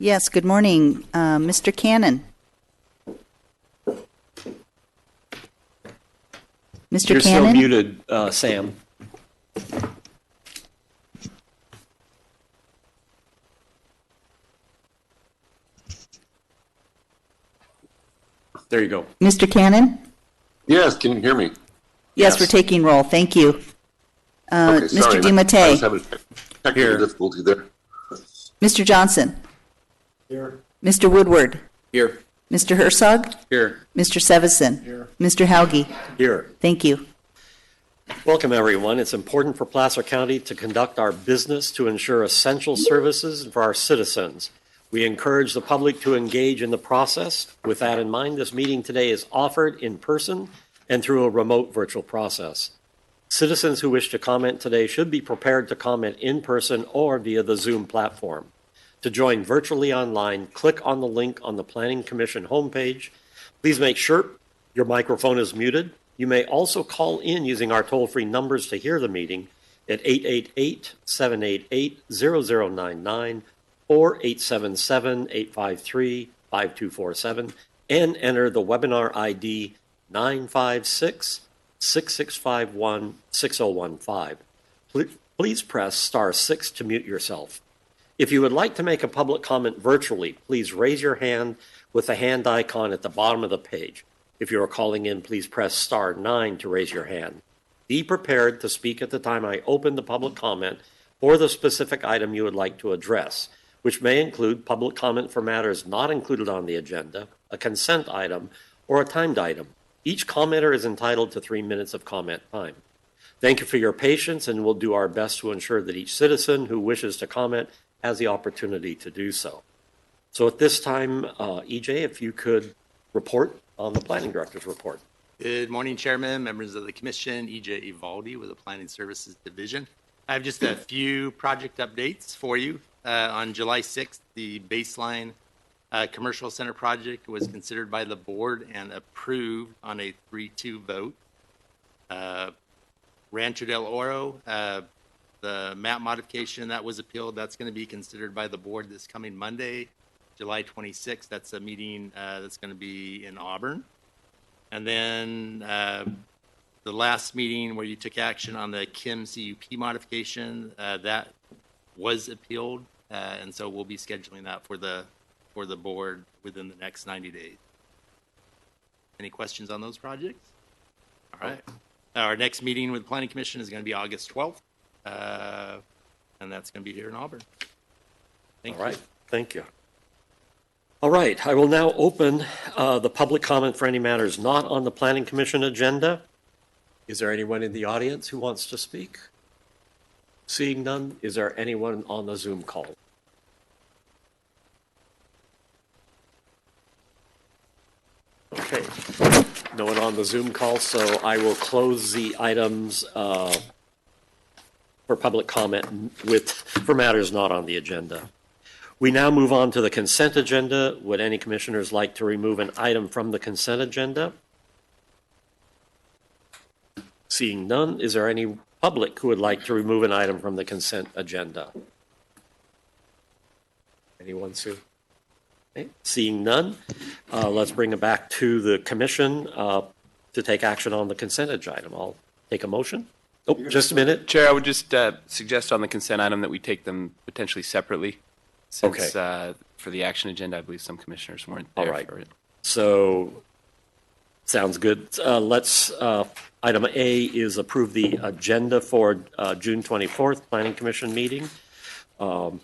Yes, good morning. Mr. Cannon. Mr. You're Cannon? still muted, Sam. There you go. Mr. Cannon? Yes, can you hear me? Yes, we're taking roll. Thank you. Okay, sorry. Mr. I was DiMattei? having technical difficulty there. Mr. Johnson? Here. Mr. Woodward? Here. Mr. Herzog? Here. Mr. Sevison? Here. Mr. Hauge? Here. Thank you. Welcome, everyone. It's important for Placer County to conduct our business to ensure essential services for our citizens. We encourage the public to engage in the process. With that in mind, this meeting today is offered in person and through a remote virtual process. Citizens who wish to comment today should be prepared to comment in person or via the Zoom platform. To join virtually online, click on the link on the Planning Commission homepage. Please make sure your microphone is muted. You may also call in using our toll-free numbers to hear the meeting at 888-788-0099 or 877-853-5247 and enter the webinar ID 956-6651-6015. Please press star 6 to mute yourself. If you would like to make a public comment virtually, please raise your hand with the hand icon at the bottom of the page. If you are calling in, please press star 9 to raise your hand. Be prepared to speak at the time I open the public comment for the specific item you would like to address, which may include public comment for matters not included on the agenda, a consent item, or a timed item. Each commenter is entitled to 3 minutes of comment time. Thank you for your patience, and we'll do our best to ensure that each citizen who wishes to comment has the opportunity to do so. So at this time, EJ, if you could report on the Planning Director's report. Good morning, Chairman, members of the Commission. EJ Evaldi with the Planning Services Division. I have just a few project updates for you. On July 6th, the baseline commercial center project was considered by the board and approved on a 3-2 vote. Rancho del Oro, the map modification that was appealed, that's going to be considered by the board this coming Monday, July 26th. That's a meeting that's going to be in Auburn. And then the last meeting where you took action on the Kim CUP modification, that was appealed. And so we'll be scheduling that for the board within the next 90 days. Any questions on those projects? All right. Our next meeting with the Planning Commission is going to be August 12th. And that's going to be here in Auburn. Thank you. All right. Thank you. All right, I will now open the public comment for any matters not on the Planning Commission agenda. Is there anyone in the audience who wants to speak? Seeing none, is there anyone on the Zoom call? Okay, no one on the Zoom call, so I will close the items for public comment for matters not on the agenda. We now move on to the consent agenda. Would any commissioners like to remove an item from the consent agenda? Seeing none, is there any public who would like to remove an item from the consent agenda? Anyone, Sue? Okay. Seeing none, let's bring it back to the commission to take action on the consent agenda. I'll take a motion. Oh, just a minute. Chair, I would just suggest on the consent item that we take them potentially separately. Since for the action agenda, I believe some commissioners weren't there. All right. For it. So, sounds good. Item A is approve the agenda for June 24th Planning Commission meeting, or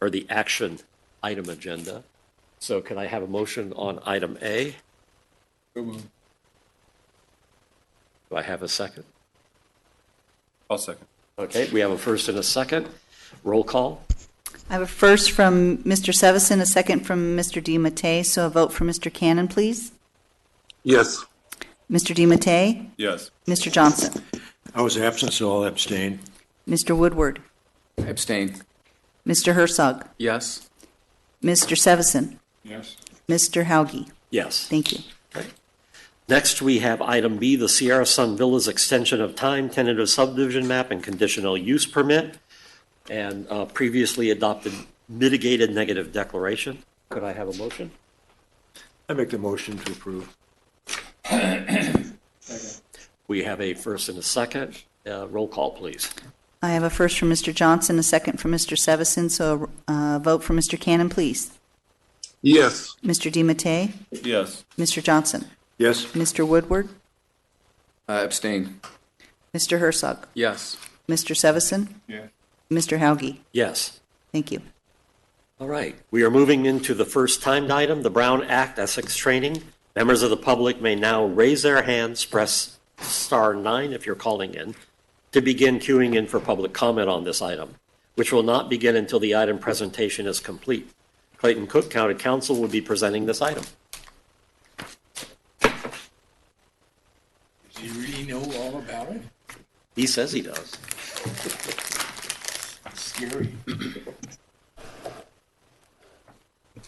the action item agenda. So can I have a motion on item A? Do I have a second? I'll second. Okay, we have a first and a second. Roll call. I have a first from Mr. Sevison, a second from Mr. DiMattei, so a vote for Mr. Cannon, please. Yes. Mr. DiMattei? Yes. Mr. Johnson? I was absent, so I'll abstain. Mr. Woodward? Abstain. Mr. Herzog? Yes. Mr. Sevison? Yes. Mr. Hauge? Yes. Thank you. Okay. Next, we have item B, the Sierra Sun Villas extension of time, tentative subdivision map, and conditional use permit. And previously adopted mitigated negative declaration. Could I have a motion? I make the motion to approve. We have a first and a second. Roll call, please. I have a first from Mr. Johnson, a second from Mr. Sevison, so a vote for Mr. Cannon, please. Yes. Mr. DiMattei, Yes. Mr. Johnson, Yes. Mr. Woodward, Abstain. Mr. Herzog, Yes. Mr. Sevison, Yeah. Mr. Hauge. Yes. Thank you. All right. We are moving into the first timed item, the Brown Act Ethics Training. Members of the public may now raise their hands, press *9 if you're calling in, to begin queuing in for public comment on this item, which will not begin until the item presentation is complete. Clayton Cook, County Counsel, will be presenting this item. Does he really know all about it? He says he does. Scary.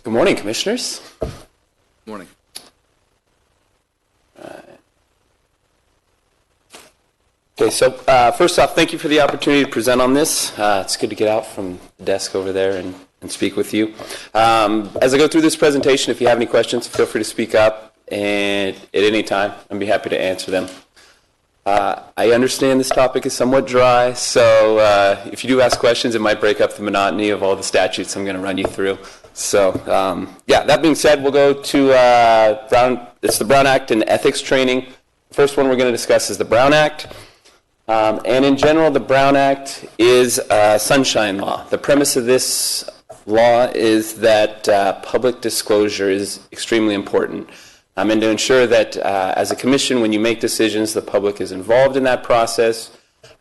Good morning, Commissioners. Morning. Okay, so first off, thank you for the opportunity to present on this. It's good to get out from the desk over there and speak with you. As I go through this presentation, if you have any questions, feel free to speak up and at any time. I'd be happy to answer them. I understand this topic is somewhat dry, so if you do ask questions, it might break up the monotony of all the statutes I'm going to run you through. So, yeah, that being said, we'll go to it's the Brown Act and Ethics Training. The first one we're going to discuss is the Brown Act. And in general, the Brown Act is a sunshine law. The premise of this law is that public disclosure is extremely important. And to ensure that as a commission, when you make decisions, the public is involved in that process,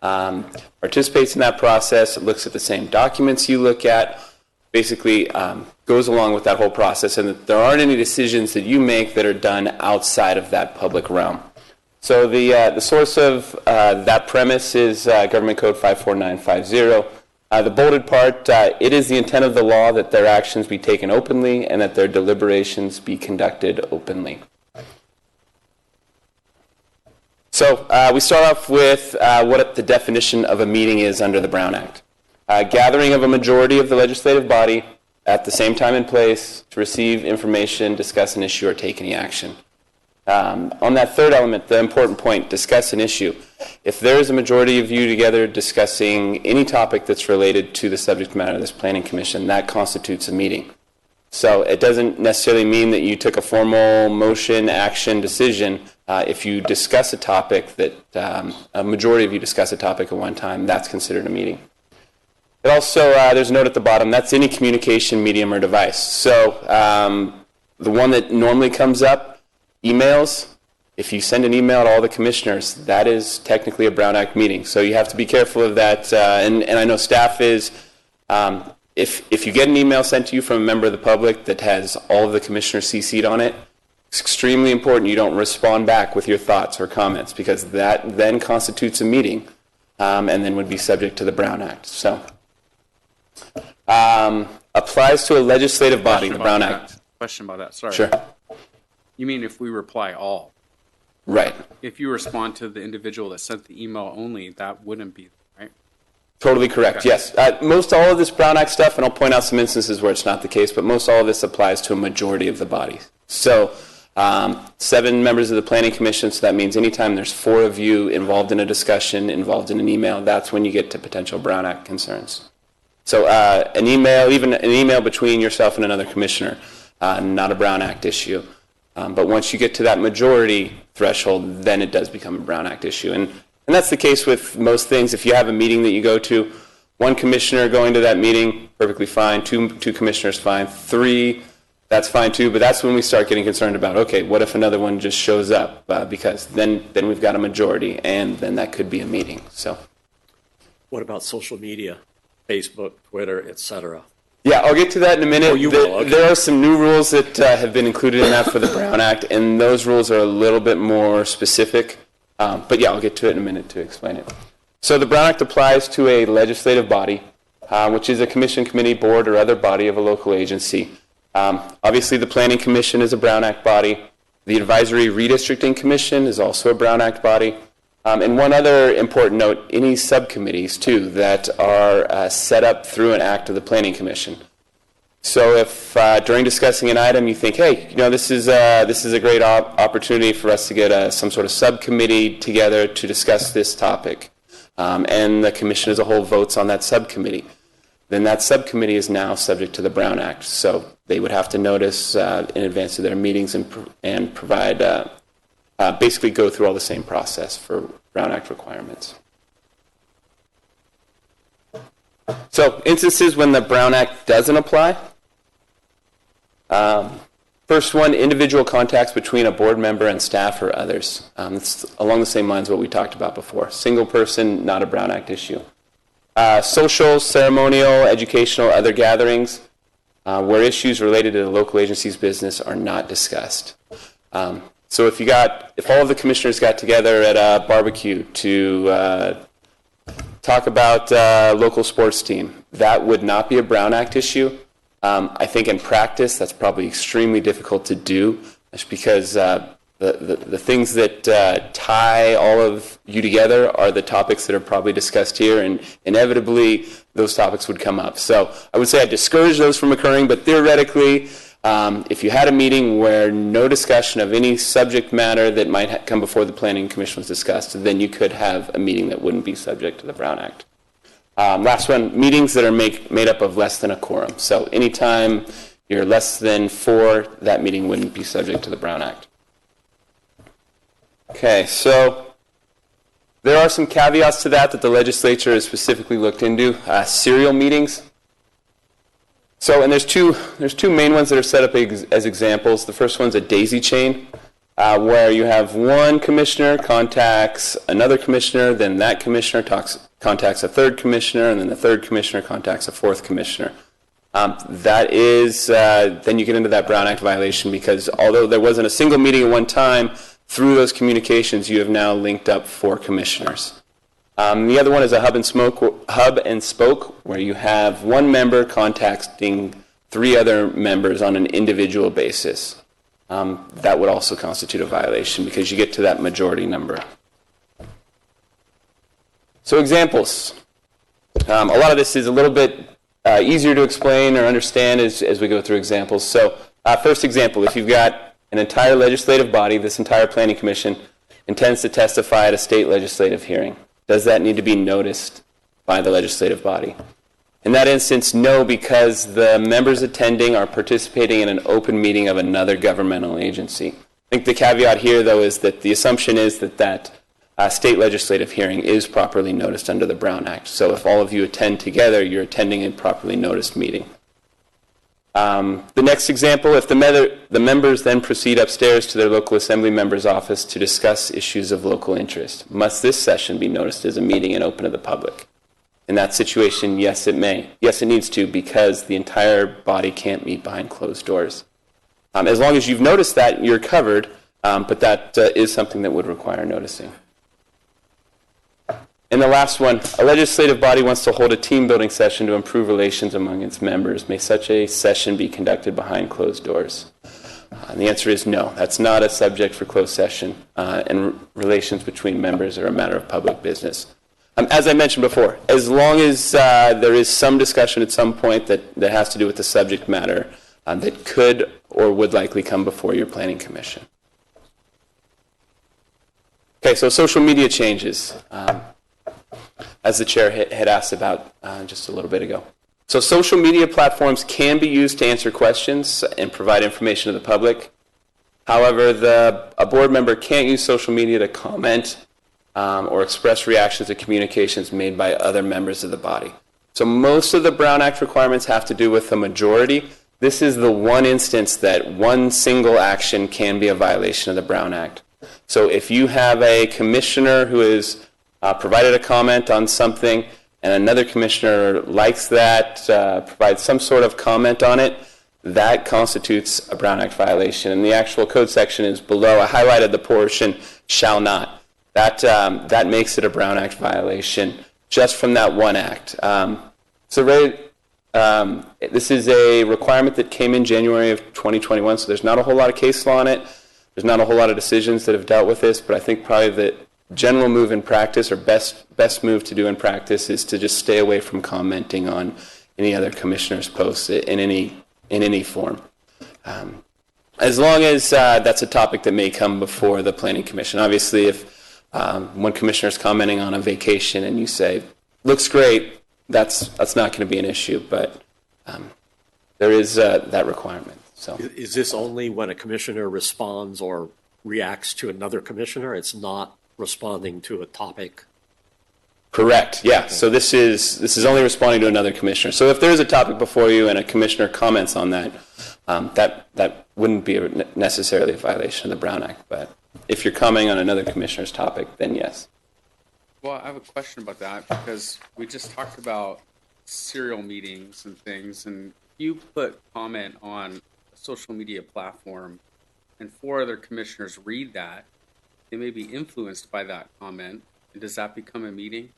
participates in that process, looks at the same documents you look at, basically goes along with that whole process, and that there aren't any decisions that you make that are done outside of that public realm. So the source of that premise is Government Code 54950. The bolded part, it is the intent of the law that their actions be taken openly and that their deliberations be conducted openly. So we start off with what the definition of a meeting is under the Brown Act. Gathering of a majority of the legislative body at the same time and place to receive information, discuss an issue, or take any action. On that third element, the important point, discuss an issue. If there is a majority of you together discussing any topic that's related to the subject matter of this planning commission, that constitutes a meeting. So it doesn't necessarily mean that you took a formal motion, action, decision. If you discuss a topic that a majority of you discuss a topic at one time, that's considered a meeting. It also, there's a note at the bottom, that's any communication medium or device. So the one that normally comes up, emails, if you send an email to all the commissioners, that is technically a Brown Act meeting. So you have to be careful of that. And I know staff is, if you get an email sent to you from a member of the public that has all of the commissioners CC'd on it, it's extremely important you don't respond back with your thoughts or comments, because that then constitutes a meeting and then would be subject to the Brown Act. So applies to a legislative body, the Brown Act. Question about that, sorry. Sure. You mean if we reply all? Right. If you respond to the individual that sent the email only, that wouldn't be, right? Totally correct, Okay. yes. Most all of this Brown Act stuff, and I'll point out some instances where it's not the case, but most all of this applies to a majority of the body. So 7 members of the Planning Commission, so that means anytime there's 4 of you involved in a discussion, involved in an email, that's when you get to potential Brown Act concerns. So an email, even an email between yourself and another commissioner, not a Brown Act issue. But once you get to that majority threshold, then it does become a Brown Act issue. And that's the case with most things. If you have a meeting that you go to, 1 commissioner going to that meeting, perfectly fine. 2 commissioners, fine. 3, that's fine too. But that's when we start getting concerned about, okay, what if another one just shows up? Because then we've got a majority, and then that could be a meeting. So, What about social media? Facebook, Twitter, etc. yeah, I'll get to that in a minute. Oh, you will, okay. There are some new rules that have been included in that for the Brown Act, and those rules are a little bit more specific. But yeah, I'll get to it in a minute to explain it. So the Brown Act applies to a legislative body, which is a commission, committee, board, or other body of a local agency. Obviously, the Planning Commission is a Brown Act body. The Advisory Redistricting Commission is also a Brown Act body. And one other important note, any subcommittees, too, that are set up through an act of the Planning Commission. So if during discussing an item you think, hey, this is a great opportunity for us to get some sort of subcommittee together to discuss this topic, and the commission as a whole votes on that subcommittee, then that subcommittee is now subject to the Brown Act. So they would have to notice in advance of their meetings and provide, basically go through all the same process for Brown Act requirements. So instances when the Brown Act doesn't apply. First one, individual contacts between a board member and staff or others. It's along the same lines of what we talked about before. Single person, not a Brown Act issue. Social, ceremonial, educational, other gatherings where issues related to the local agency's business are not discussed. So if all of the commissioners got together at a barbecue to talk about local sports team, that would not be a Brown Act issue. I think in practice that's probably extremely difficult to do, just because the things that tie all of you together are the topics that are probably discussed here, and inevitably those topics would come up. So I would say I discourage those from occurring, but theoretically, if you had a meeting where no discussion of any subject matter that might come before the Planning Commission was discussed, then you could have a meeting that wouldn't be subject to the Brown Act. Last one, meetings that are made up of less than a quorum. So anytime you're less than 4, that meeting wouldn't be subject to the Brown Act. Okay, so there are some caveats to that the legislature has specifically looked into. Serial meetings. So, and there's two main ones that are set up as examples. The first one's a daisy chain, where you have one commissioner contacts another commissioner, then that commissioner contacts a third commissioner, and then the third commissioner contacts a fourth commissioner. That is, then you get into that Brown Act violation, because although there wasn't a single meeting at one time, through those communications you have now linked up 4 commissioners. The other one is a hub and spoke, where you have one member contacting 3 other members on an individual basis. That would also constitute a violation, because you get to that majority number. So examples. A lot of this is a little bit easier to explain or understand as we go through examples. So first example, if you've got an entire legislative body, this entire planning commission, intends to testify at a state legislative hearing, does that need to be noticed by the legislative body? In that instance, no, because the members attending are participating in an open meeting of another governmental agency. I think the caveat here, though, is that the assumption is that state legislative hearing is properly noticed under the Brown Act. So if all of you attend together, you're attending a properly noticed meeting. The next example, if the members then proceed upstairs to their local assembly member's office to discuss issues of local interest, must this session be noticed as a meeting and open to the public? In that situation, yes, it may. Yes, it needs to, because the entire body can't meet behind closed doors. As long as you've noticed that, you're covered, but that is something that would require noticing. And the last one, a legislative body wants to hold a team-building session to improve relations among its members. May such a session be conducted behind closed doors? And the answer is no. That's not a subject for closed session, and relations between members are a matter of public business. As I mentioned before, as long as there is some discussion at some point that has to do with the subject matter that could or would likely come before your planning commission. Okay, so social media changes. As the chair had asked about just a little bit ago. So social media platforms can be used to answer questions and provide information to the public. However, a board member can't use social media to comment or express reactions to communications made by other members of the body. So most of the Brown Act requirements have to do with the majority. This is the one instance that one single action can be a violation of the Brown Act. So if you have a commissioner who is provided a comment on something, and another commissioner likes that, provides some sort of comment on it, that constitutes a Brown Act violation. And the actual code section is below. I highlighted the portion, shall not. That makes it a Brown Act violation just from that one act. This is a requirement that came in January of 2021, so there's not a whole lot of case law on it. There's not a whole lot of decisions that have dealt with this, but I think probably the general move in practice, or best move to do in practice, is to just stay away from commenting on any other commissioner's posts in any in any form. As long as that's a topic that may come before the Planning Commission. Obviously, if one commissioner is commenting on a vacation and you say, looks great, that's not going to be an issue, but there is that requirement. So, Is this only when a commissioner responds or reacts to another commissioner? It's not responding to a topic? correct, yeah. So this is only responding to another commissioner. So if there is a topic before you and a commissioner comments on that, that wouldn't be necessarily a violation of the Brown Act. But if you're commenting on another commissioner's topic, then yes. Well, I have a question about that because we just talked about serial meetings and things, and you put comment on a social media platform and 4 other commissioners read that, they may be influenced by that comment, and does that become a meeting?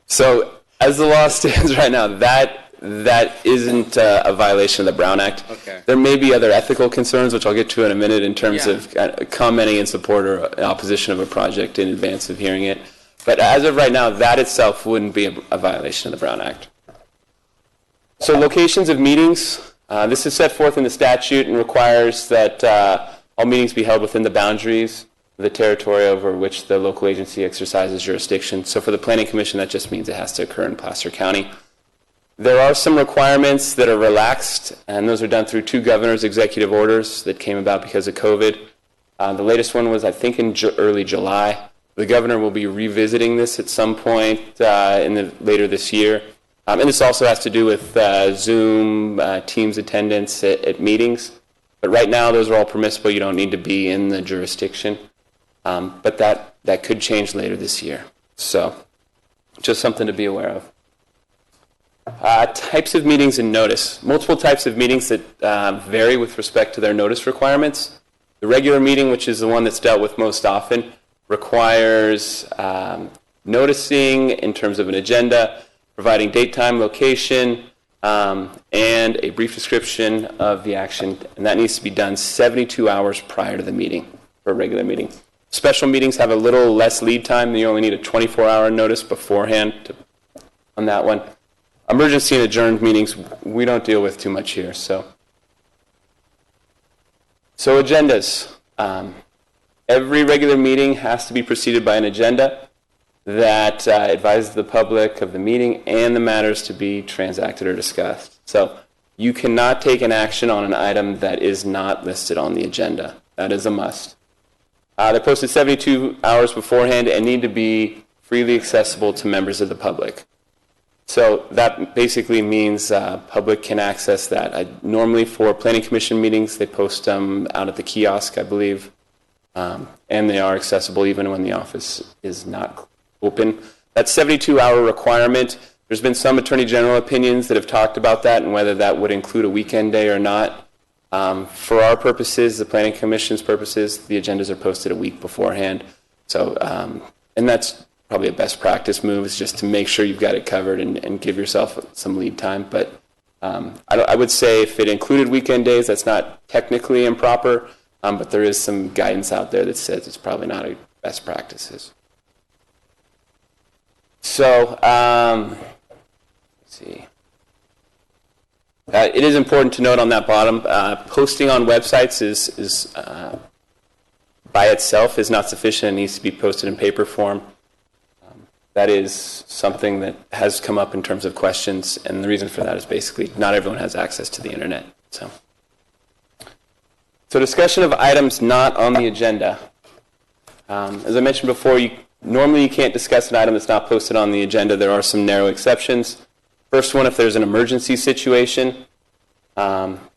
So as the law stands right now, that isn't a violation of the Brown Act. Okay. There may be other ethical concerns, which I'll get to in a minute, in terms Yeah. of commenting in support or in opposition of a project in advance of hearing it. But as of right now, that itself wouldn't be a violation of the Brown Act. So locations of meetings, this is set forth in the statute and requires that all meetings be held within the boundaries of the territory over which the local agency exercises jurisdiction. So for the Planning Commission, that just means it has to occur in Placer County. There are some requirements that are relaxed, and those are done through 2 governor's executive orders that came about because of COVID. The latest one was, I think, in early July. The governor will be revisiting this at some point later this year. And this also has to do with Zoom, Teams attendance at meetings. But right now, those are all permissible. You don't need to be in the jurisdiction. But that could change later this year. So just something to be aware of. Types of meetings and notice. Multiple types of meetings that vary with respect to their notice requirements. The regular meeting, which is the one that's dealt with most often, requires noticing in terms of an agenda, providing date, time, location, and a brief description of the action. And that needs to be done 72 hours prior to the meeting for a regular meeting. Special meetings have a little less lead time. You only need a 24-hour notice beforehand on that one. Emergency and adjourned meetings, we don't deal with too much here. So agendas. Every regular meeting has to be preceded by an agenda that advises the public of the meeting and the matters to be transacted or discussed. So you cannot take an action on an item that is not listed on the agenda. That is a must. They're posted 72 hours beforehand and need to be freely accessible to members of the public. So that basically means public can access that. Normally for Planning Commission meetings, they post them out at the kiosk, I believe, and they are accessible even when the office is not open. That 72-hour requirement, there's been some Attorney General opinions that have talked about that and whether that would include a weekend day or not. For our purposes, the Planning Commission's purposes, the agendas are posted a week beforehand. So, and that's probably a best practice move, is just to make sure you've got it covered and give yourself some lead time. But I would say if it included weekend days, that's not technically improper, but there is some guidance out there that says it's probably not a best practices. So, let's see. It is important to note on that bottom, posting on websites is by itself is not sufficient. It needs to be posted in paper form. That is something that has come up in terms of questions, and the reason for that is basically not everyone has access to the internet. So discussion of items not on the agenda. As I mentioned before, normally you can't discuss an item that's not posted on the agenda. There are some narrow exceptions. First one, if there's an emergency situation.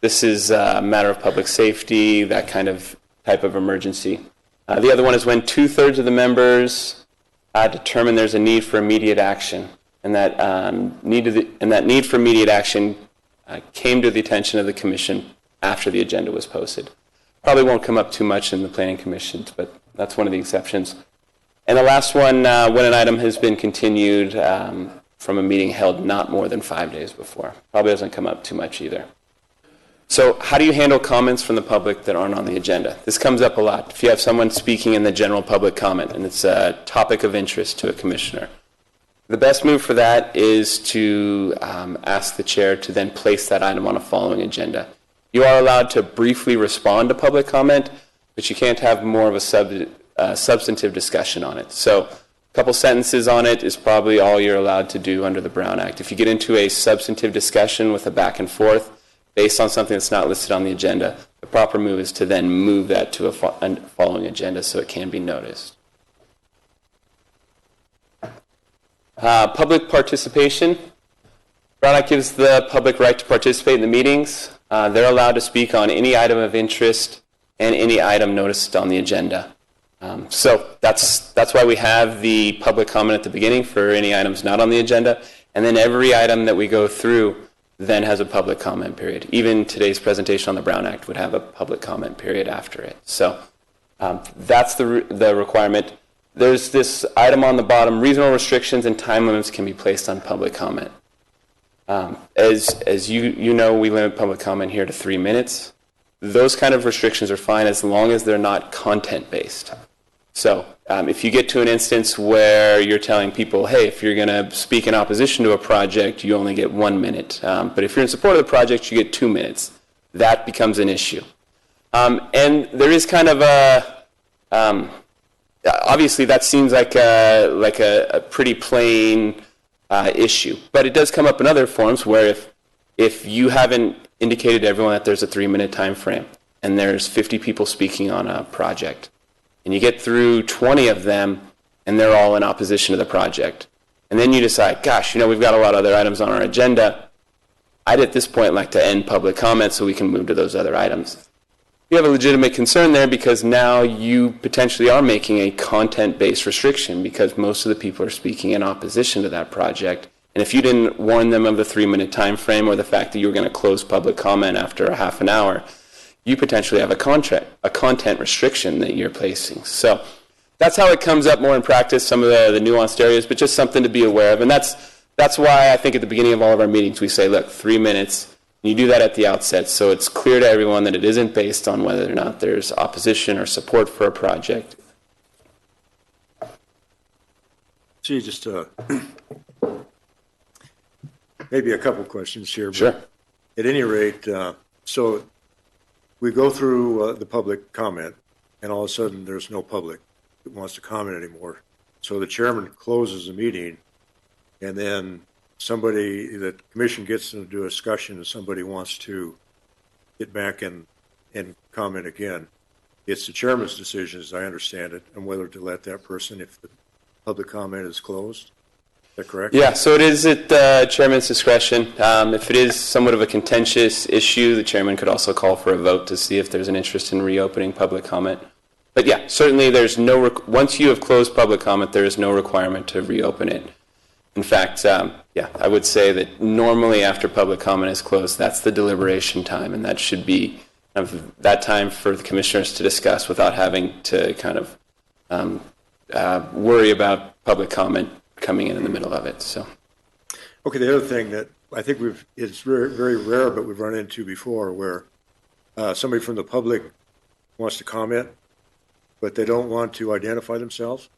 This is a matter of public safety, that kind of type of emergency. The other one is when 2/3 of the members determine there's a need for immediate action, and that need for immediate action came to the attention of the Commission after the agenda was posted. Probably won't come up too much in the Planning Commission, but that's one of the exceptions. And the last one, when an item has been continued from a meeting held not more than 5 days before. Probably doesn't come up too much either. So how do you handle comments from the public that aren't on the agenda? This comes up a lot. If you have someone speaking in the general public comment and it's a topic of interest to a commissioner, The best move for that is to ask the chair to then place that item on a following agenda. You are allowed to briefly respond to public comment, but you can't have more of a substantive discussion on it. So a couple sentences on it is probably all you're allowed to do under the Brown Act. If you get into a substantive discussion with a back and forth based on something that's not listed on the agenda, the proper move is to then move that to a following agenda so it can be noticed. Public participation. Brown Act gives the public right to participate in the meetings. They're allowed to speak on any item of interest and any item noticed on the agenda. So that's why we have the public comment at the beginning for any items not on the agenda, and then every item that we go through then has a public comment period. Even today's presentation on the Brown Act would have a public comment period after it. So that's the requirement. There's this item on the bottom, reasonable restrictions and time limits can be placed on public comment. As you know, we limit public comment here to 3 minutes. Those kind of restrictions are fine as long as they're not content-based. So if you get to an instance where you're telling people, hey, if you're going to speak in opposition to a project, you only get 1 minute. But if you're in support of the project, you get 2 minutes. That becomes an issue. And there is kind of a, obviously that seems like a pretty plain issue. But it does come up in other forms where if you haven't indicated to everyone that there's a 3-minute time frame and there's 50 people speaking on a project, and you get through 20 of them and they're all in opposition to the project, and then you decide, gosh, we've got a lot of other items on our agenda, I'd at this point like to end public comment so we can move to those other items. You have a legitimate concern there because now you potentially are making a content-based restriction because most of the people are speaking in opposition to that project. And if you didn't warn them of the 3-minute time frame or the fact that you were going to close public comment after a half an hour, you potentially have a content restriction that you're placing. So that's how it comes up more in practice, some of the nuanced areas, but just something to be aware of. And that's why I think at the beginning of all of our meetings we say, look, 3 minutes. You do that at the outset so it's clear to everyone that it isn't based on whether or not there's opposition or support for a project. See, just maybe a couple questions here. Sure. At any rate, so we go through the public comment, and all of a sudden there's no public that wants to comment anymore. So the chairman closes the meeting, and then the commission gets into a discussion and somebody wants to get back and comment again. It's the chairman's decision, as I understand it, on whether to let that person if the public comment is closed. Is that correct? Yeah, so it is at the chairman's discretion. If it is somewhat of a contentious issue, the chairman could also call for a vote to see if there's an interest in reopening public comment. But yeah, certainly there's once you have closed public comment, there is no requirement to reopen it. In fact, I would say that normally after public comment is closed, that's the deliberation time, and that should be that time for the commissioners to discuss without having to kind of worry about public comment coming in the middle of it. So, okay, the other thing that I think it's very, very rare, but we've run into before where somebody from the public wants to comment, but they don't want to identify themselves.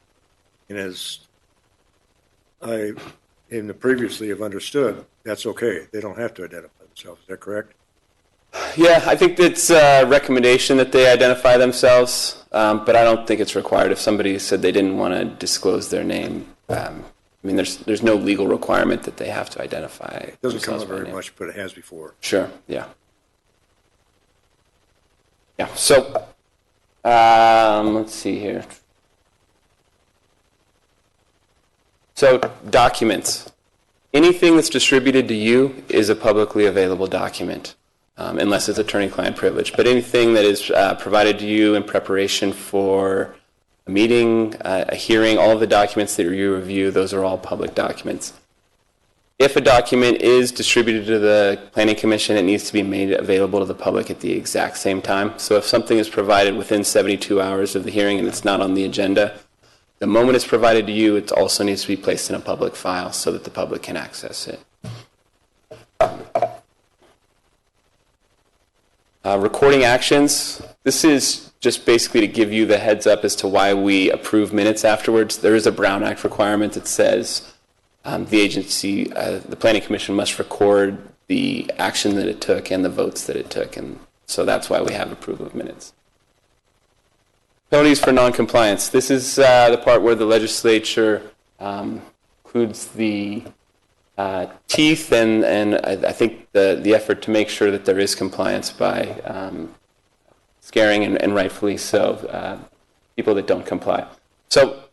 And as I previously have understood, that's okay. They don't have to identify themselves. Is that correct? Yeah, I think it's a recommendation that they identify themselves, but I don't think it's required. If somebody said they didn't want to disclose their name, there's no legal requirement that they have to identify. It doesn't come up very much, but it has before. Sure, yeah. Yeah, so let's see here. So documents. Anything that's distributed to you is a publicly available document, unless it's attorney-client privilege. But anything that is provided to you in preparation for a meeting, a hearing, all of the documents that you review, those are all public documents. If a document is distributed to the Planning Commission, it needs to be made available to the public at the exact same time. So if something is provided within 72 hours of the hearing and it's not on the agenda, the moment it's provided to you, it also needs to be placed in a public file so that the public can access it. Recording actions. This is just basically to give you the heads up as to why we approve minutes afterwards. There is a Brown Act requirement that says the agency, the Planning Commission must record the action that it took and the votes that it took. And so that's why we have approval of minutes. Penalties for noncompliance. This is the part where the legislature includes the teeth and I think the effort to make sure that there is compliance by scaring and rightfully so people that don't comply. So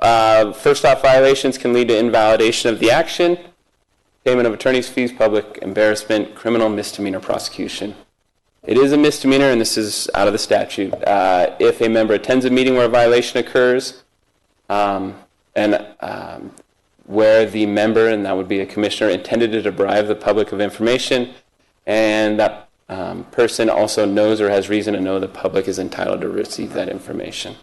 first off, violations can lead to invalidation of the action, payment of attorney's fees, public embarrassment, criminal misdemeanor prosecution. It is a misdemeanor, and this is out of the statute, if a member attends a meeting where a violation occurs and where the member, and that would be a commissioner, intended to deprive the public of information, and that person also knows or has reason to know the public is entitled to receive that information.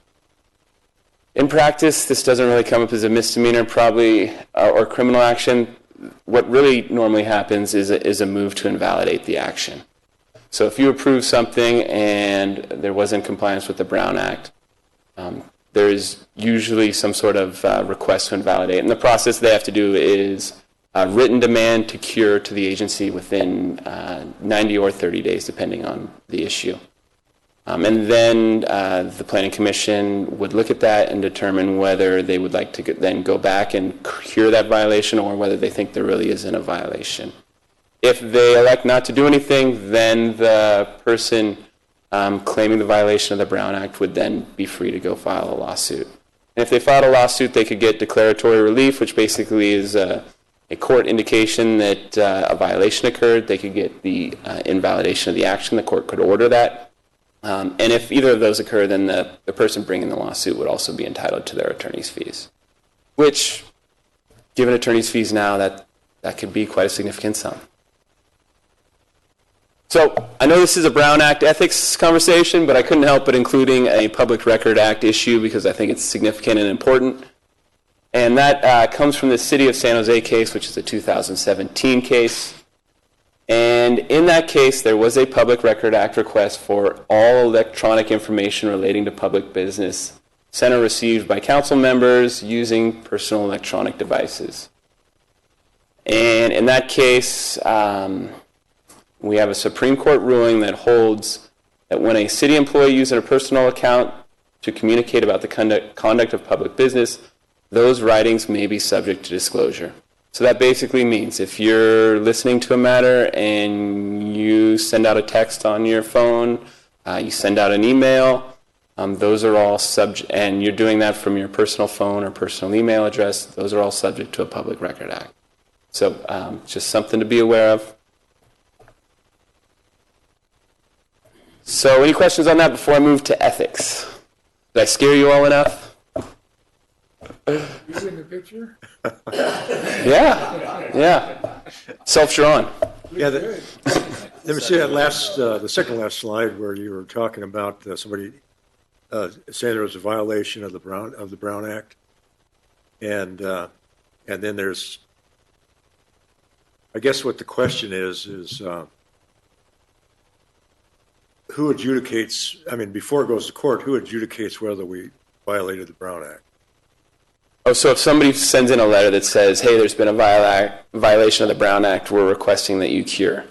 In practice, this doesn't really come up as a misdemeanor, probably, or criminal action. What really normally happens is a move to invalidate the action. So if you approve something and there wasn't compliance with the Brown Act, there is usually some sort of request to invalidate. And the process they have to do is a written demand to cure to the agency within 90 or 30 days, depending on the issue. And then the Planning Commission would look at that and determine whether they would like to then go back and cure that violation or whether they think there really isn't a violation. If they elect not to do anything, then the person claiming the violation of the Brown Act would then be free to go file a lawsuit. And if they filed a lawsuit, they could get declaratory relief, which basically is a court indication that a violation occurred. They could get the invalidation of the action. The court could order that. And if either of those occur, then the person bringing the lawsuit would also be entitled to their attorney's fees, which, given attorney's fees now, that could be quite a significant sum. So I know this is a Brown Act ethics conversation, but I couldn't help but including a Public Record Act issue because I think it's significant and important. And that comes from the City of San Jose case, which is a 2017 case. And in that case, there was a Public Record Act request for all electronic information relating to public business sent or received by council members using personal electronic devices. And in that case, we have a Supreme Court ruling that holds that when a city employee uses a personal account to communicate about the conduct of public business, those writings may be subject to disclosure. So that basically means if you're listening to a matter and you send out a text on your phone, you send out an email, those are all subject, and you're doing that from your personal phone or personal email address, those are all subject to a Public Record Act. So just something to be aware of. So any questions on that before I move to ethics? Did I scare you all enough? You in the picture? Yeah. Self-drawn. Yeah, let me see that the second last slide where you were talking about somebody saying there was a violation of the Brown Act, and then there's, I guess what the question is who adjudicates? I mean, before it goes to court, who adjudicates whether we violated the Brown Act? Oh, so if somebody sends in a letter that says, hey, there's been a violation of the Brown Act, we're requesting that you cure.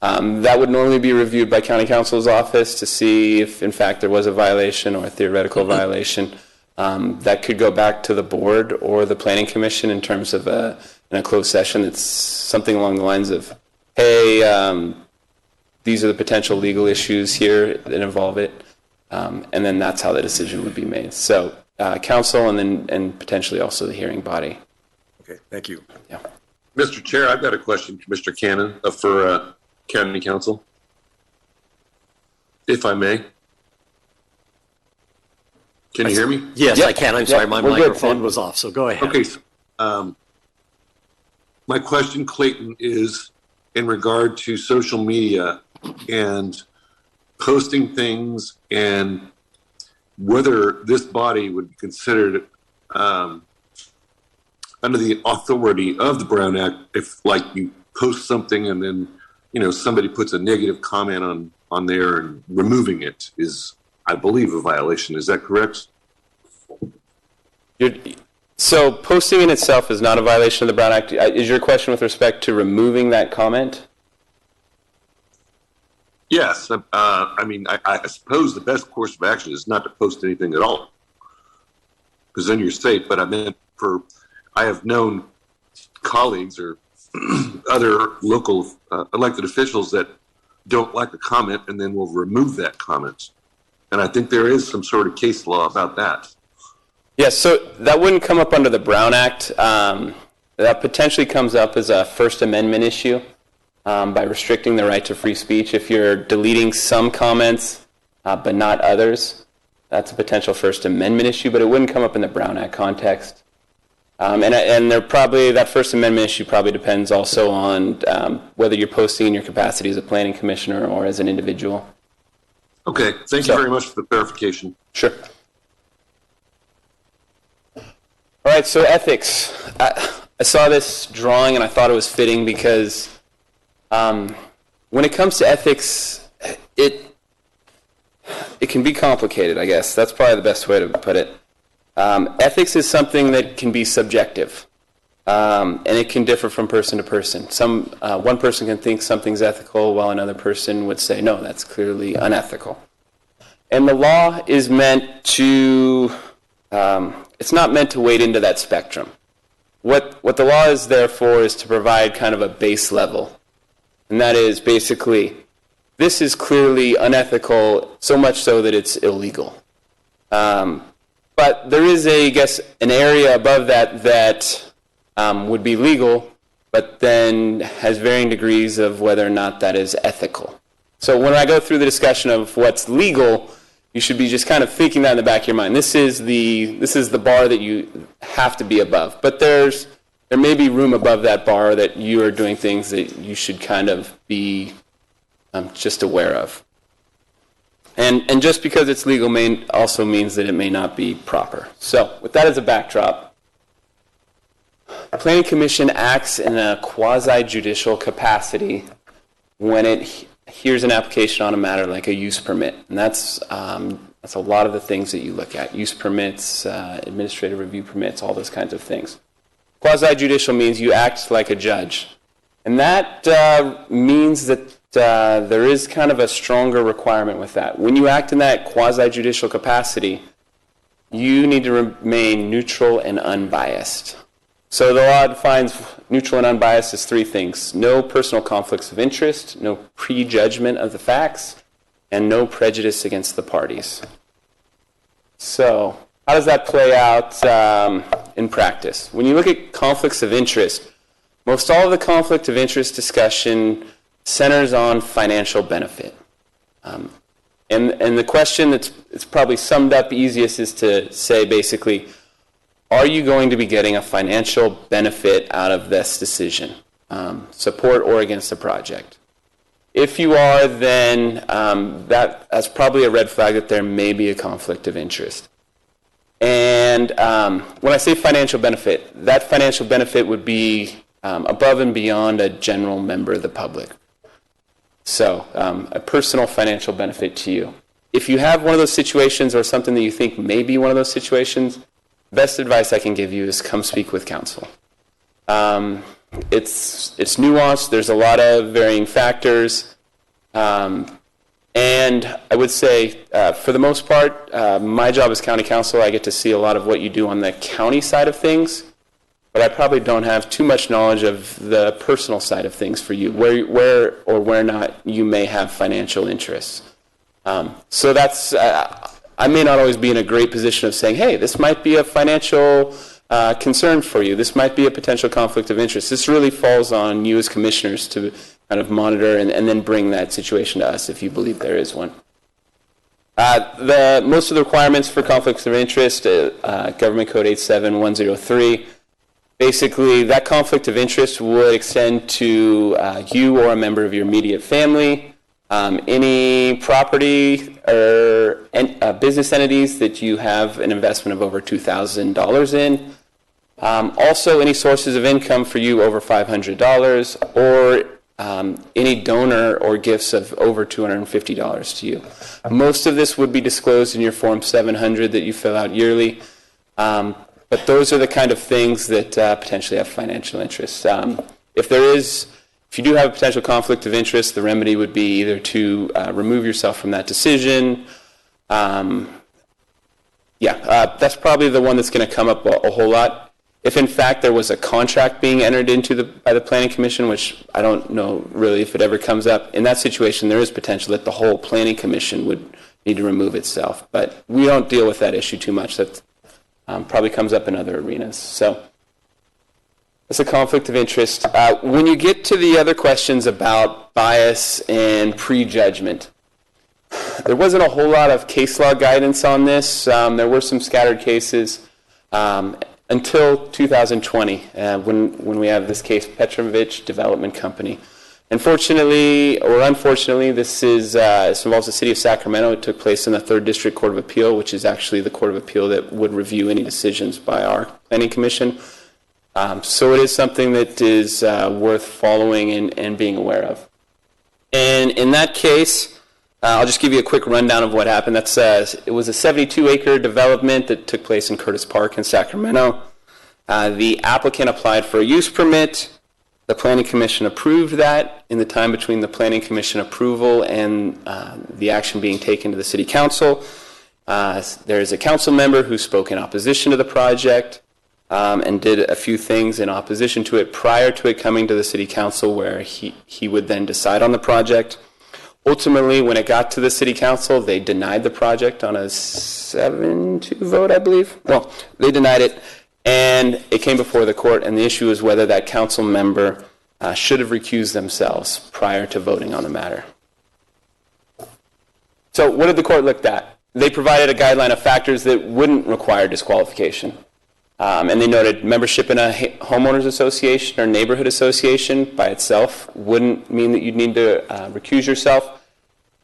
That would normally be reviewed by County Counsel's office to see if, in fact, there was a violation or a theoretical violation. That could go back to the board or the Planning Commission in terms of in a closed session. It's something along the lines of, hey, these are the potential legal issues here that involve it. And then that's how the decision would be made. So council and potentially also the hearing body. Okay, thank you. Yeah. Mr. Chair, I've got a question, Mr. Cannon, for County Council, if I may. Can you hear me? Yes, Yep. I can. I'm sorry, my We're good, microphone Tim. was off, so go ahead. Okay. My question, Clayton, is in regard to social media and posting things and whether this body would be considered under the authority of the Brown Act if, like, you post something and then, somebody puts a negative comment on there and removing it is, I believe, a violation. Is that correct? So So posting in itself is not a violation of the Brown Act. Is your question with respect to removing that comment? Yes. I suppose the best course of action is not to post anything at all, because then you're safe. But I have known colleagues or other local elected officials that don't like a comment and then will remove that comment. And I think there is some sort of case law about that. Yes, so that wouldn't come up under the Brown Act. That potentially comes up as a First Amendment issue by restricting the right to free speech. If you're deleting some comments but not others, that's a potential First Amendment issue, but it wouldn't come up in the Brown Act context. And that First Amendment issue probably depends also on whether you're posting in your capacity as a planning commissioner or as an individual. Okay, thank you very much for the clarification. Sure. All right, so ethics. I saw this drawing and I thought it was fitting because when it comes to ethics, it can be complicated, I guess. That's probably the best way to put it. Ethics is something that can be subjective, and it can differ from person to person. One person can think something's ethical while another person would say, no, that's clearly unethical. And the law is meant to... it's not meant to wade into that spectrum. What the law is there for is to provide kind of a base level. And that is basically, this is clearly unethical, so much so that it's illegal. But there is, an area above that would be legal, but then has varying degrees of whether or not that is ethical. So when I go through the discussion of what's legal, you should be just kind of thinking that in the back of your mind. This is the bar that you have to be above. But there may be room above that bar that you are doing things that you should kind of be just aware of. And just because it's legal also means that it may not be proper. So with that as a backdrop, the Planning Commission acts in a quasi-judicial capacity when it here's an application on a matter like a use permit, and that's a lot of the things that you look at: use permits, administrative review permits, all those kinds of things. Quasi-judicial means you act like a judge, and that means that there is kind of a stronger requirement with that. When you act in that quasi-judicial capacity, you need to remain neutral and unbiased. So the law defines neutral and unbiased as three things: no personal conflicts of interest, no prejudgment of the facts, and no prejudice against the parties. So how does that play out in practice? When you look at conflicts of interest, most all of the conflict of interest discussion centers on financial benefit. And the question that's probably summed up easiest is to say basically, are you going to be getting a financial benefit out of this decision, support or against the project? If you are, then that's probably a red flag that there may be a conflict of interest. And when I say financial benefit, that financial benefit would be above and beyond a general member of the public. So a personal financial benefit to you. If you have one of those situations or something that you think may be one of those situations, best advice I can give you is come speak with counsel. It's nuanced. There's a lot of varying factors. And I would say, for the most part, my job as county counsel, I get to see a lot of what you do on the county side of things, but I probably don't have too much knowledge of the personal side of things for you, where or where not you may have financial interests. So that's... I may not always be in a great position of saying, hey, this might be a financial concern for you. This might be a potential conflict of interest. This really falls on you as commissioners to kind of monitor and then bring that situation to us if you believe there is one. Most of the requirements for conflicts of interest, Government Code 87103, basically that conflict of interest would extend to you or a member of your immediate family, any property or business entities that you have an investment of over $2,000 in. Also, any sources of income for you over $500 or any donor or gifts of over $250 to you. Most of this would be disclosed in your Form 700 that you fill out yearly. But those are the kind of things that potentially have financial interest. If you do have a potential conflict of interest, the remedy would be either to remove yourself from that decision. That's probably the one that's going to come up a whole lot. If in fact there was a contract being entered into by the Planning Commission, which I don't know really if it ever comes up, in that situation there is potential that the whole Planning Commission would need to remove itself. But we don't deal with that issue too much. That probably comes up in other arenas. So it's a conflict of interest. When you get to the other questions about bias and prejudgment, there wasn't a whole lot of case law guidance on this. There were some scattered cases until 2020, when we have this case, Petrovich Development Company. Unfortunately, or unfortunately, this involves the city of Sacramento. It took place in the 3rd District Court of Appeal, which is actually the court of appeal that would review any decisions by our Planning Commission. So it is something that is worth following and being aware of. And in that case, I'll just give you a quick rundown of what happened. It was a 72-acre development that took place in Curtis Park in Sacramento. The applicant applied for a use permit. The Planning Commission approved that. In the time between the Planning Commission approval and the action being taken to the City Council, there's a council member who spoke in opposition to the project and did a few things in opposition to it prior to it coming to the City Council, where he would then decide on the project. Ultimately, when it got to the City Council, they denied the project on a 7-2 vote, I believe. Well, they denied it, and it came before the court, and the issue is whether that council member should have recused themselves prior to voting on the matter. So what did the court look at? They provided a guideline of factors that wouldn't require disqualification. And they noted membership in a homeowners association or neighborhood association by itself wouldn't mean that you'd need to recuse yourself.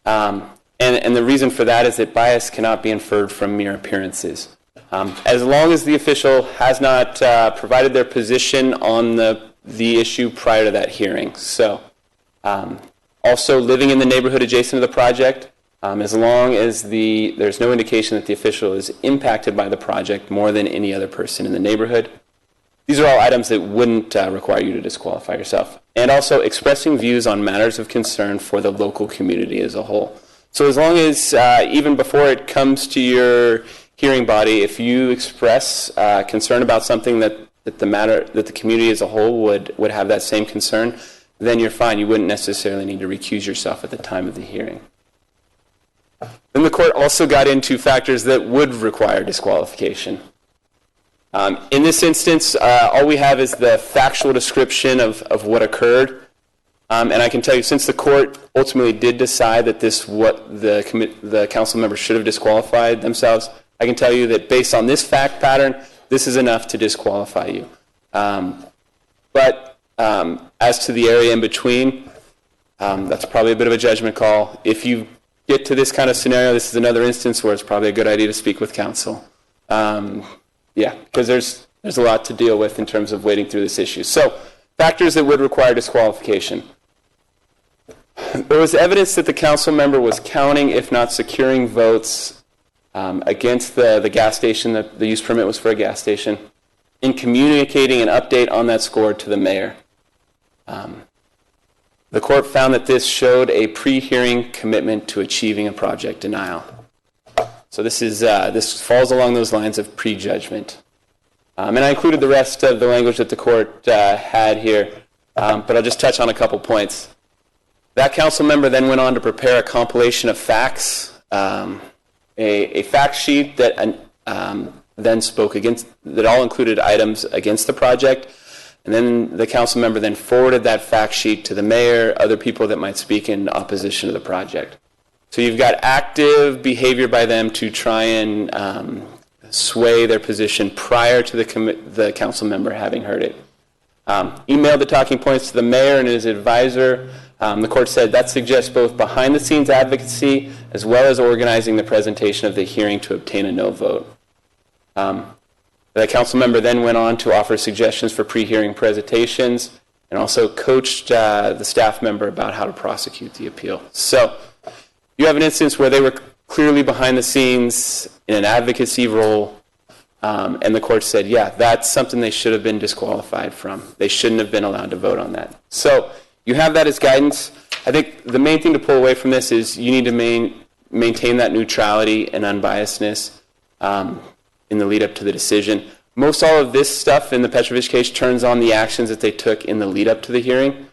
And the reason for that is that bias cannot be inferred from mere appearances. As long as the official has not provided their position on the issue prior to that hearing. So also living in the neighborhood adjacent to the project, as long as there's no indication that the official is impacted by the project more than any other person in the neighborhood. These are all items that wouldn't require you to disqualify yourself. And also expressing views on matters of concern for the local community as a whole. So as long as, even before it comes to your hearing body, if you express concern about something that the community as a whole would have that same concern, then you're fine. You wouldn't necessarily need to recuse yourself at the time of the hearing. Then the court also got into factors that would require disqualification. In this instance, all we have is the factual description of what occurred. And I can tell you, since the court ultimately did decide that the council member should have disqualified themselves, I can tell you that based on this fact pattern, this is enough to disqualify you. But as to the area in between, that's probably a bit of a judgment call. If you get to this kind of scenario, this is another instance where it's probably a good idea to speak with counsel. Because there's a lot to deal with in terms of wading through this issue. So, factors that would require disqualification. There was evidence that the council member was counting, if not securing, votes against the gas station. The use permit was for a gas station, in communicating an update on that score to the mayor. The court found that this showed a pre-hearing commitment to achieving a project denial. So this falls along those lines of prejudgment. And I included the rest of the language that the court had here, but I'll just touch on a couple points. That council member then went on to prepare a compilation of facts, a fact sheet that then spoke against, that all included items against the project. And then the council member then forwarded that fact sheet to the mayor, other people that might speak in opposition to the project. So you've got active behavior by them to try and sway their position prior to the council member having heard it. Emailed the talking points to the mayor and his advisor. The court said that suggests both behind-the-scenes advocacy as well as organizing the presentation of the hearing to obtain a no vote. The council member then went on to offer suggestions for pre-hearing presentations and also coached the staff member about how to prosecute the appeal. So you have an instance where they were clearly behind the scenes in an advocacy role, And the court said, yeah, that's something they should have been disqualified from. They shouldn't have been allowed to vote on that. So you have that as guidance. I think the main thing to pull away from this is you need to maintain that neutrality and unbiasedness in the lead up to the decision. Most all of this stuff in the Petrovich case turns on the actions that they took in the lead up to the hearing.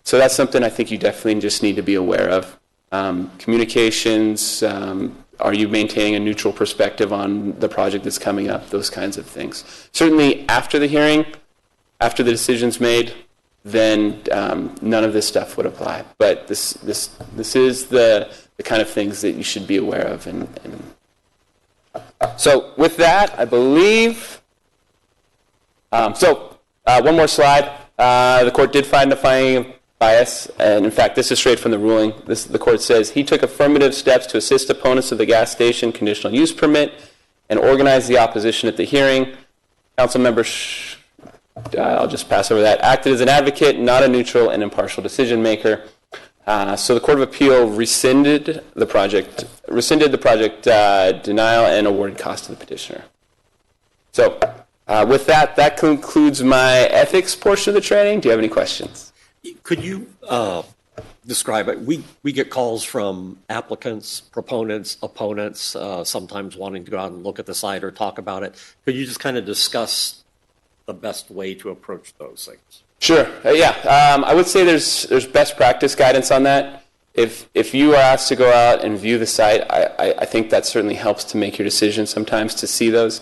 So that's something I think you definitely just need to be aware of. Communications, are you maintaining a neutral perspective on the project that's coming up, those kinds of things. Certainly after the hearing, after the decision's made, then none of this stuff would apply. But this is the kind of things that you should be aware of. So with that, I believe, one more slide. The court did find a finding of bias, and in fact, this is straight from the ruling. The court says he took affirmative steps to assist opponents of the gas station conditional use permit and organized the opposition at the hearing. Council member, I'll just pass over that, acted as an advocate, not a neutral and impartial decision maker. So the Court of Appeal rescinded the project denial and awarded cost to the petitioner. So with that, that concludes my ethics portion of the training. Do you have any questions? Could you describe it? We get calls from applicants, proponents, opponents, sometimes wanting to go out and look at the site or talk about it. Could you just kind of discuss the best way to approach those things? Sure. I would say there's best practice guidance on that. If you are asked to go out and view the site, I think that certainly helps to make your decision sometimes to see those.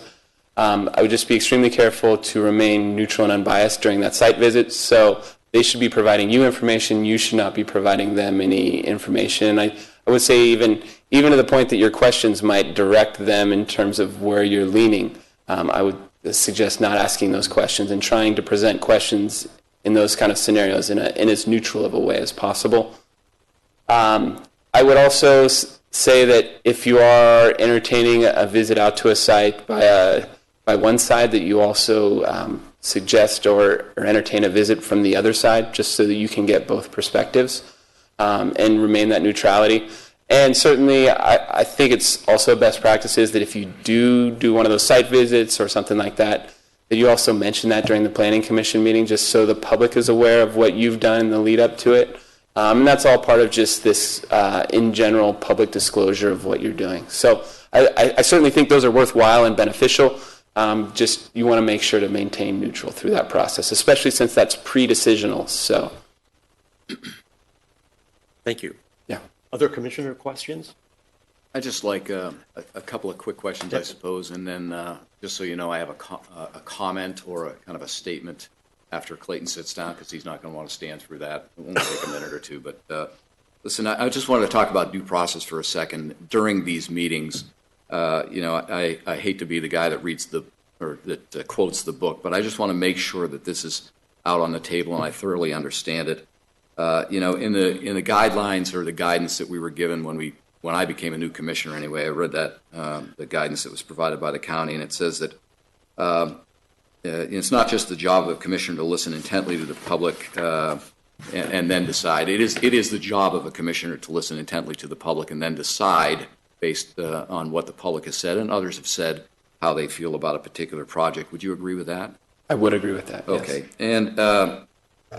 I would just be extremely careful to remain neutral and unbiased during that site visit. So they should be providing you information. You should not be providing them any information. I would say even to the point that your questions might direct them in terms of where you're leaning. I would suggest not asking those questions and trying to present questions in those kind of scenarios in as neutral of a way as possible. I would also say that if you are entertaining a visit out to a site by one side, that you also suggest or entertain a visit from the other side, just so that you can get both perspectives and remain that neutrality. And certainly, I think it's also best practices that if you do one of those site visits or something like that, that you also mention that during the Planning Commission meeting, just so the public is aware of what you've done in the lead up to it. And that's all part of just this, in general, public disclosure of what you're doing. So I certainly think those are worthwhile and beneficial. Just you want to make sure to maintain neutral through that process, especially since that's pre-decisional. So, thank you. Yeah. Other commissioner questions? I just like a couple of quick questions, I suppose, and then just so you know, I have a comment or a kind of a statement after Clayton sits down, because he's not going to want to stand through that. It won't take a minute or two. But listen, I just wanted to talk about due process for a second. During these meetings, I hate to be the guy that reads that quotes the book, but I just want to make sure that this is out on the table and I thoroughly understand it. In the guidelines or the guidance that we were given when I became a new commissioner anyway, I read that the guidance that was provided by the county, and it says that it's not just the job of a commissioner to listen intently to the public and then decide. It is the job of a commissioner to listen intently to the public and then decide based on what the public has said and others have said how they feel about a particular project. Would you agree with that? I would agree with that. Okay. Yes.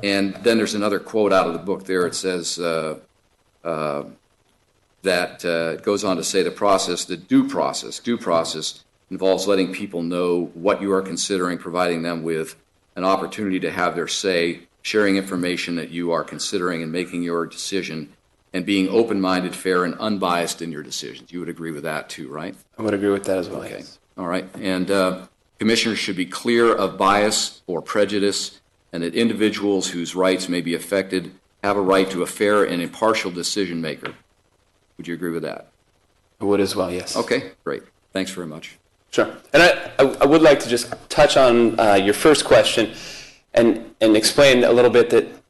And then there's another quote out of the book there. It says that it goes on to say the due process involves letting people know what you are considering, providing them with an opportunity to have their say, sharing information that you are considering and making your decision, and being open-minded, fair, and unbiased in your decisions. You would agree with that too, right? I would agree with that as well. Okay. Yes. All right. And commissioners should be clear of bias or prejudice, and that individuals whose rights may be affected have a right to a fair and impartial decision maker. Would you agree with that? I would as well, yes. Okay, great. Thanks very much. Sure. And I would like to just touch on your first question and explain a little bit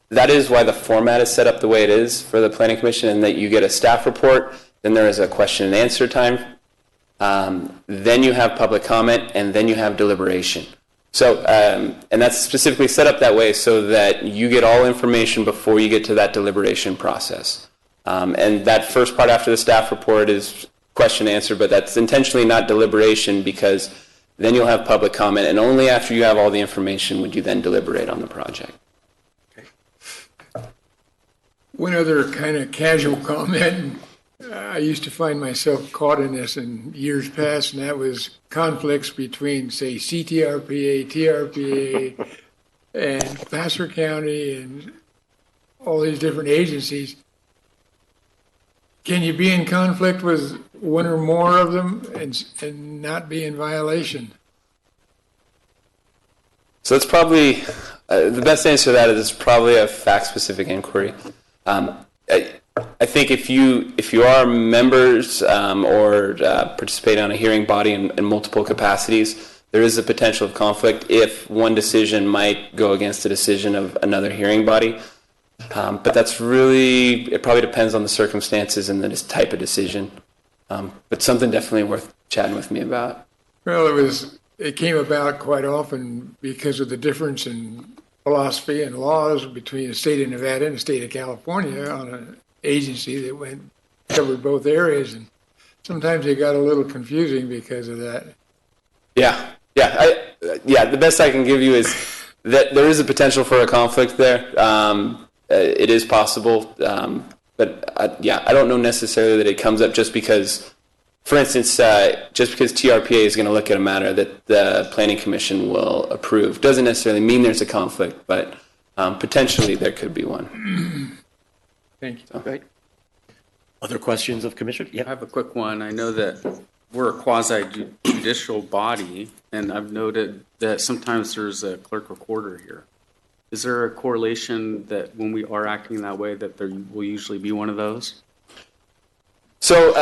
that is why the format is set up the way it is for the Planning Commission, and that you get a staff report, then there is a question and answer time, then you have public comment, and then you have deliberation. So, and that's specifically set up that way so that you get all information before you get to that deliberation process. And that first part after the staff report is question and answer, but that's intentionally not deliberation because Then you'll have public comment, and only after you have all the information would you then deliberate on the project. One other kind of casual comment, I used to find myself caught in this in years past, and that was conflicts between, say, CTRPA, TRPA, and Placer County, and all these different agencies. Can you be in conflict with one or more of them and not be in violation? So it's probably, the best answer to that is it's probably a fact-specific inquiry. I think if you are members or participate on a hearing body in multiple capacities, there is a potential of conflict if one decision might go against the decision of another hearing body. But that's really, it probably depends on the circumstances and the type of decision. But something definitely worth chatting with me about. Well, it came about quite often because of the difference in philosophy and laws between the state of Nevada and the state of California on an agency that covered both areas, and sometimes it got a little confusing because of that. Yeah. The best I can give you is that there is a potential for a conflict there. It is possible, but I don't know necessarily that it comes up just because, for instance, just because TRPA is going to look at a matter that the Planning Commission will approve doesn't necessarily mean there's a conflict, but potentially there could be one. Thank you. So. Great. Other questions of Commissioner? I have a quick one. I know that we're a quasi-judicial body, and I've noted that sometimes there's a clerk recorder here. Is there a correlation that when we are acting that way that there will usually be one of those? So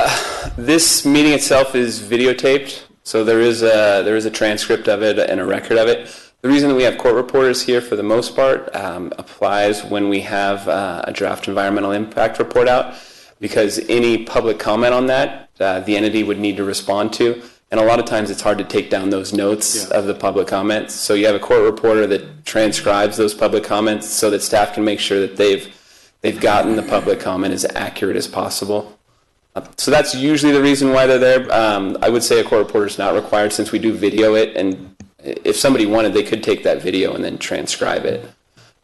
this meeting itself is videotaped, so there is a transcript of it and a record of it. The reason that we have court reporters here for the most part applies when we have a draft environmental impact report out, because any public comment on that, the entity would need to respond to. And a lot of times it's hard to take down those notes of the public comments. So you have a court reporter that transcribes those public comments so that staff can make sure that they've gotten the public comment as accurate as possible. So that's usually the reason why they're there. I would say a court reporter is not required since we do video it, and if somebody wanted, they could take that video and then transcribe it.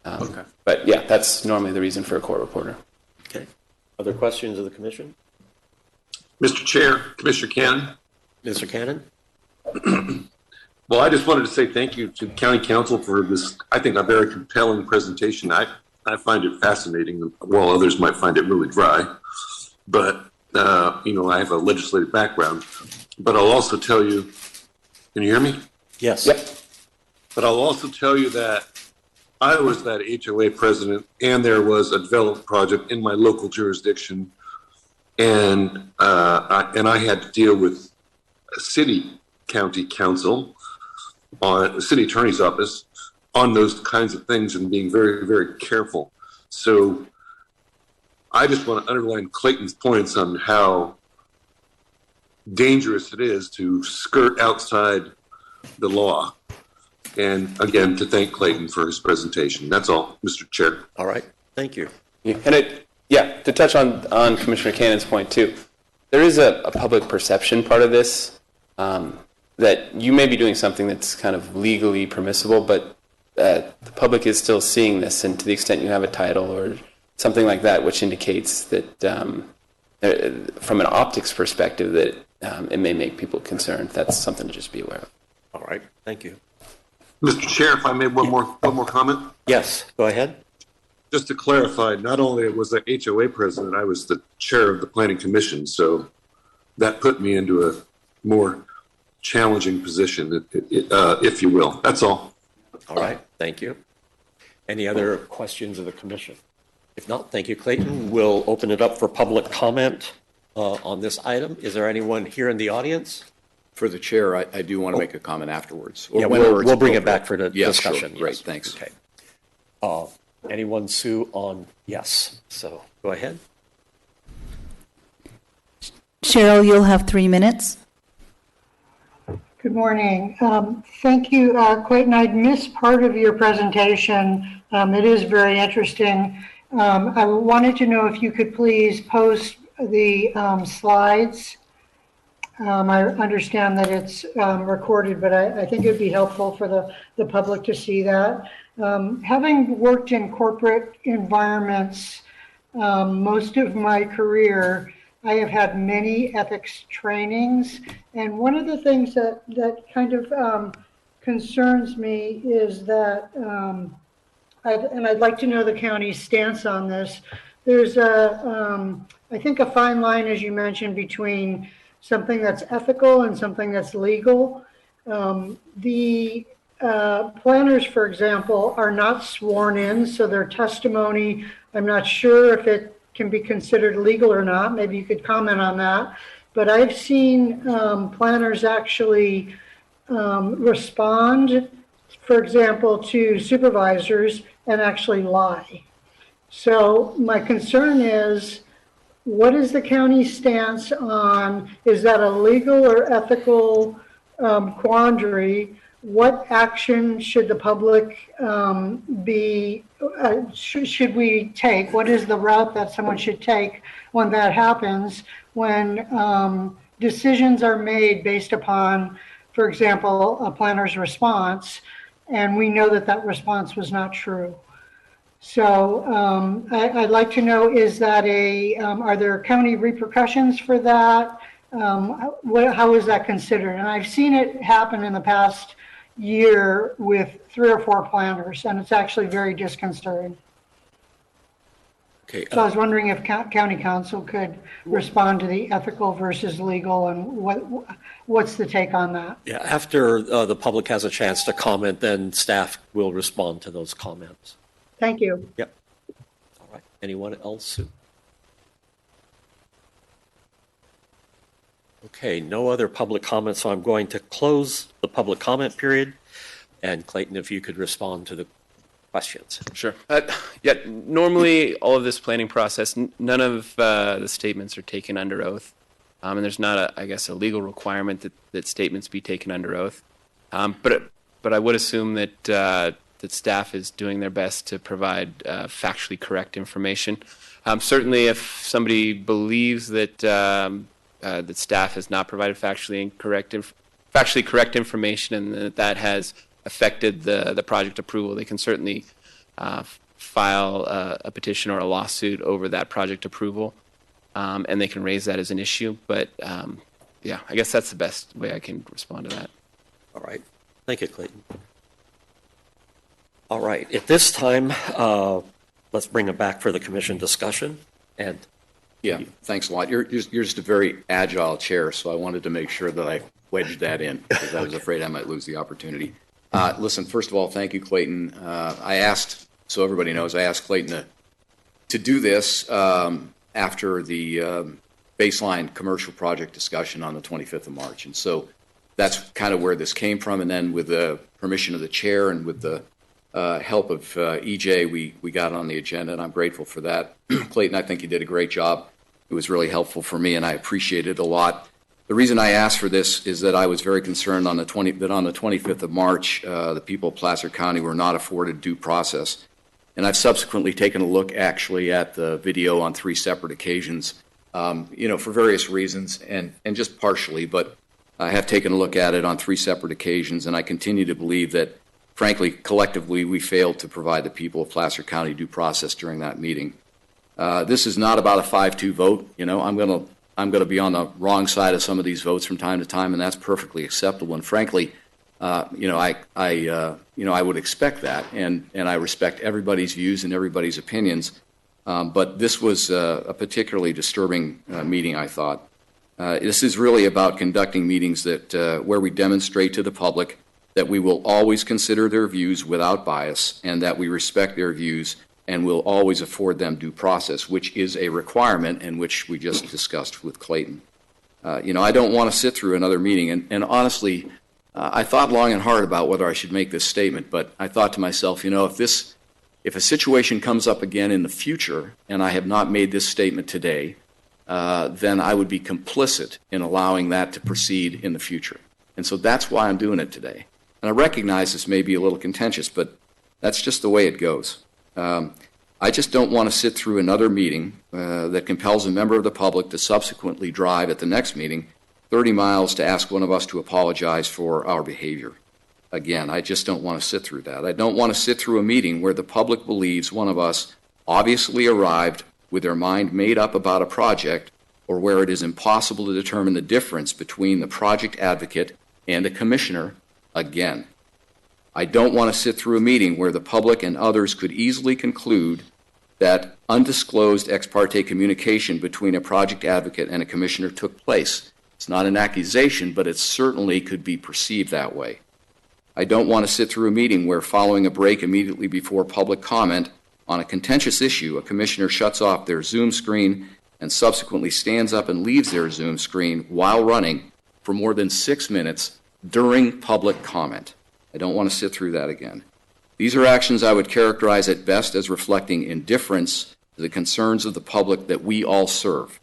Okay. But yeah, that's normally the reason for a court reporter. Okay. Other questions of the Commission? Mr. Chair, Commissioner Cannon. Mr. Cannon? Well, I just wanted to say thank you to County Council for this, I think, a very compelling presentation. I find it fascinating, while others might find it really dry. But, I have a legislative background. But I'll also tell you, can you hear me? Yes. Yep. But I'll also tell you that I was that HOA president, and there was a development project in my local jurisdiction, and I had to deal with a county council, on the city attorney's office, on those kinds of things, and being very, very careful. So I just want to underline Clayton's points on how dangerous it is to skirt outside the law. And again, to thank Clayton for his presentation. That's all, Mr. Chair. All right. Thank you. Yeah. And to touch on Commissioner Cannon's point too, there is a public perception part of this, that you may be doing something that's kind of legally permissible, but the public is still seeing this, and to the extent you have a title or something like that, which indicates that from an optics perspective that it may make people concerned. That's something to just be aware of. All right. Thank you. Mr. Chair, if I may, one more comment. Yes, go ahead. Just to clarify, not only was the HOA president, I was the chair of the Planning Commission, so that put me into a more challenging position, if you will. That's all. All right. Thank you. Any other questions of the Commission? If not, thank you, Clayton. We'll open it up for public comment on this item. Is there anyone here in the audience? For the chair, I do want to make a comment afterwards. Yeah, whenever it's we'll bring it appropriate. back for the Yeah, discussion. Sure. Great, Yes. thanks. Okay. Anyone, Sue, on yes? So go ahead. Cheryl, you'll have 3 minutes. Good morning. Thank you, Clayton. I'd missed part of your presentation. It is very interesting. I wanted to know if you could please post the slides I understand that it's recorded, but I think it'd be helpful for the public to see that. Having worked in corporate environments most of my career, I have had many ethics trainings. And one of the things that kind of concerns me is that, I'd like to know the county's stance on this. There's I think a fine line, as you mentioned, between something that's ethical and something that's legal. The planners, for example, are not sworn in, so their testimony, I'm not sure if it can be considered legal or not. Maybe you could comment on that. But I've seen planners actually respond, for example, to supervisors and actually lie. So my concern is, what is the county's stance on, is that a legal or ethical quandary? What action should the public should we take? What is the route that someone should take when that happens, when decisions are made based upon, for example, a planner's response, and we know that that response was not true? So I'd like to know, is that are there county repercussions for that? How is that considered? And I've seen it happen in the past year with 3 or 4 planners, and it's actually very disconcerting. Okay. So I was wondering if county council could respond to the ethical versus legal, and what's the take on that? Yeah, after the public has a chance to comment, then staff will respond to those comments. Thank you. Yep. All right. Anyone else? Okay, no other public comments, so I'm going to close the public comment period. And Clayton, if you could respond to the questions. Sure. Yeah, normally all of this planning process, none of the statements are taken under oath. And there's not, I guess, a legal requirement that statements be taken under oath. But I would assume that staff is doing their best to provide factually correct information. Certainly, if somebody believes that that staff has not provided factually correct information, and that has affected the project approval, they can certainly file a petition or a lawsuit over that project approval, and they can raise that as an issue. But yeah, I guess that's the best way I can respond to that. All right. Thank you, Clayton. All right. At this time, let's bring it back for the commission discussion. And yeah, thanks a lot. You're just a very agile chair, so I wanted to make sure that I wedged that in because I was afraid I might lose the opportunity. Listen, first of all, thank you, Clayton. I asked, so everybody knows, I asked Clayton to do this after the baseline commercial project discussion on the 25th of March. And so that's kind of where this came from. And then with the permission of the chair and with the help of EJ, we got on the agenda, and I'm grateful for that. Clayton, I think you did a great job. It was really helpful for me, and I appreciate it a lot. The reason I asked for this is that I was very concerned that on the 25th of March, the people of Placer County were not afforded due process. And I've subsequently taken a look actually at the video on 3 separate occasions, for various reasons and just partially, but I have taken a look at it on 3 separate occasions, and I continue to believe that, frankly, collectively, we failed to provide the people of Placer County due process during that meeting. This is not about a 5-2 vote. I'm going to be on the wrong side of some of these votes from time to time, and that's perfectly acceptable. And frankly, I would expect that, and I respect everybody's views and everybody's opinions. But this was a particularly disturbing meeting, I thought. This is really about conducting meetings that where we demonstrate to the public that we will always consider their views without bias, and that we respect their views and will always afford them due process, which is a requirement and which we just discussed with Clayton. I don't want to sit through another meeting, and honestly, I thought long and hard about whether I should make this statement, but I thought to myself, if a situation comes up again in the future and I have not made this statement today, then I would be complicit in allowing that to proceed in the future. And so that's why I'm doing it today. And I recognize this may be a little contentious, but that's just the way it goes. I just don't want to sit through another meeting that compels a member of the public to subsequently drive at the next meeting 30 miles to ask one of us to apologize for our behavior. Again, I just don't want to sit through that. I don't want to sit through a meeting where the public believes one of us obviously arrived with their mind made up about a project, or where it is impossible to determine the difference between the project advocate and a commissioner again. I don't want to sit through a meeting where the public and others could easily conclude that undisclosed ex parte communication between a project advocate and a commissioner took place. It's not an accusation, but it certainly could be perceived that way. I don't want to sit through a meeting where, following a break immediately before public comment on a contentious issue, a commissioner shuts off their Zoom screen and subsequently stands up and leaves their Zoom screen while running for more than 6 minutes during public comment. I don't want to sit through that again. These are actions I would characterize at best as reflecting indifference to the concerns of the public that we all serve.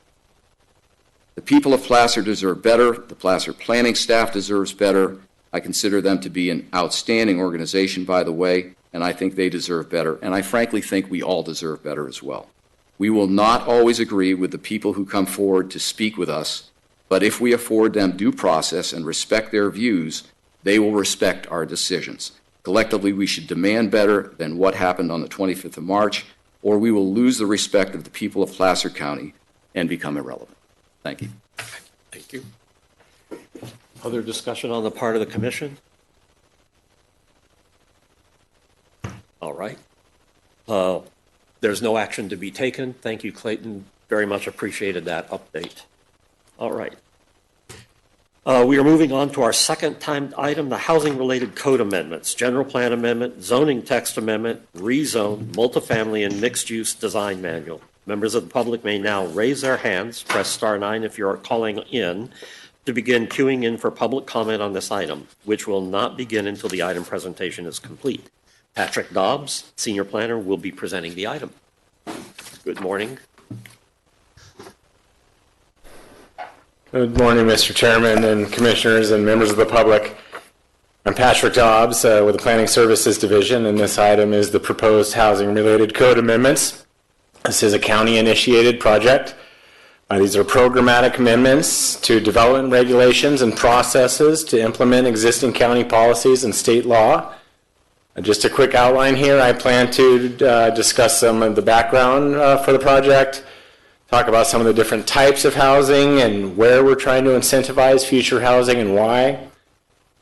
The people of Placer deserve better. The Placer planning staff deserves better. I consider them to be an outstanding organization, by the way, and I think they deserve better. And I frankly think we all deserve better as well. We will not always agree with the people who come forward to speak with us, but if we afford them due process and respect their views, they will respect our decisions. Collectively, we should demand better than what happened on the 25th of March, or we will lose the respect of the people of Placer County and become irrelevant. Thank you. Thank you. Other discussion on the part of the commission? All right. There's no action to be taken. Thank you, Clayton. Very much appreciated that update. All right. We are moving on to our second time item, the housing-related code amendments, general plan amendment, zoning text amendment, rezone, multifamily, and mixed-use design manual. Members of the public may now raise their hands, press star 9 if you're calling in, to begin queuing in for public comment on this item, which will not begin until the item presentation is complete. Patrick Dobbs, Senior Planner, will be presenting the item. Good morning. Good morning, Mr. Chairman and Commissioners and members of the public. I'm Patrick Dobbs with the Planning Services Division, and this item is the proposed housing-related code amendments. This is a county-initiated project. These are programmatic amendments to development regulations and processes to implement existing county policies and state law. Just a quick outline here. I plan to discuss some of the background for the project, talk about some of the different types of housing and where we're trying to incentivize future housing and why.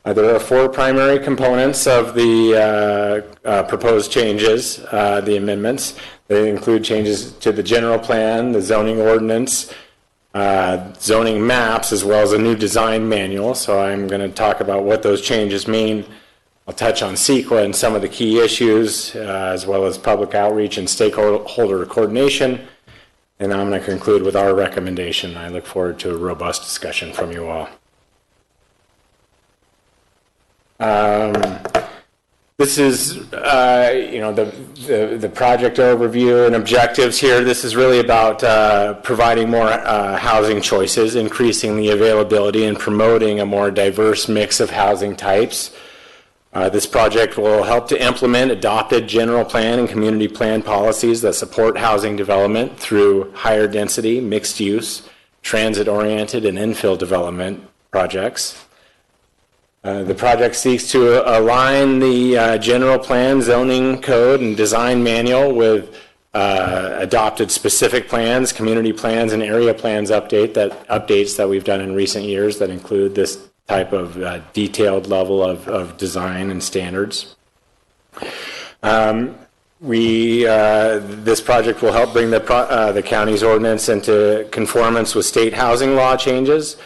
There are 4 primary components of the proposed changes, the amendments. They include changes to the general plan, the zoning ordinance, zoning maps, as well as a new design manual. So I'm going to talk about what those changes mean. I'll touch on CEQA and some of the key issues, as well as public outreach and stakeholder coordination. And I'm going to conclude with our recommendation. I look forward to a robust discussion from you all. This is, the project overview and objectives here. This is really about providing more housing choices, increasing the availability, and promoting a more diverse mix of housing types. This project will help to implement adopted general plan and community plan policies that support housing development through higher density, mixed use, transit-oriented, and infill development projects. The project seeks to align the general plan, zoning code, and design manual with adopted specific plans, community plans, and area plans updates that we've done in recent years that include this type of detailed level of design and standards. This project will help bring the county's ordinance into conformance with state housing law changes,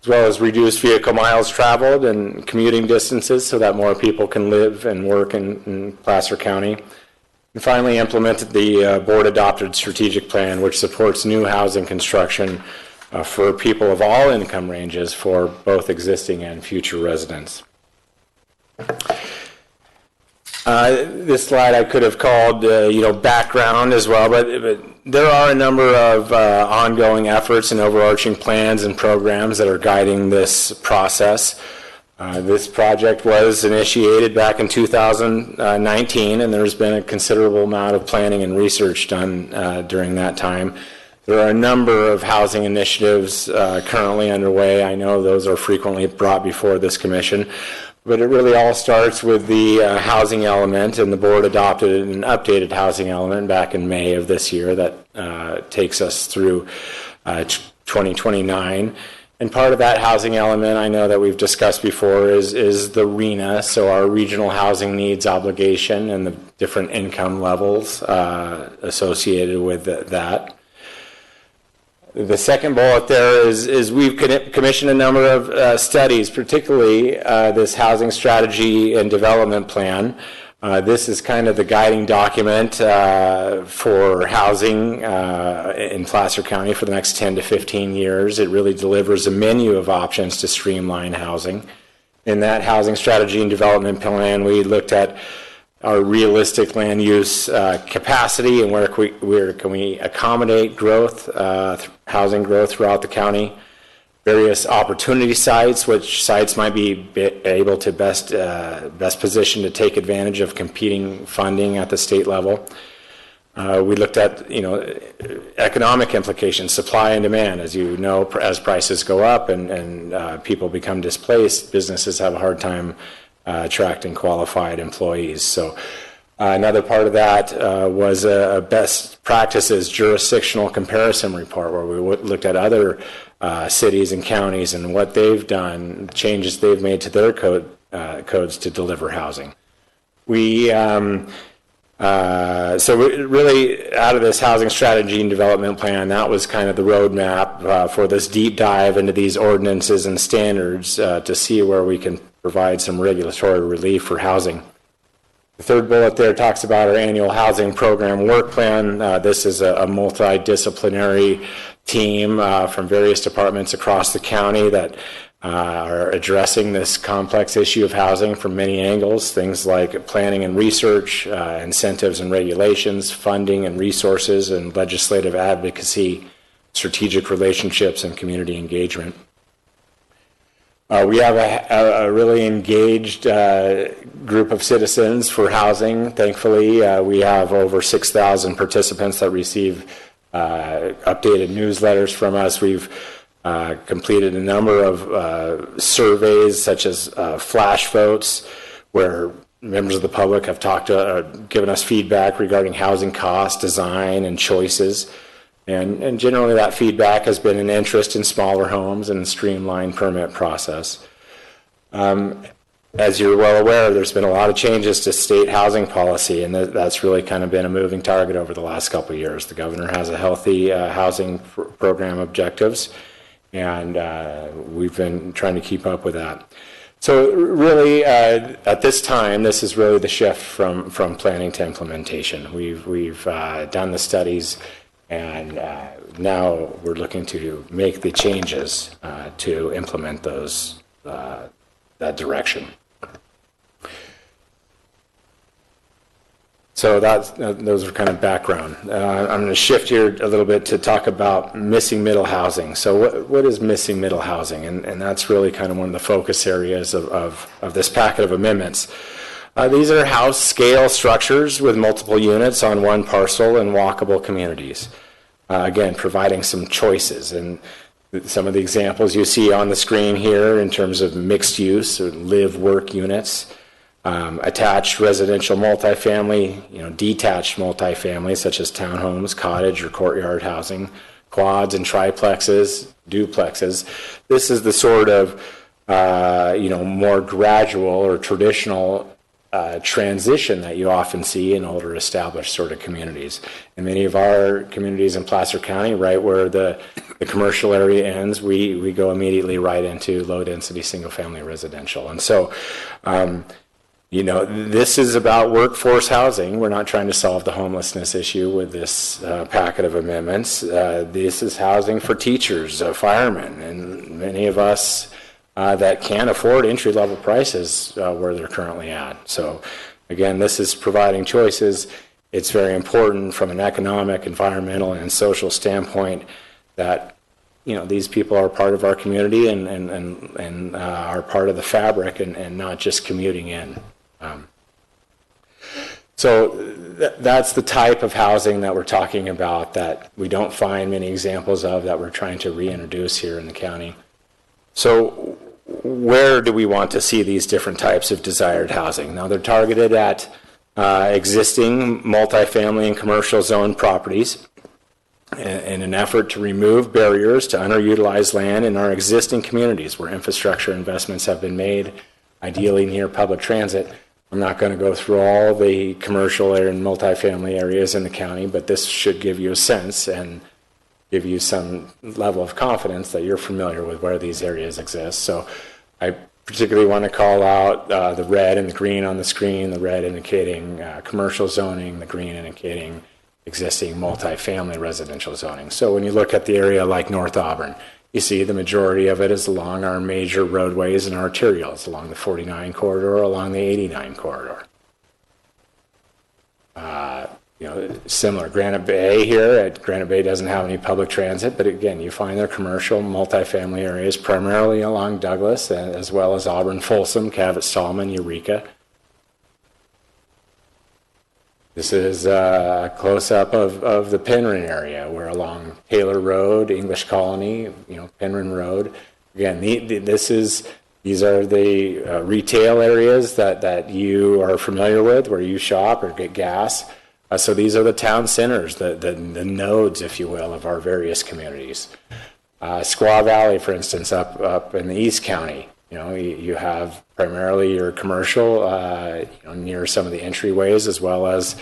as well as reduce vehicle miles traveled and commuting distances so that more people can live and work in Placer County. And finally, implemented the board-adopted strategic plan, which supports new housing construction for people of all income ranges for both existing and future residents. This slide I could have called, background as well, but there are a number of ongoing efforts and overarching plans and programs that are guiding this process. This project was initiated back in 2019, and there's been a considerable amount of planning and research done during that time. There are a number of housing initiatives currently underway. I know those are frequently brought before this commission, but it really all starts with the housing element, and the board adopted an updated housing element back in May of this year that takes us through 2029. And part of that housing element, I know that we've discussed before, is the RHNA, so our regional housing needs obligation and the different income levels associated with that. The second bullet there is we've commissioned a number of studies, particularly this housing strategy and development plan. This is kind of the guiding document for housing in Placer County for the next 10 to 15 years. It really delivers a menu of options to streamline housing. In that housing strategy and development plan, we looked at our realistic land use capacity and where can we accommodate growth, housing growth throughout the county. Various opportunity sites, which sites might be able to best position to take advantage of competing funding at the state level. We looked at economic implications, supply and demand. As you know, as prices go up and people become displaced, businesses have a hard time attracting qualified employees. So another part of that was a best practices jurisdictional comparison report, where we looked at other cities and counties and what they've done, changes they've made to their codes to deliver housing. So really, out of this housing strategy and development plan, that was kind of the roadmap for this deep dive into these ordinances and standards to see where we can provide some regulatory relief for housing. The third bullet there talks about our annual housing program work plan. This is a multidisciplinary team from various departments across the county that are addressing this complex issue of housing from many angles, things like planning and research, incentives and regulations, funding and resources, and legislative advocacy, strategic relationships, and community engagement. We have a really engaged group of citizens for housing. Thankfully, we have over 6,000 participants that receive updated newsletters from us. We've completed a number of surveys, such as flash votes, where members of the public have given us feedback regarding housing costs, design, and choices. And generally that feedback has been an interest in smaller homes and streamlined permit process. As you're well aware, there's been a lot of changes to state housing policy, and that's really kind of been a moving target over the last couple of years. The governor has a healthy housing program objectives, and we've been trying to keep up with that. So really, at this time, this is really the shift from planning to implementation. We've done the studies, and now we're looking to make the changes to implement that direction. So those are kind of background. I'm going to shift here a little bit to talk about missing middle housing. So what is missing middle housing? And that's really kind of one of the focus areas of this packet of amendments. These are house scale structures with multiple units on one parcel and walkable communities. Again, providing some choices. And some of the examples you see on the screen here in terms of mixed use or live-work units. Attached residential multifamily, detached multifamily such as townhomes, cottage or courtyard housing, quads and triplexes, duplexes. This is the sort of more gradual or traditional transition that you often see in older established sort of communities. In many of our communities in Placer County, right where the commercial area ends, we go immediately right into low density single family residential. And so this is about workforce housing. We're not trying to solve the homelessness issue with this packet of amendments. This is housing for teachers, firemen, and many of us that can't afford entry-level prices where they're currently at. So, again, this is providing choices. It's very important from an economic, environmental, and social standpoint that these people are part of our community and are part of the fabric and not just commuting in. So that's the type of housing that we're talking about that we don't find many examples of that we're trying to reintroduce here in the county. So where do we want to see these different types of desired housing? Now, they're targeted at existing multifamily and commercial zone properties in an effort to remove barriers to underutilized land in our existing communities where infrastructure investments have been made, ideally near public transit. I'm not going to go through all the commercial and multifamily areas in the county, but this should give you a sense and give you some level of confidence that you're familiar with where these areas exist. So I particularly want to call out the red and the green on the screen, the red indicating commercial zoning, the green indicating existing multifamily residential zoning. So when you look at the area like North Auburn, you see the majority of it is along our major roadways and arterials, along the 49 corridor, along the 89 corridor. Similar, Granite Bay here, Granite Bay doesn't have any public transit, but again, you find their commercial multifamily areas primarily along Douglas, as well as Auburn, Folsom, Cabot, Stallman, Eureka. This is a close-up of the Penryn area. We're along Taylor Road, English Colony, Penryn Road. Again, these are the retail areas that you are familiar with, where you shop or get gas. So these are the town centers, the nodes, if you will, of our various communities. Squaw Valley, for instance, up in the East County, you have primarily your commercial, near some of the entryways, as well as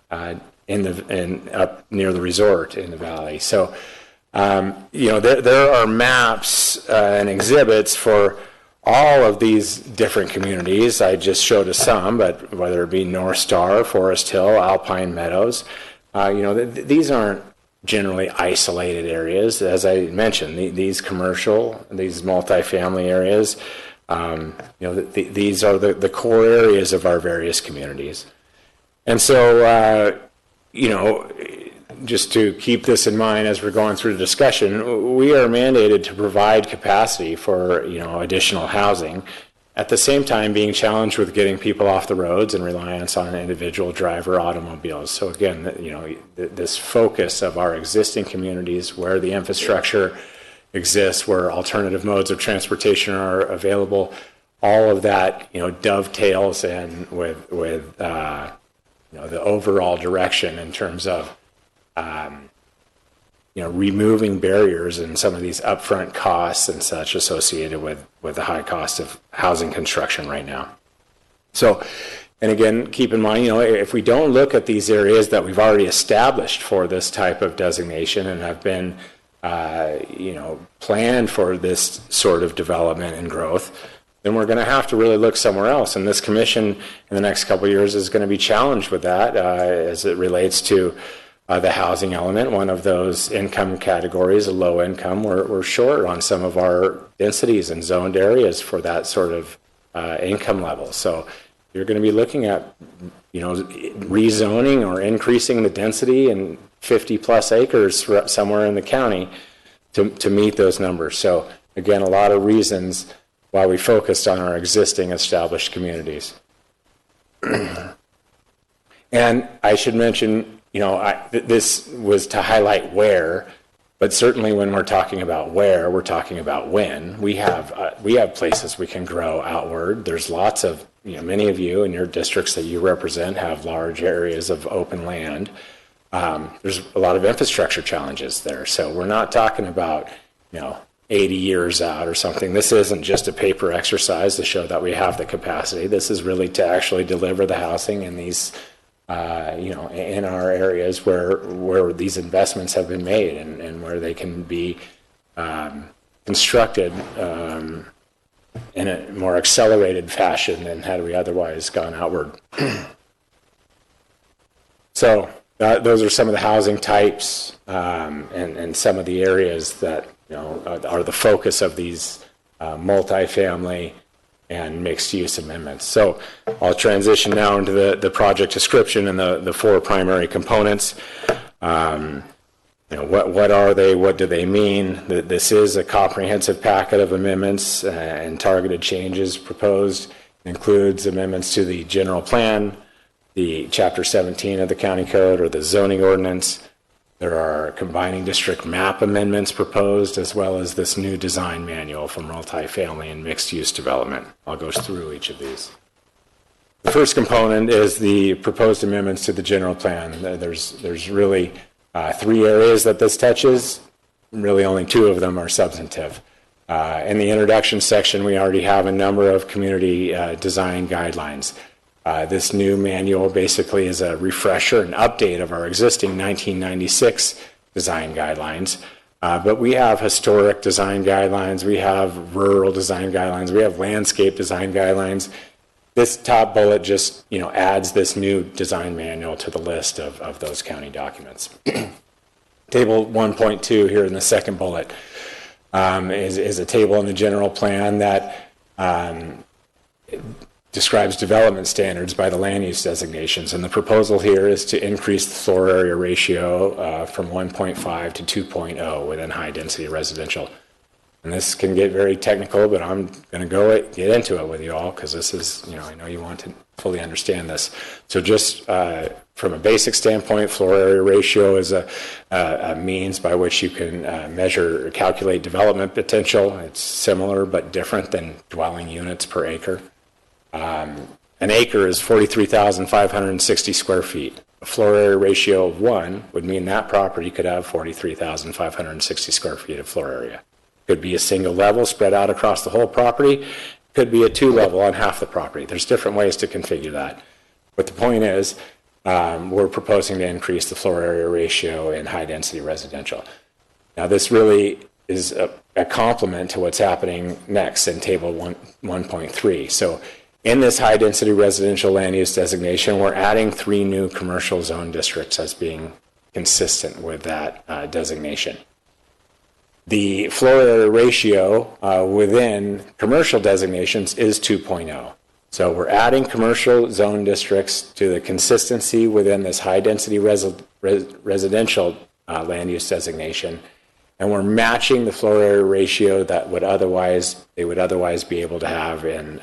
up near the resort in the valley. So, there are maps and exhibits for all of these different communities. I just showed us some, but whether it be North Star, Forest Hill, Alpine Meadows, these aren't generally isolated areas. As I mentioned, these commercial, these multifamily areas, these are the core areas of our various communities. And so, just to keep this in mind as we're going through the discussion, we are mandated to provide capacity for, additional housing, at the same time being challenged with getting people off the roads and reliance on individual driver automobiles. So again, this focus of our existing communities where the infrastructure exists, where alternative modes of transportation are available, all of that, dovetails in with the overall direction in terms of removing barriers and some of these upfront costs and such associated with the high cost of housing construction right now. So, and again, keep in mind, if we don't look at these areas that we've already established for this type of designation and have been, planned for this sort of development and growth, then we're going to have to really look somewhere else. And this commission in the next couple of years is going to be challenged with that as it relates to the housing element. One of those income categories, a low income, we're short on some of our densities and zoned areas for that sort of income level. So you're going to be looking at, rezoning or increasing the density in 50 plus acres somewhere in the county to meet those numbers. So again, a lot of reasons why we focused on our existing established communities. And I should mention, this was to highlight where, but certainly when we're talking about where, we're talking about when. We have places we can grow outward. There's lots of, many of you in your districts that you represent have large areas of open land. There's a lot of infrastructure challenges there. So we're not talking about, 80 years out or something. This isn't just a paper exercise to show that we have the capacity. This is really to actually deliver the housing in these in our areas where these investments have been made and where they can be constructed in a more accelerated fashion than had we otherwise gone outward. So those are some of the housing types and some of the areas that are the focus of these multifamily and mixed-use amendments. So I'll transition now into the project description and the four primary components. What are they? What do they mean? This is a comprehensive packet of amendments and targeted changes proposed. It includes amendments to the general plan, the Chapter 17 of the County Code or the zoning ordinance. There are combining district map amendments proposed, as well as this new design manual for multifamily and mixed-use development. I'll go through each of these. The first component is the proposed amendments to the general plan. There's really 3 areas that this touches. Really only 2 of them are substantive. In the introduction section, we already have a number of community design guidelines. This new manual basically is a refresher and update of our existing 1996 design guidelines. But we have historic design guidelines, we have rural design guidelines, we have landscape design guidelines. This top bullet just adds this new design manual to the list of those county documents. Table 1.2 here in the second bullet is a table in the general plan that describes development standards by the land use designations. And the proposal here is to increase the floor area ratio from 1.5 to 2.0 within high density residential. And this can get very technical, but I'm going to get into it with you all because this is, I know you want to fully understand this. So just from a basic standpoint, floor area ratio is a means by which you can measure or calculate development potential. It's similar but different than dwelling units per acre. An acre is 43,560 square feet. A floor area ratio of 1 would mean that property could have 43,560 square feet of floor area. Could be a single level spread out across the whole property. Could be a 2 level on half the property. There's different ways to configure that. But the point is, we're proposing to increase the floor area ratio in high density residential. Now this really is a complement to what's happening next in table 1.3. So in this high density residential land use designation, we're adding 3 new commercial zone districts as being consistent with that designation. The floor area ratio within commercial designations is 2.0. So we're adding commercial zone districts to the consistency within this high density residential land use designation, and we're matching the floor area ratio that they would otherwise be able to have in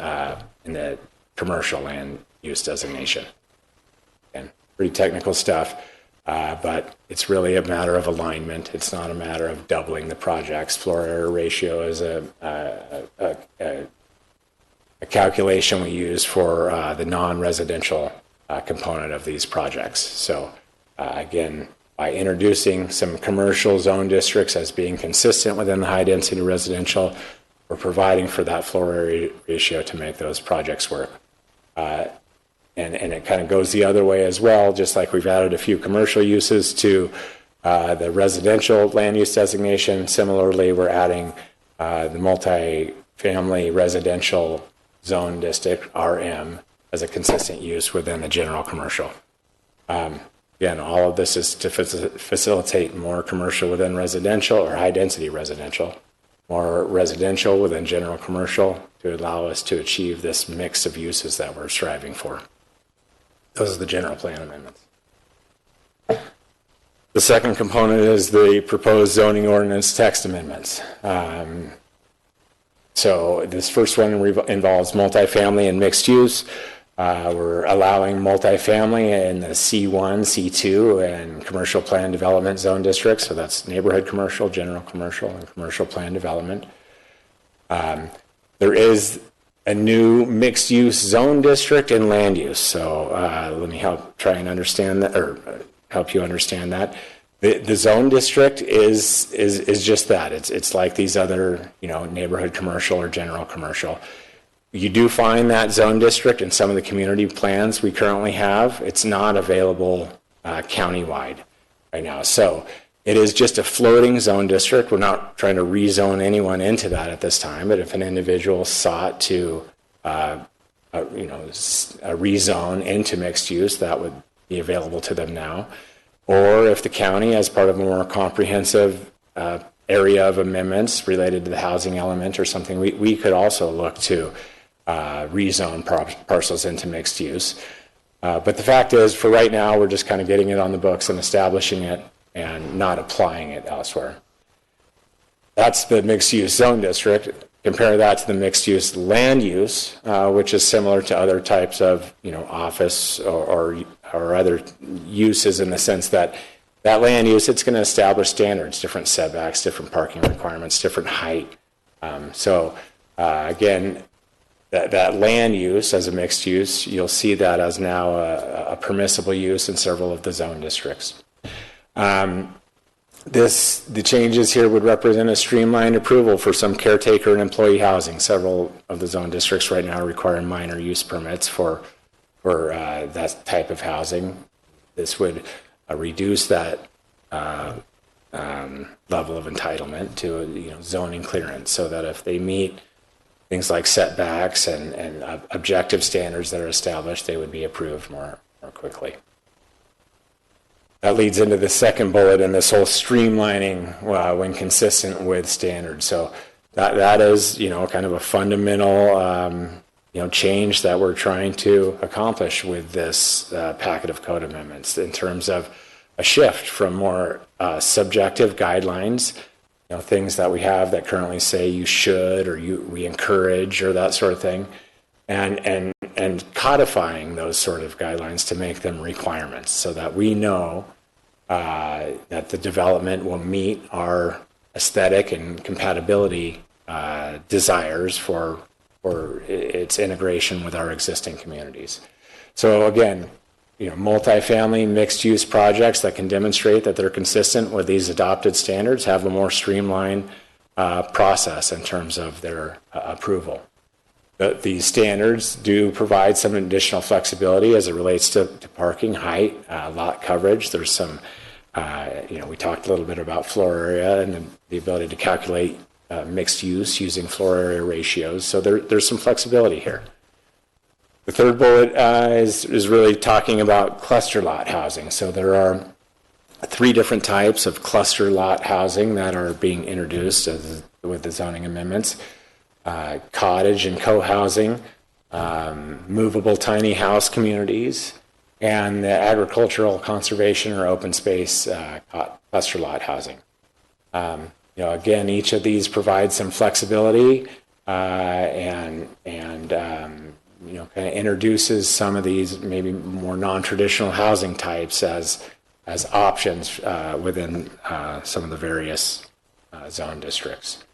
the commercial land use designation. And pretty technical stuff. But it's really a matter of alignment. It's not a matter of doubling the project's floor area ratio is a calculation we use for the non-residential component of these projects. So again, by introducing some commercial zone districts as being consistent within the high density residential, we're providing for that floor area ratio to make those projects work. And it kind of goes the other way as well, just like we've added a few commercial uses to the residential land use designation. Similarly, we're adding the multifamily residential zone district, RM, as a consistent use within the general commercial. Again, all of this is to facilitate more commercial within residential or high density residential, more residential within general commercial to allow us to achieve this mix of uses that we're striving for. Those are the general plan amendments. The second component is the proposed zoning ordinance text amendments. So this first one involves multifamily and mixed use. We're allowing multifamily in the C1, C2, and commercial plan development zone districts. So that's neighborhood commercial, general commercial, and commercial plan development. There is a new mixed-use zone district and land use. So let me help you understand that. The zone district is just that. It's like these other, neighborhood commercial or general commercial. You do find that zone district in some of the community plans we currently have. It's not available countywide right now. So it is just a floating zone district. We're not trying to rezone anyone into that at this time, but if an individual sought to rezone into mixed use, that would be available to them now. Or if the county, as part of a more comprehensive area of amendments related to the housing element or something, we could also look to rezone parcels into mixed use. But the fact is, for right now, we're just kind of getting it on the books and establishing it and not applying it elsewhere. That's the mixed use zone district. compare that to the mixed-use land use, which is similar to other types of, office or other uses in the sense that that land use, it's going to establish standards, different setbacks, different parking requirements, different height. Again, that land use as a mixed use, you'll see that as now a permissible use in several of the zone districts. The changes here would represent a streamlined approval for some caretaker and employee housing. Several of the zone districts right now require minor use permits for that type of housing. This would reduce that level of entitlement to zoning clearance, so that if they meet things like setbacks and objective standards that are established, they would be approved more quickly. That leads into the second bullet in this whole streamlining when consistent with standards. So that is, kind of a fundamental, change that we're trying to accomplish with this packet of code amendments in terms of a shift from more subjective guidelines, things that we have that currently say you should or we encourage or that sort of thing, and codifying those sort of guidelines to make them requirements so that we know that the development will meet our aesthetic and compatibility desires for its integration with our existing communities. So again, multifamily mixed-use projects that can demonstrate that they're consistent with these adopted standards have a more streamlined process in terms of their approval. These standards do provide some additional flexibility as it relates to parking height, lot coverage. There's some, we talked a little bit about floor area and the ability to calculate mixed use using floor area ratios. So there's some flexibility here. The third bullet is really talking about cluster lot housing. So there are 3 different types of cluster lot housing that are being introduced with the zoning amendments. Cottage and co-housing, movable tiny house communities, and the agricultural conservation or open space cluster lot housing. Again, each of these provides some flexibility and kind of introduces some of these maybe more non-traditional housing types as options within some of the various zone districts.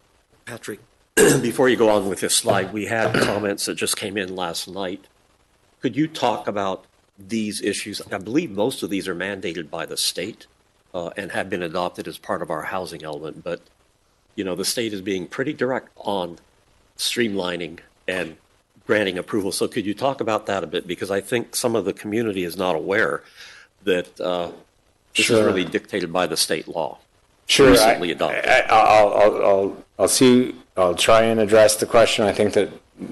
Patrick, before you go on with this slide, we had comments that just came in last night. Could you talk about these issues? I believe most of these are mandated by the state and have been adopted as part of our housing element, but the state is being pretty direct on streamlining and granting approval. So could you talk about that a bit? Because I think some of the community is not aware that this is really dictated by the state law. Sure. Recently adopted. I'll try and address the question. I think that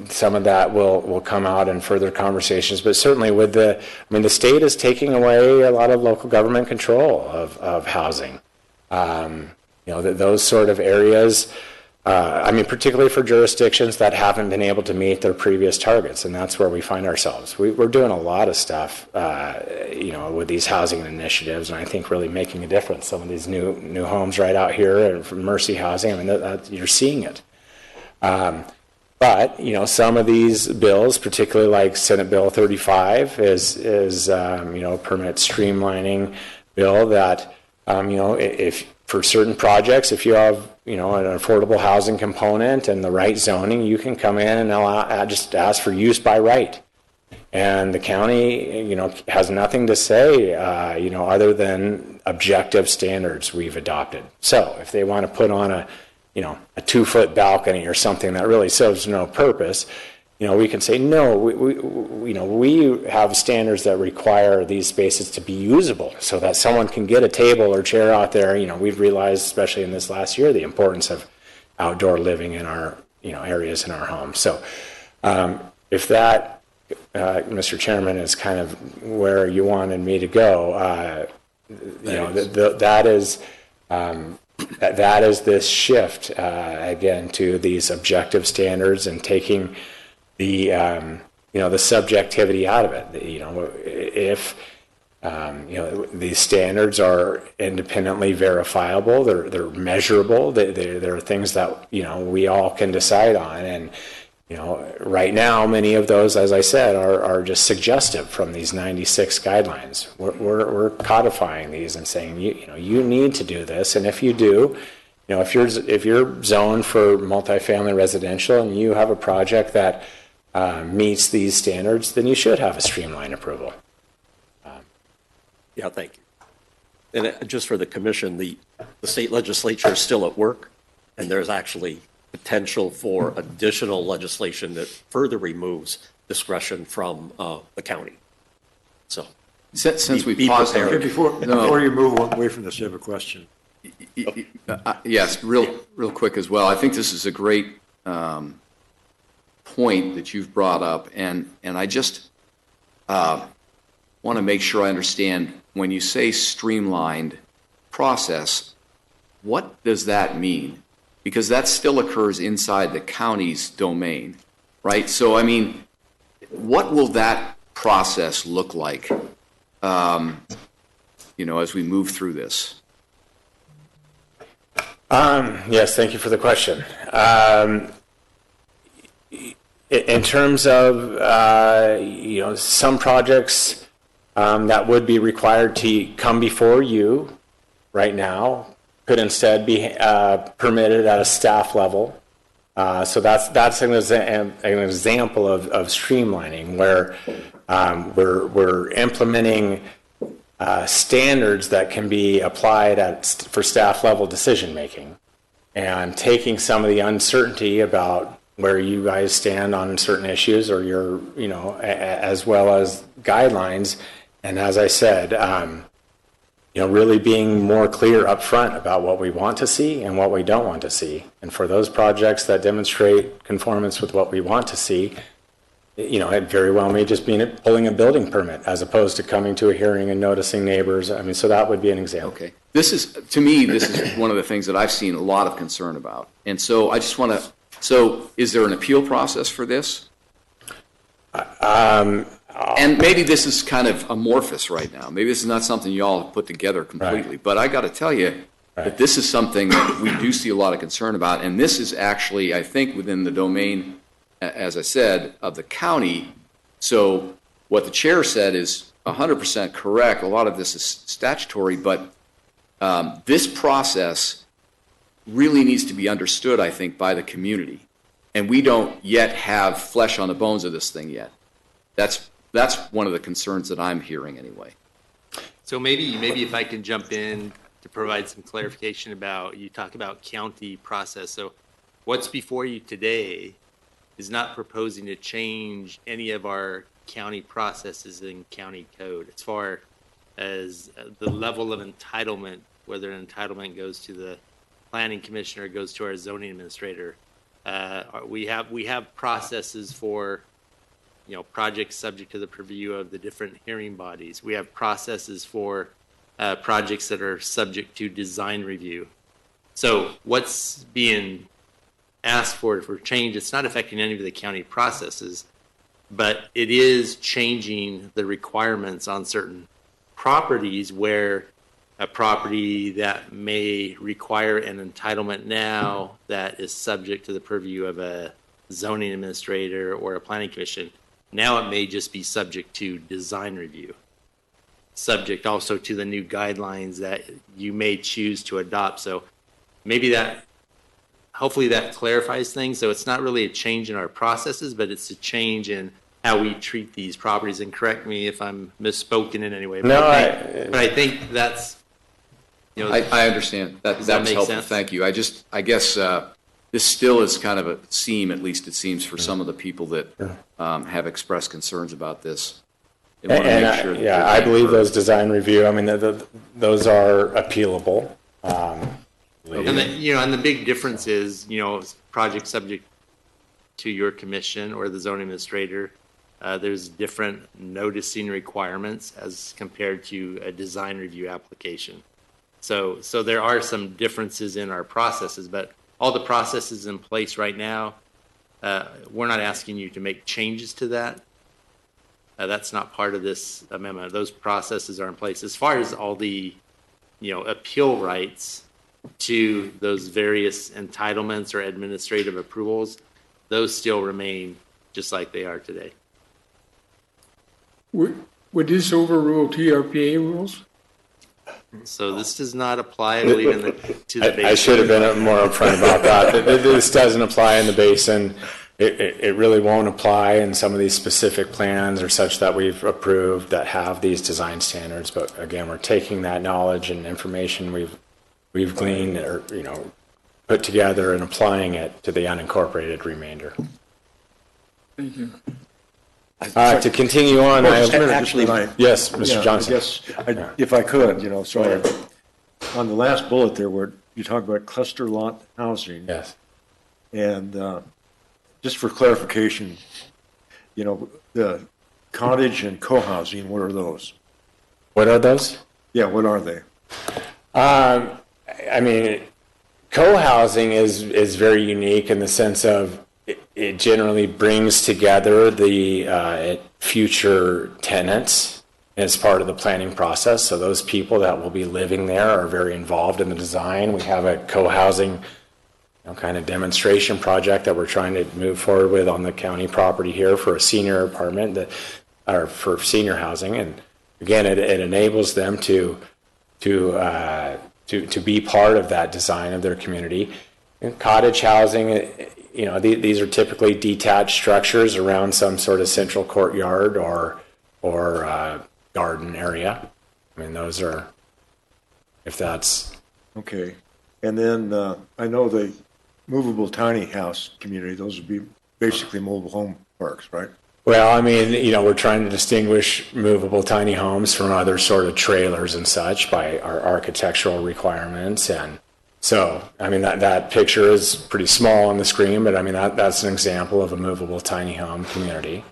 some of that will come out in further conversations, but certainly with the state is taking away a lot of local government control of housing. Those sort of areas, particularly for jurisdictions that haven't been able to meet their previous targets, and that's where we find ourselves. We're doing a lot of stuff, with these housing initiatives, and I think really making a difference. Some of these new homes right out here from Mercy Housing, you're seeing it. But some of these bills, particularly like Senate Bill 35, is a permit streamlining bill that if for certain projects, if you have an affordable housing component and the right zoning, you can come in and just ask for use by right. And the county, has nothing to say, other than objective standards we've adopted. So if they want to put on a 2-foot balcony or something that really serves no purpose, we can say, no, we have standards that require these spaces to be usable so that someone can get a table or chair out there. We've realized, especially in this last year, the importance of outdoor living in our, areas in our homes. So if that, Mr. Chairman, is kind of where you wanted me to go, that is this shift, again, to these objective standards and taking the subjectivity out of it. If These standards are independently verifiable. They're measurable. They're things that, we all can decide on. And, right now, many of those, as I said, are just suggestive from these 96 guidelines. We're codifying these and saying, you need to do this. And if you do, if you're zoned for multifamily residential and you have a project that meets these standards, then you should have a streamlined approval. Yeah, thank you. And just for the commission, the state legislature is still at work, and there's actually potential for additional legislation that further removes discretion from the county. So, since we be paused prepared. there, Before you move away from this, I have a question. Yes, real quick as well. I think this is a great point that you've brought up, and I just want to make sure I understand when you say streamlined process, what does that mean? Because that still occurs inside the county's domain, right? So, I mean, what will that process look like, as we move through this? Yes, thank you for the question. In terms of, some projects that would be required to come before you right now could instead be permitted at a staff level. So that's an example of streamlining where we're implementing standards that can be applied for staff level decision making, and taking some of the uncertainty about where you guys stand on certain issues or your, as well as guidelines. And as I said, really being more clear up front about what we want to see and what we don't want to see. And for those projects that demonstrate conformance with what we want to see, it very well may just be pulling a building permit as opposed to coming to a hearing and noticing neighbors. I mean, so that would be an example. Okay. This is one of the things that I've seen a lot of concern about. And so I just want to, so is there an appeal process for this? And maybe this is kind of amorphous right now. Maybe this is not something you all have put together completely. Right. But I got to tell you that this is something that we do see a lot of concern about. And this is actually, I think, within the domain, as I said, of the county. So what the chair said is 100% correct. A lot of this is statutory, but this process really needs to be understood, I think, by the community. And we don't yet have flesh on the bones of this thing yet. That's one of the concerns that I'm hearing anyway. So maybe if I can jump in to provide some clarification about, you talk about county process. So what's before you today is not proposing to change any of our county processes in county code as far as the level of entitlement, whether an entitlement goes to the planning commissioner or goes to our zoning administrator. We have processes for projects subject to the purview of the different hearing bodies. We have processes for projects that are subject to design review. So what's being asked for change, it's not affecting any of the county processes, but it is changing the requirements on certain properties where a property that may require an entitlement now that is subject to the purview of a zoning administrator or a planning commission. Now it may just be subject to design review, subject also to the new guidelines that you may choose to adopt. So maybe hopefully that clarifies things. So it's not really a change in our processes, but it's a change in how we treat these properties. And correct me if I'm misspoken in any way. But I think that's, I understand. That's helpful. Sense? Thank you. I guess this still is kind of a seam, at least it seems, for some of the people that have expressed concerns about this. I believe those design review, those are appealable. And the big difference is, project subject to your commission or the zoning administrator, there's different noticing requirements as compared to a design review application. So there are some differences in our processes, but all the processes in place right now, we're not asking you to make changes to that. That's not part of this amendment. Those processes are in place. As far as all the, appeal rights to those various entitlements or administrative approvals, those still remain just like they are today. Would this overrule TRPA rules? So this does not apply, I believe, to the basin. I should have been more upfront about that. This doesn't apply in the basin. It really won't apply in some of these specific plans or such that we've approved that have these design standards. But again, we're taking that knowledge and information we've gleaned or put together and applying it to the unincorporated remainder. Thank you. To continue on, Actually, yes, Mr. Johnson. If I could, sorry. On the last bullet there where you talk about cluster lot housing. Yes. And just for clarification, the cottage and co-housing, what are those? What are those? Yeah, what are they? I mean, co-housing is very unique in the sense of it generally brings together the future tenants as part of the planning process. So those people that will be living there are very involved in the design. We have a co-housing kind of demonstration project that we're trying to move forward with on the county property here for a senior apartment or for senior housing. And again, it enables them to be part of that design of their community. And cottage housing, these are typically detached structures around some sort of central courtyard or garden area. I mean, those are, if that's okay. And then I know the movable tiny house community; those would be basically mobile home parks, right? Well, I mean, we're trying to distinguish movable tiny homes from other sort of trailers and such by our architectural requirements. And so, I mean, that picture is pretty small on the screen, but I mean, that's an example of a movable tiny home community.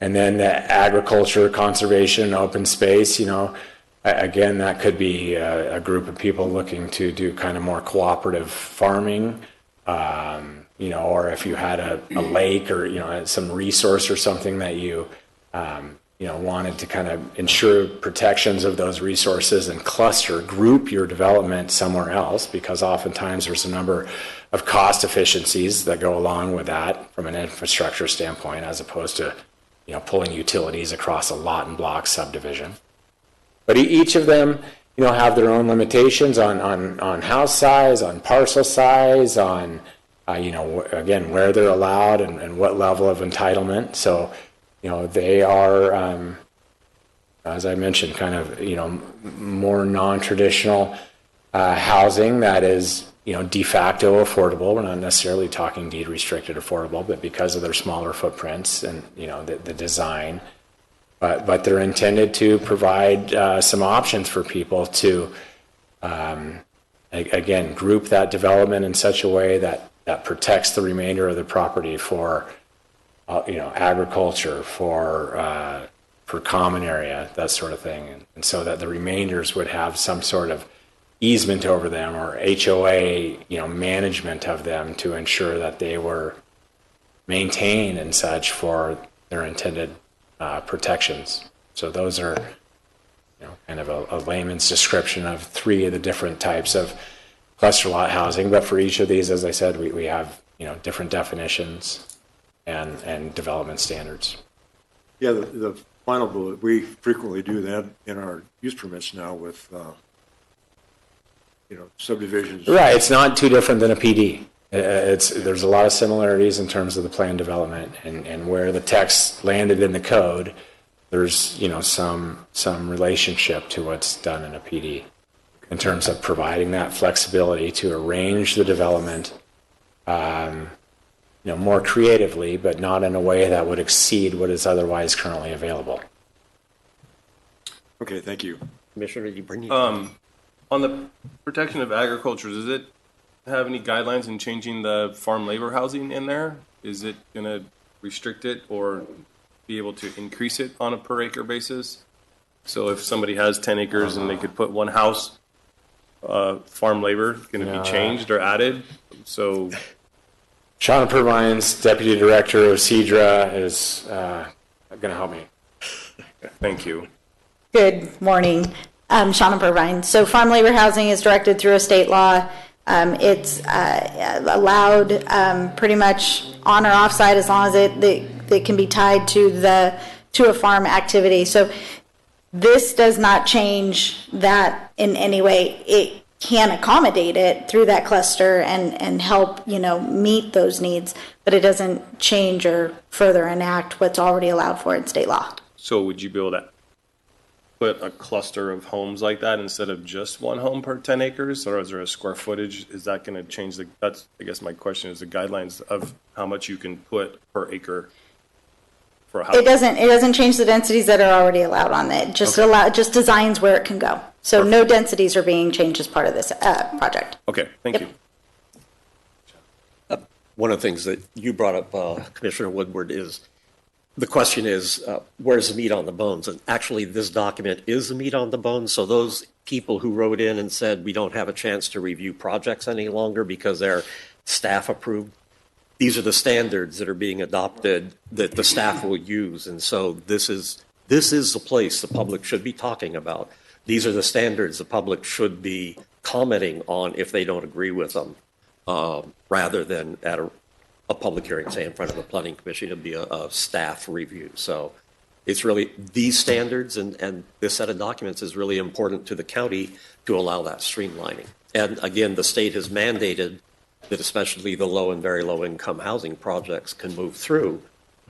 And then the agriculture, conservation, open space, again, that could be a group of people looking to do kind of more cooperative farming, or if you had a lake or, some resource or something that you wanted to kind of ensure protections of those resources and group your development somewhere else, because oftentimes there's a number of cost efficiencies that go along with that from an infrastructure standpoint, as opposed to, pulling utilities across a lot and block subdivision. But each of them, have their own limitations on house size, on parcel size, on, again, where they're allowed and what level of entitlement. So, they are, as I mentioned, kind of, more non-traditional housing that is, de facto affordable. We're not necessarily talking deed restricted affordable, but because of their smaller footprints and, the design. But they're intended to provide some options for people to, again, group that development in such a way that protects the remainder of the property for, agriculture, for common area, that sort of thing. And so that the remainders would have some sort of easement over them or HOA, management of them to ensure that they were maintained and such for their intended protections. So those are, kind of a layman's description of three of the different types of cluster lot housing. But for each of these, as I said, we have, different definitions and development standards. Yeah, the final bullet, we frequently do that in our use permits now with, subdivisions. Right, it's not too different than a PD. There's a lot of similarities in terms of the plan development and where the text landed in the code. There's some relationship to what's done in a PD in terms of providing that flexibility to arrange the development, more creatively, but not in a way that would exceed what is otherwise currently available. Okay, thank you. Commissioner, did you bring on the protection of agriculture, does it have any guidelines in changing the farm labor housing in there? Is it going to restrict it or be able to increase it on a per acre basis? So if somebody has 10 acres and they could put one house, farm labor going to be changed or added? So Shauna Purvines, Deputy Director of CEDRA, is going to help me. Thank you. Good morning. Shauna Purvine. So farm labor housing is directed through a state law. It's allowed pretty much on or off site as long as it can be tied to a farm activity. So this does not change that in any way. It can accommodate it through that cluster and help, meet those needs, but it doesn't change or further enact what's already allowed for in state law. So would you be able to put a cluster of homes like that instead of just one home per 10 acres? Or is there a square footage? Is that going to change that's, I guess my question is the guidelines of how much you can put per acre for a house. It doesn't change the densities that are already allowed on it. Just designs where it can go. So Perfect. No densities are being changed as part of this project. Okay, thank you. One of the things that you brought up, Commissioner Woodward, is the question is, where's the meat on the bones? And actually, this document is the meat on the bones. So those people who wrote in and said we don't have a chance to review projects any longer because they're staff approved, these are the standards that are being adopted that the staff will use. And so this is the place the public should be talking about. These are the standards the public should be commenting on if they don't agree with them, rather than at a public hearing, say in front of the planning commission. It'd be a staff review. So it's really these standards and this set of documents is really important to the county to allow that streamlining. And again, the state has mandated that especially the low and very low income housing projects can move through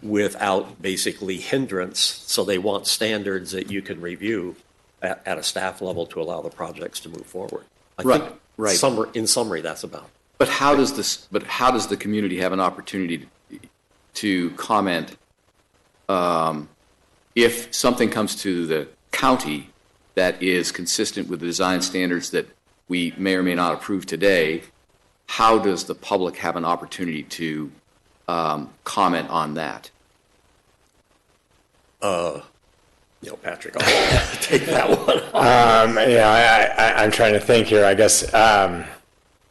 without basically hindrance. So they want standards that you can review at a staff level to allow the projects to move forward. I think in summary, that's about. But how does the community have an opportunity to comment if something comes to the county that is consistent with the design standards that we may or may not approve today? How does the public have an opportunity to comment on that? Patrick, I'll take that one. I'm trying to think here, I guess. And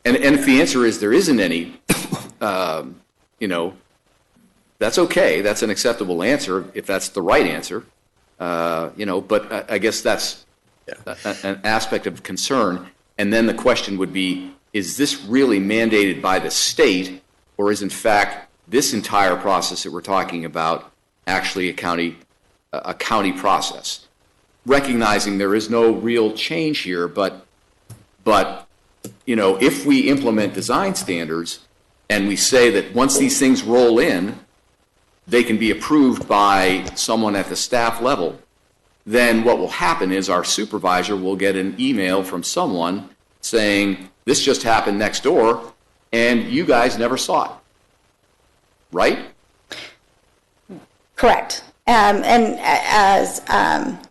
if the answer is there isn't any, that's okay. That's an acceptable answer if that's the right answer. But I guess that's an aspect of concern. And then the question would be, is this really mandated by the state, or is in fact this entire process that we're talking about actually a county process? Recognizing there is no real change here, but if we implement design standards and we say that once these things roll in, they can be approved by someone at the staff level, then what will happen is our supervisor will get an email from someone saying, this just happened next door, and you guys never saw it. Right? Correct. And as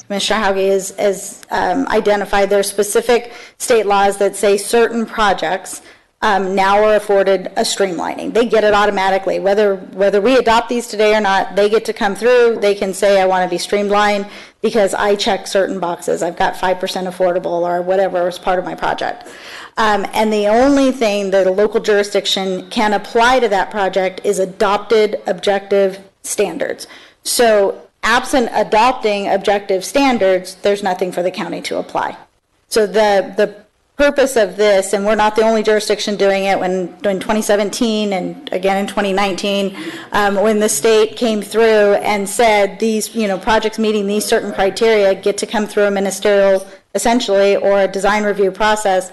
Commissioner Hauge has identified, there are specific state laws that say certain projects now are afforded a streamlining. They get it automatically. Whether we adopt these today or not, they get to come through. They can say, I want to be streamlined because I check certain boxes. I've got 5% affordable or whatever as part of my project. And the only thing that a local jurisdiction can apply to that project is adopted objective standards. So absent adopting objective standards, there's nothing for the county to apply. So the purpose of this, and we're not the only jurisdiction doing it, when in 2017 and again in 2019, when the state came through and said these projects meeting these certain criteria get to come through a ministerial, essentially, or a design review process,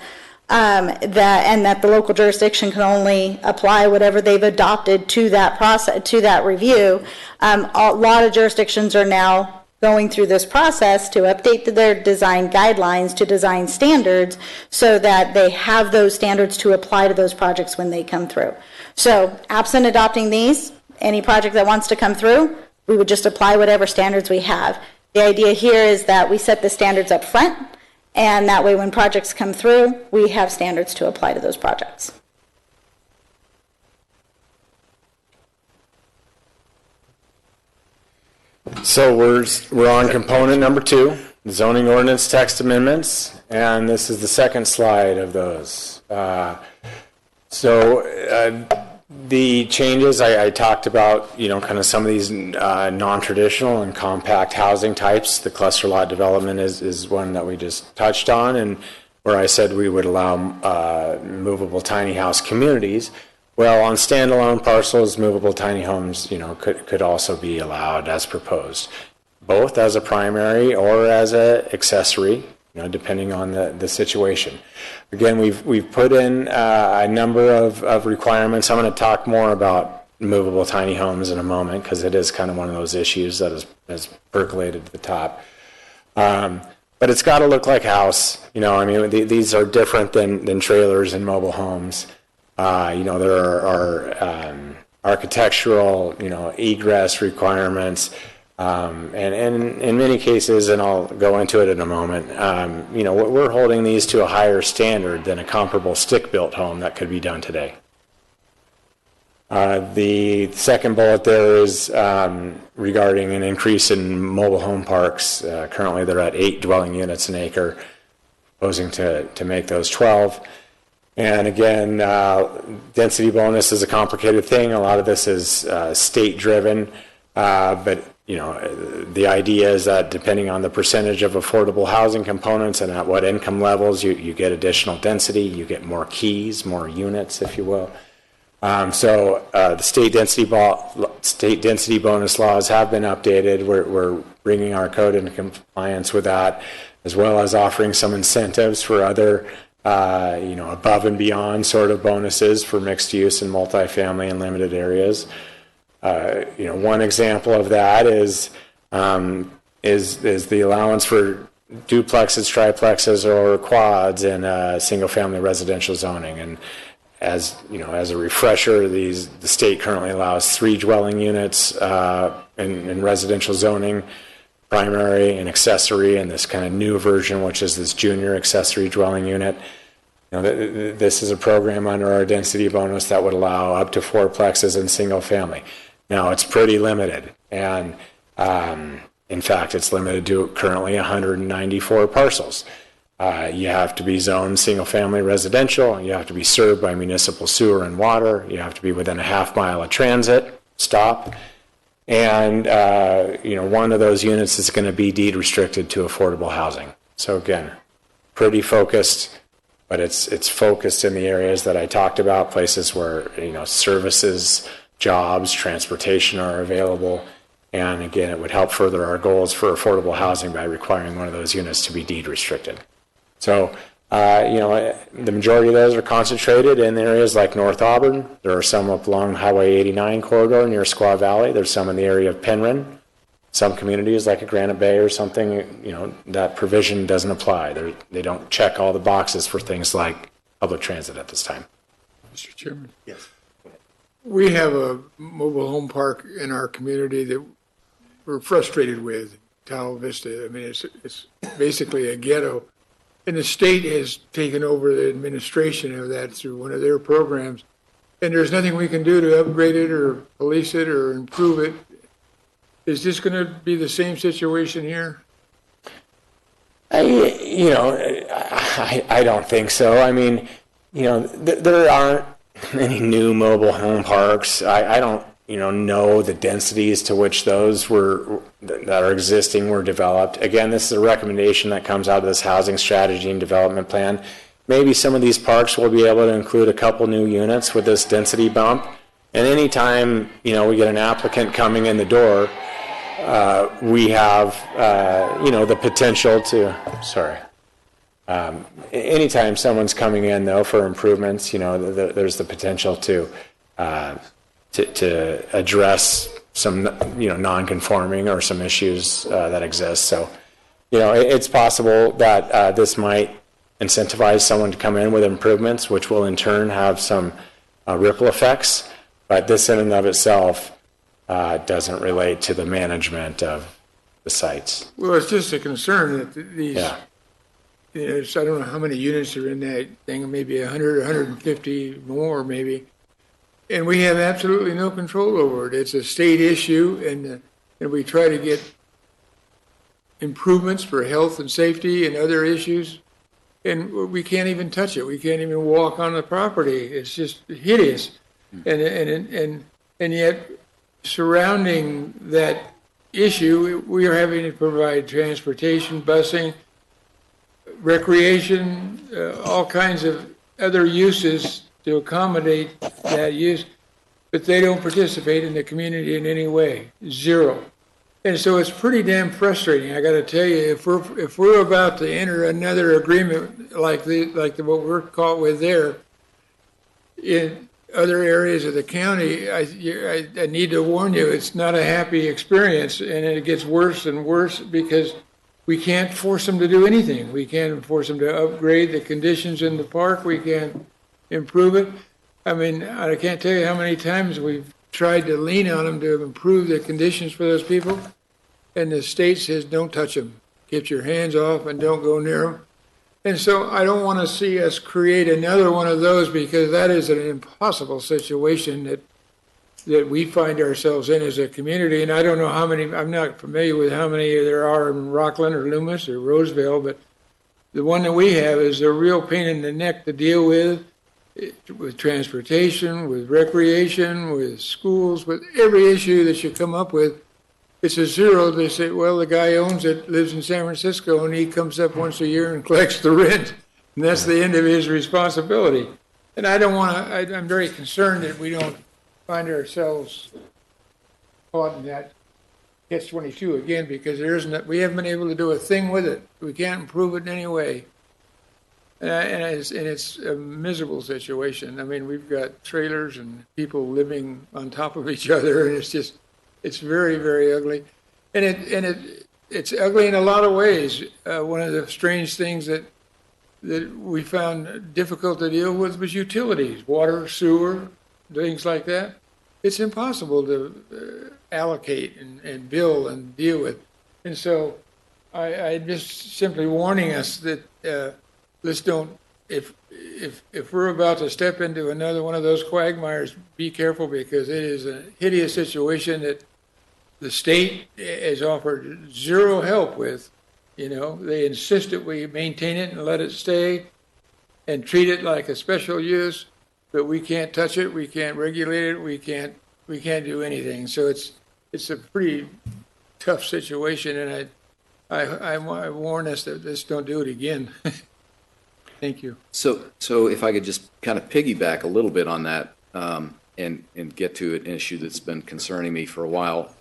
that the local jurisdiction can only apply whatever they've adopted to that process, to that review. A lot of jurisdictions are now going through this process to update their design guidelines to design standards so that they have those standards to apply to those projects when they come through. So absent adopting these, any project that wants to come through, we would just apply whatever standards we have. The idea here is that we set the standards up front, and that way when projects come through, we have standards to apply to those projects. So we're on component number 2, zoning ordinance text amendments, and this is the second slide of those. The changes I talked about, kind of some of these non-traditional and compact housing types. The cluster lot development is one that we just touched on, and where I said we would allow movable tiny house communities. Well, on standalone parcels, movable tiny homes, could also be allowed as proposed, both as a primary or as an accessory, depending on the situation. Again, we've put in a number of requirements. I'm going to talk more about movable tiny homes in a moment because it is kind of one of those issues that has percolated to the top. But it's got to look like a house. These are different than trailers and mobile homes. There are architectural, egress requirements. And in many cases, and I'll go into it in a moment, we're holding these to a higher standard than a comparable stick-built home that could be done today. The second bullet there is regarding an increase in mobile home parks. Currently, they're at 8 dwelling units an acre, proposing to make those 12. And again, density bonus is a complicated thing. A lot of this is state-driven, but the idea is that depending on the percentage of affordable housing components and at what income levels, you get additional density, you get more keys, more units, if you will. So the state density bonus laws have been updated. We're bringing our code into compliance with that, as well as offering some incentives for other, above and beyond sort of bonuses for mixed use and multifamily and limited areas. One example of that is the allowance for duplexes, triplexes, or quads in single-family residential zoning. And as a refresher, the state currently allows 3 dwelling units in residential zoning, primary and accessory, and this kind of new version, which is this junior accessory dwelling unit. This is a program under our density bonus that would allow up to 4 plexes in single family. Now, it's pretty limited, and in fact, it's limited to currently 194 parcels. You have to be zoned single-family residential, you have to be served by municipal sewer and water, you have to be within a half mile of transit, stop, and one of those units is going to be deed restricted to affordable housing. So again, pretty focused, but it's focused in the areas that I talked about, places where services, jobs, transportation are available. And again, it would help further our goals for affordable housing by requiring one of those units to be deed restricted. So, the majority of those are concentrated in areas like North Auburn. There are some up along Highway 89 corridor near Squaw Valley. There's some in the area of Penryn. Some communities like a Granite Bay or something, that provision doesn't apply. They don't check all the boxes for things like public transit at this time. Mr. Chairman? Yes. We have a mobile home park in our community that we're frustrated with, Tahoe Vista. I mean, it's basically a ghetto. And the state has taken over the administration of that through one of their programs. And there's nothing we can do to upgrade it or police it or improve it. Is this going to be the same situation here? I don't think so. I mean, there aren't any new mobile home parks. I don't, know the densities to which those that are existing were developed. Again, this is a recommendation that comes out of this housing strategy and development plan. Maybe some of these parks will be able to include a couple new units with this density bump. And anytime, we get an applicant coming in the door, we have, the potential to, anytime someone's coming in, though, for improvements, there's the potential to address some, non-conforming or some issues that exist. So, it's possible that this might incentivize someone to come in with improvements, which will in turn have some ripple effects. But this in and of itself doesn't relate to the management of the sites. Well, it's just a concern that these, I don't know how many units are in that thing, maybe 100, 150 more maybe. And we have absolutely no control over it. It's a state issue, and we try to get improvements for health and safety and other issues, and we can't even touch it. We can't even walk on the property. It's just hideous. And yet, surrounding that issue, we are having to provide transportation, busing, recreation, all kinds of other uses to accommodate that use, but they don't participate in the community in any way, zero. And so it's pretty damn frustrating. I got to tell you, if we're about to enter another agreement like what we're caught with there, in other areas of the county, I need to warn you, it's not a happy experience, and it gets worse and worse because we can't force them to do anything. We can't force them to upgrade the conditions in the park. We can't improve it. I mean, I can't tell you how many times we've tried to lean on them to improve the conditions for those people, and the state says, don't touch them. Get your hands off and don't go near them. And so I don't want to see us create another one of those, because that is an impossible situation that we find ourselves in as a community. And I don't know how many, I'm not familiar with how many there are in Rockland or Loomis or Roseville, but the one that we have is a real pain in the neck to deal with transportation, with recreation, with schools, with every issue that you come up with. It's a zero. They say, well, the guy owns it, lives in San Francisco, and he comes up once a year and collects the rent. And that's the end of his responsibility. And I don't want to, I'm very concerned that we don't find ourselves caught in that catch-22 again, because we haven't been able to do a thing with it. We can't improve it in any way. And it's a miserable situation. I mean, we've got trailers and people living on top of each other, and it's very, very ugly. And it's ugly in a lot of ways. One of the strange things that we found difficult to deal with was utilities, water, sewer, things like that. It's impossible to allocate and bill and deal with. And so I'm just simply warning us that let's don't, if we're about to step into another one of those quagmires, be careful, because it is a hideous situation that the state has offered zero help with. You know, they insist that we maintain it and let it stay and treat it like a special use, but we can't touch it, we can't regulate it, we can't do anything. So it's a pretty tough situation, and I warn us that let's don't do it again. Thank you. So if I could just kind of piggyback a little bit on that, and get to an issue that's been concerning me for a while.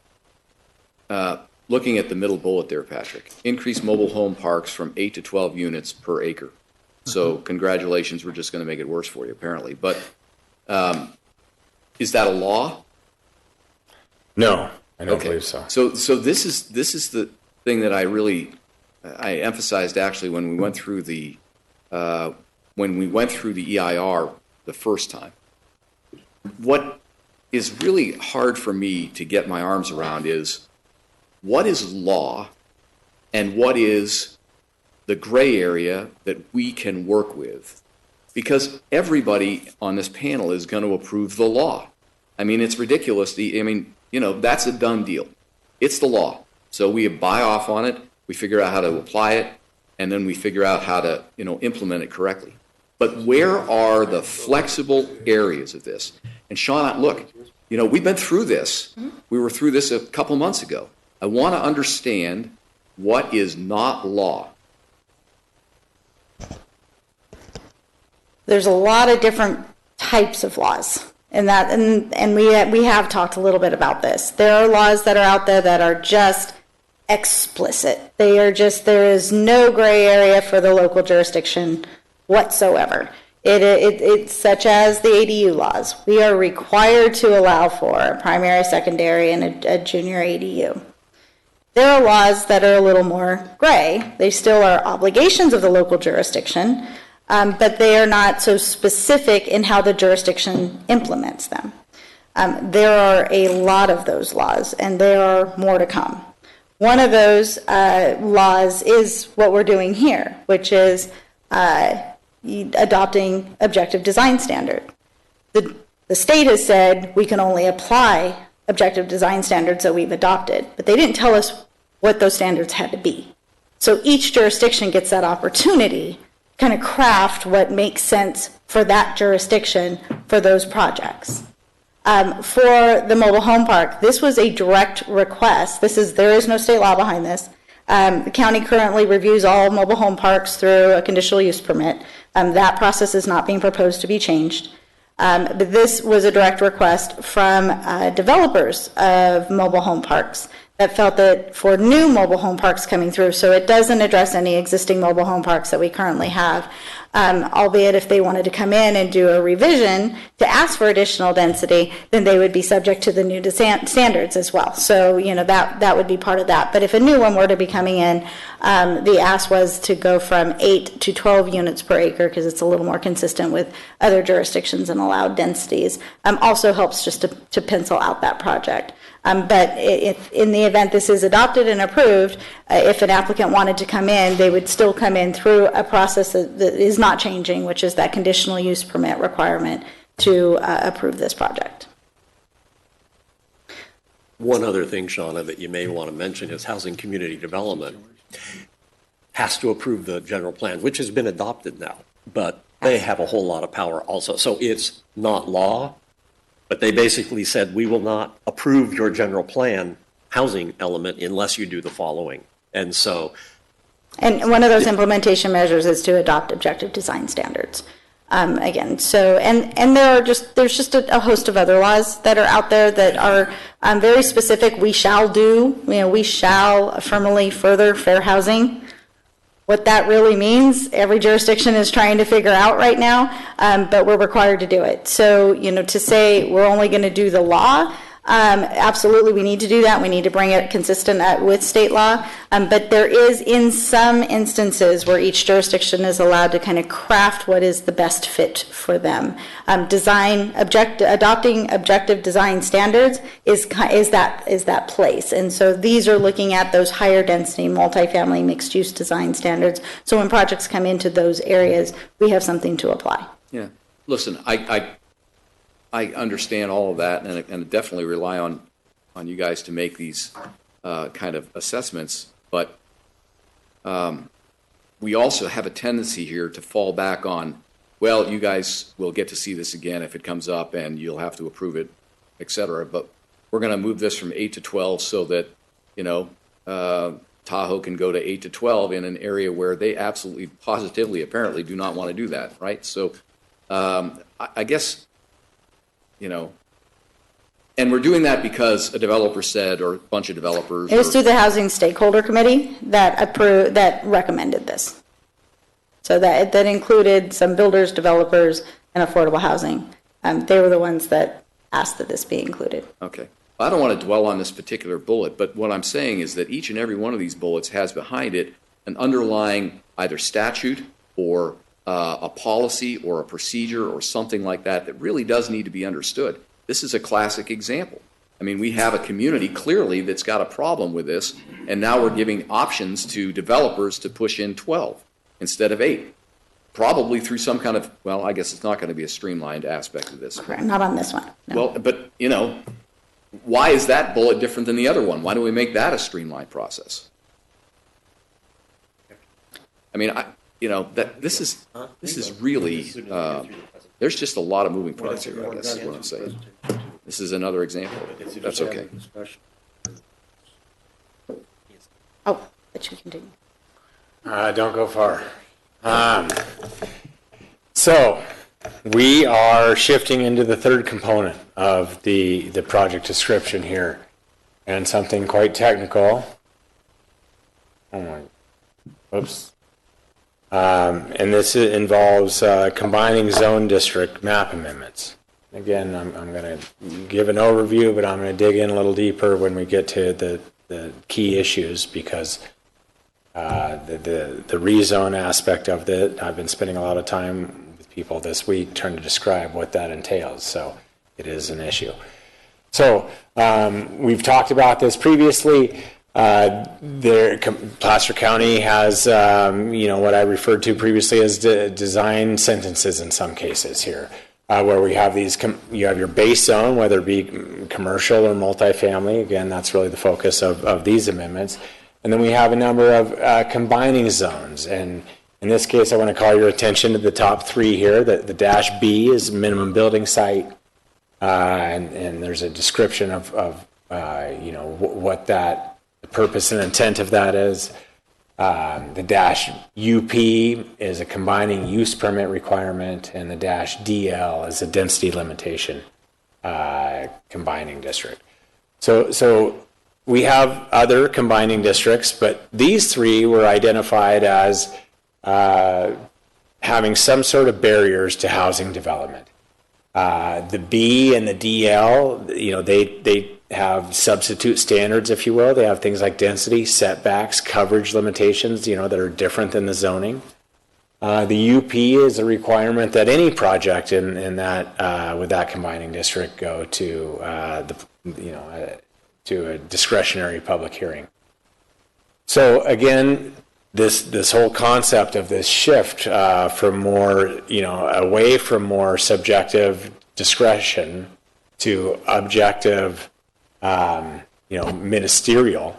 Looking at the middle bullet there, Patrick, increase mobile home parks from 8 to 12 units per acre. So congratulations, we're just going to make it worse for you, apparently. But is that a law? No, I don't believe so. So this is the thing that I emphasized actually when we went through the EIR the first time. What is really hard for me to get my arms around is what is law and what is the gray area that we can work with. Because everybody on this panel is going to approve the law. I mean, it's ridiculous. That's a done deal. It's the law. So we buy off on it, we figure out how to apply it, and then we figure out how to, implement it correctly. But where are the flexible areas of this? And Sean, look, we've been through this. We were through this a couple months ago. I want to understand what is not law. There's a lot of different types of laws, and we have talked a little bit about this. There are laws that are out there that are just explicit. There is no gray area for the local jurisdiction whatsoever. It's such as the ADU laws. We are required to allow for a primary, secondary, and a junior ADU. There are laws that are a little more gray. They still are obligations of the local jurisdiction, but they are not so specific in how the jurisdiction implements them. There are a lot of those laws, and there are more to come. One of those laws is what we're doing here, which is adopting objective design standard. The state has said we can only apply objective design standards that we've adopted, but they didn't tell us what those standards had to be. So each jurisdiction gets that opportunity to kind of craft what makes sense for that jurisdiction for those projects. For the mobile home park, this was a direct request. There is no state law behind this. The county currently reviews all mobile home parks through a conditional use permit. That process is not being proposed to be changed. But this was a direct request from developers of mobile home parks that felt that for new mobile home parks coming through, so it doesn't address any existing mobile home parks that we currently have, albeit if they wanted to come in and do a revision to ask for additional density, then they would be subject to the new standards as well. So, that would be part of that. But if a new one were to be coming in, the ask was to go from 8 to 12 units per acre, because it's a little more consistent with other jurisdictions and allowed densities. Also helps just to pencil out that project. But if in the event this is adopted and approved, if an applicant wanted to come in, they would still come in through a process that is not changing, which is that conditional use permit requirement to approve this project. One other thing, Shauna, that you may want to mention is Housing Community Development has to approve the general plan, which has been adopted now, but they have a whole lot of power also. So it's not law, but they basically said, we will not approve your general plan housing element unless you do the following. And so. And one of those implementation measures is to adopt objective design standards. Again, so, and there's just a host of other laws that are out there that are very specific. We shall affirmatively further fair housing. What that really means, every jurisdiction is trying to figure out right now, but we're required to do it. So, to say we're only going to do the law, absolutely we need to do that. We need to bring it consistent with state law. But there is, in some instances, where each jurisdiction is allowed to kind of craft what is the best fit for them. Adopting objective design standards is that place. And so these are looking at those higher density, multifamily, mixed use design standards. So when projects come into those areas, we have something to apply. Yeah. Listen, I understand all of that, and definitely rely on you guys to make these kind of assessments. But we also have a tendency here to fall back on, well, you guys will get to see this again if it comes up, and you'll have to approve it, et cetera. But we're going to move this from 8 to 12 so that Tahoe can go to 8 to 12 in an area where they absolutely, positively, apparently do not want to do that, right? So I guess. And we're doing that because a developer said, or a bunch of developers. It was through the Housing Stakeholder Committee that recommended this. So that included some builders, developers, and affordable housing. They were the ones that asked that this be included. Okay. Well, I don't want to dwell on this particular bullet, but what I'm saying is that each and every one of these bullets has behind it an underlying either statute or a policy or a procedure or something like that really does need to be understood. This is a classic example. I mean, we have a community clearly that's got a problem with this, and now we're giving options to developers to push in 12 instead of 8. Probably through some kind of, well, I guess it's not going to be a streamlined aspect of this. Correct. Not on this one. No. Well, but, why is that bullet different than the other one? Why do we make that a streamlined process? I mean, that this is really there's just a lot of moving parts here, I guess is what I'm saying. This is another example. That's okay. Oh, but you continue. Don't go far. So we are shifting into the third component of the project description here, and something quite technical. Oh my, whoops. And this involves combining zone district map amendments. Again, I'm going to give an overview, but I'm going to dig in a little deeper when we get to the key issues, because the rezone aspect of it, I've been spending a lot of time with people this week trying to describe what that entails. So it is an issue. So we've talked about this previously. Placer County has, what I referred to previously as design sentences in some cases here, where we have you have your base zone, whether it be commercial or multifamily. Again, that's really the focus of these amendments. And then we have a number of combining zones. And in this case, I want to call your attention to the top 3 here. The dash B is minimum building site. and there's a description of what the purpose and intent of that is. The dash UP is a combining use permit requirement, and the dash DL is a density limitation combining district. So we have other combining districts, but these three were identified as having some sort of barriers to housing development. The B and the DL, they have substitute standards, if you will. They have things like density, setbacks, coverage limitations, that are different than the zoning. The UP is a requirement that any project in that with that combining district go to to a discretionary public hearing. So again, this whole concept of this shift from more, away from more subjective discretion to objective, ministerial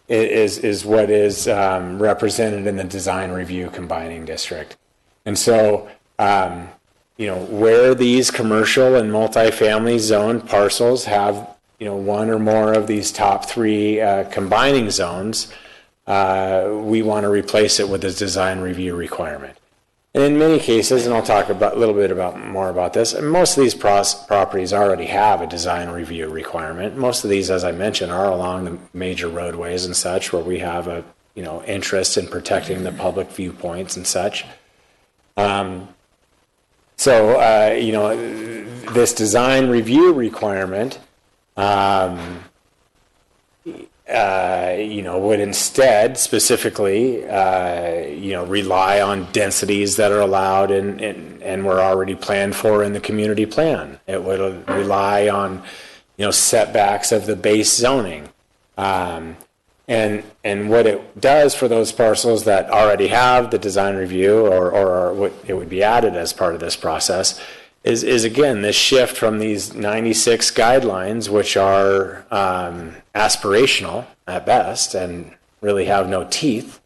is what is represented in the design review combining district. And so, where these commercial and multifamily zoned parcels have, one or more of these top three combining zones, we want to replace it with a design review requirement. And in many cases, and I'll talk a little bit more about this, and most of these properties already have a design review requirement. Most of these, as I mentioned, are along the major roadways and such, where we have a interest in protecting the public viewpoints and such. This design review requirement would instead specifically, rely on densities that are allowed and were already planned for in the community plan. It would rely on, setbacks of the base zoning. And what it does for those parcels that already have the design review or what it would be added as part of this process is again, this shift from these 96 guidelines, which are aspirational at best and really have no teeth,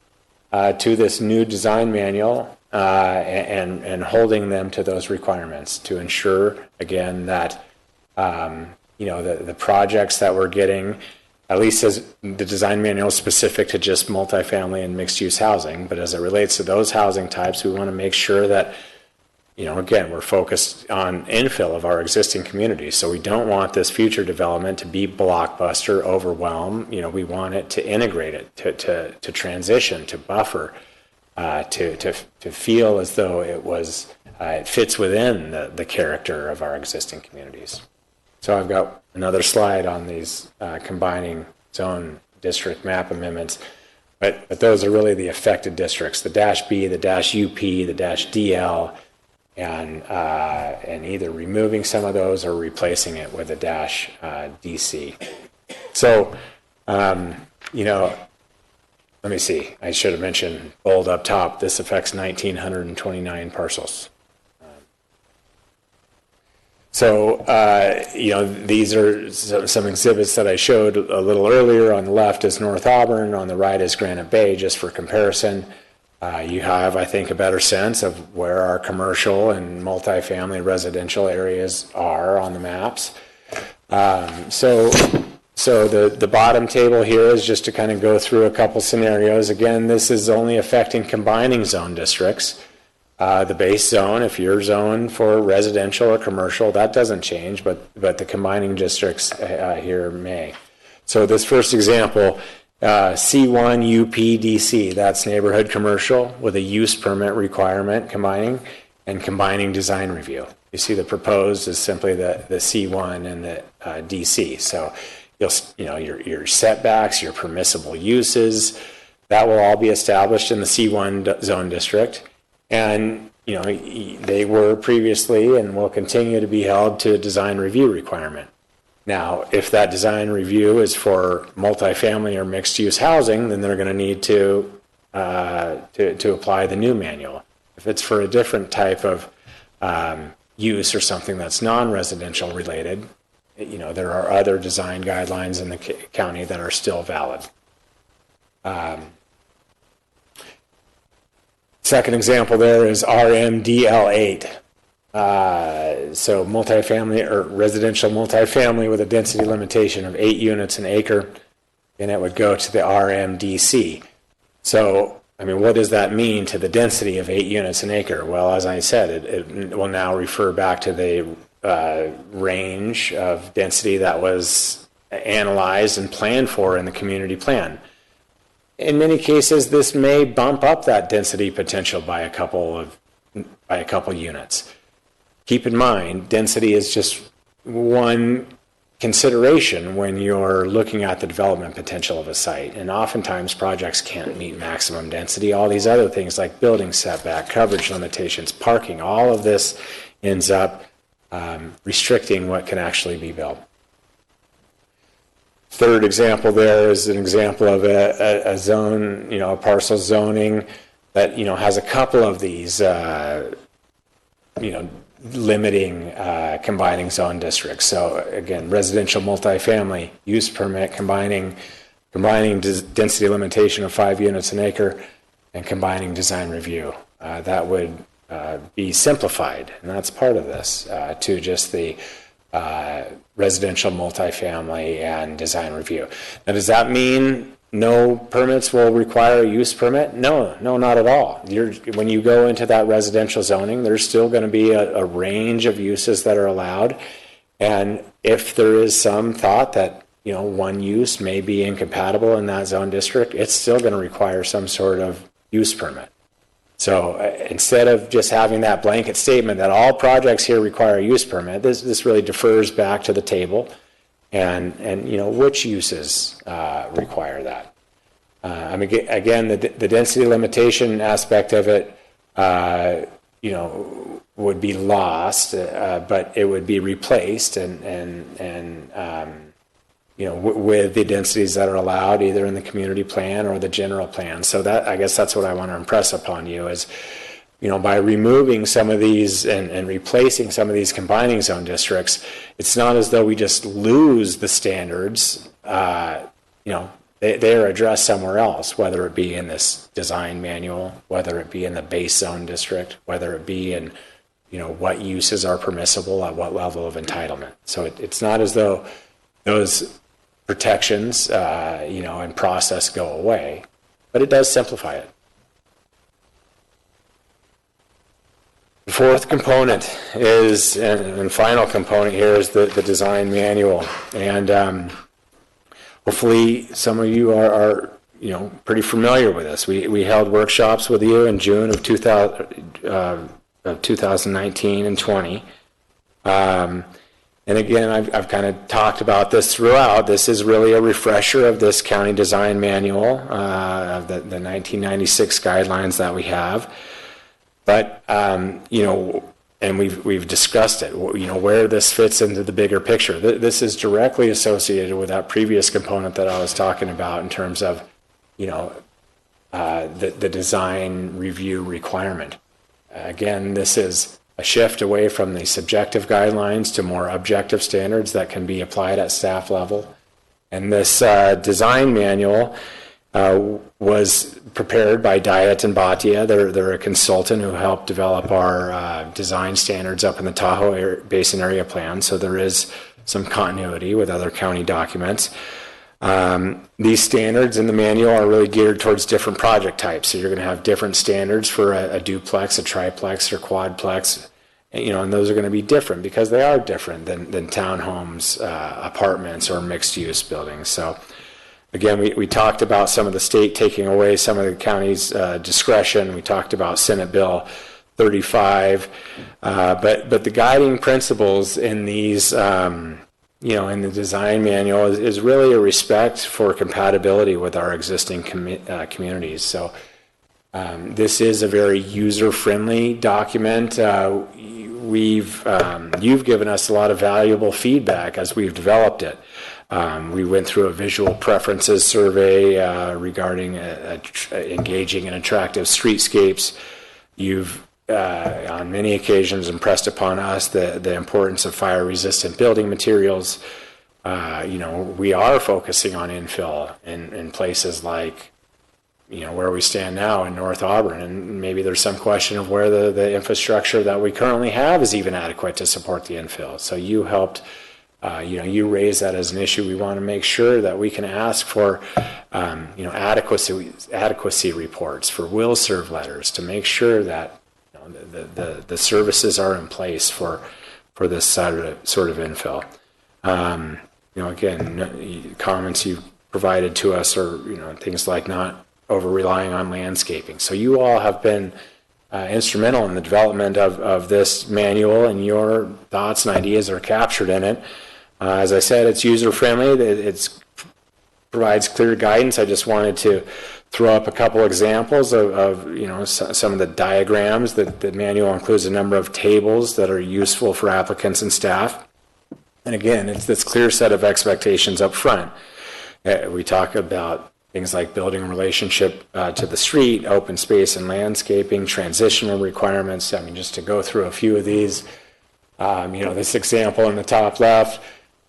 to this new design manual and holding them to those requirements to ensure, again, that the projects that we're getting, at least as the design manual is specific to just multifamily and mixed-use housing, but as it relates to those housing types, we want to make sure that again, we're focused on infill of our existing communities. So we don't want this future development to be blockbuster, overwhelm. We want it to integrate it, to transition, to buffer, to feel as though it fits within the character of our existing communities. So I've got another slide on these combining zone district map amendments. But those are really the affected districts, the dash B, the dash UP, the dash DL, and either removing some of those or replacing it with a dash DC. So, let me see. I should have mentioned bold up top. This affects 1,929 parcels. These are some exhibits that I showed a little earlier. On the left is North Auburn. On the right is Granite Bay, just for comparison. You have, I think, a better sense of where our commercial and multifamily residential areas are on the maps. So the bottom table here is just to kind of go through a couple scenarios. Again, this is only affecting combining zone districts. The base zone, if you're zoned for residential or commercial, that doesn't change, but the combining districts here may. So this first example, C1 UPDC, that's neighborhood commercial with a use permit requirement combining and combining design review. You see the proposed is simply the C1 and the DC. So your setbacks, your permissible uses, that will all be established in the C1 zone district. And they were previously and will continue to be held to a design review requirement. Now, if that design review is for multifamily or mixed-use housing, then they're going to need to apply the new manual. If it's for a different type of use or something that's non-residential related, there are other design guidelines in the county that are still valid. Second example there is RMDL8. So multifamily or residential multifamily with a density limitation of 8 units an acre, and it would go to the RMDC. So, I mean, what does that mean to the density of 8 units an acre? Well, as I said, it will now refer back to the range of density that was analyzed and planned for in the community plan. In many cases, this may bump up that density potential by a couple units. Keep in mind, density is just one consideration when you're looking at the development potential of a site. And oftentimes projects can't meet maximum density. All these other things like building setback, coverage limitations, parking, all of this ends up restricting what can actually be built. Third example there is an example of a zone, a parcel zoning that, has a couple of these, limiting combining zone districts. So again, residential multifamily use permit combining density limitation of 5 units an acre and combining design review. That would be simplified, and that's part of this, to just the residential multifamily and design review. Now, does that mean no permits will require a use permit? No, not at all. When you go into that residential zoning, there's still going to be a range of uses that are allowed. And if there is some thought that, one use may be incompatible in that zone district, it's still going to require some sort of use permit. So instead of just having that blanket statement that all projects here require a use permit, this really defers back to the table and which uses require that. Again, the density limitation aspect of it, would be lost, but it would be replaced with the densities that are allowed either in the community plan or the general plan. So that, I guess that's what I want to impress upon you is, by removing some of these and replacing some of these combining zone districts, it's not as though we just lose the standards. They are addressed somewhere else, whether it be in this design manual, whether it be in the base zone district, whether it be in, what uses are permissible at what level of entitlement. So it's not as though those protections, and process go away, but it does simplify it. The fourth component is, and final component here is the design manual. And hopefully some of you are pretty familiar with this. We held workshops with you in June of 2019 and 20. And again, I've kind of talked about this throughout. This is really a refresher of this county design manual, of the 1996 guidelines that we have. But, and we've discussed it, where this fits into the bigger picture. This is directly associated with that previous component that I was talking about in terms of, the design review requirement. Again, this is a shift away from the subjective guidelines to more objective standards that can be applied at staff level. And this design manual was prepared by Diet and Bhatia. They're a consultant who helped develop our design standards up in the Tahoe Basin Area Plan, so there is some continuity with other county documents. These standards in the manual are really geared towards different project types. So you're going to have different standards for a duplex, a triplex, or quadplex, and those are going to be different because they are different than townhomes, apartments, or mixed-use buildings. So again, we talked about some of the state taking away some of the county's discretion. We talked about Senate Bill 35, but the guiding principles in these in the design manual is really a respect for compatibility with our existing communities. So this is a very user-friendly document. You've given us a lot of valuable feedback as we've developed it. We went through a visual preferences survey regarding engaging in attractive streetscapes. You've on many occasions impressed upon us the importance of fire-resistant building materials. We are focusing on infill in places like where we stand now in North Auburn, and maybe there's some question of where the infrastructure that we currently have is even adequate to support the infill. So you helped, you raised that as an issue. We want to make sure that we can ask for, adequacy reports, for will serve letters, to make sure that the services are in place for this sort of infill. Again, comments you provided to us are, things like not over relying on landscaping. So you all have been instrumental in the development of this manual, and your thoughts and ideas are captured in it. As I said, it's user friendly. It provides clear guidance. I just wanted to throw up a couple examples of some of the diagrams. The manual includes a number of tables that are useful for applicants and staff. And again, it's this clear set of expectations up front. We talk about things like building a relationship to the street, open space and landscaping, transitional requirements. I mean, just to go through a few of these, this example in the top left,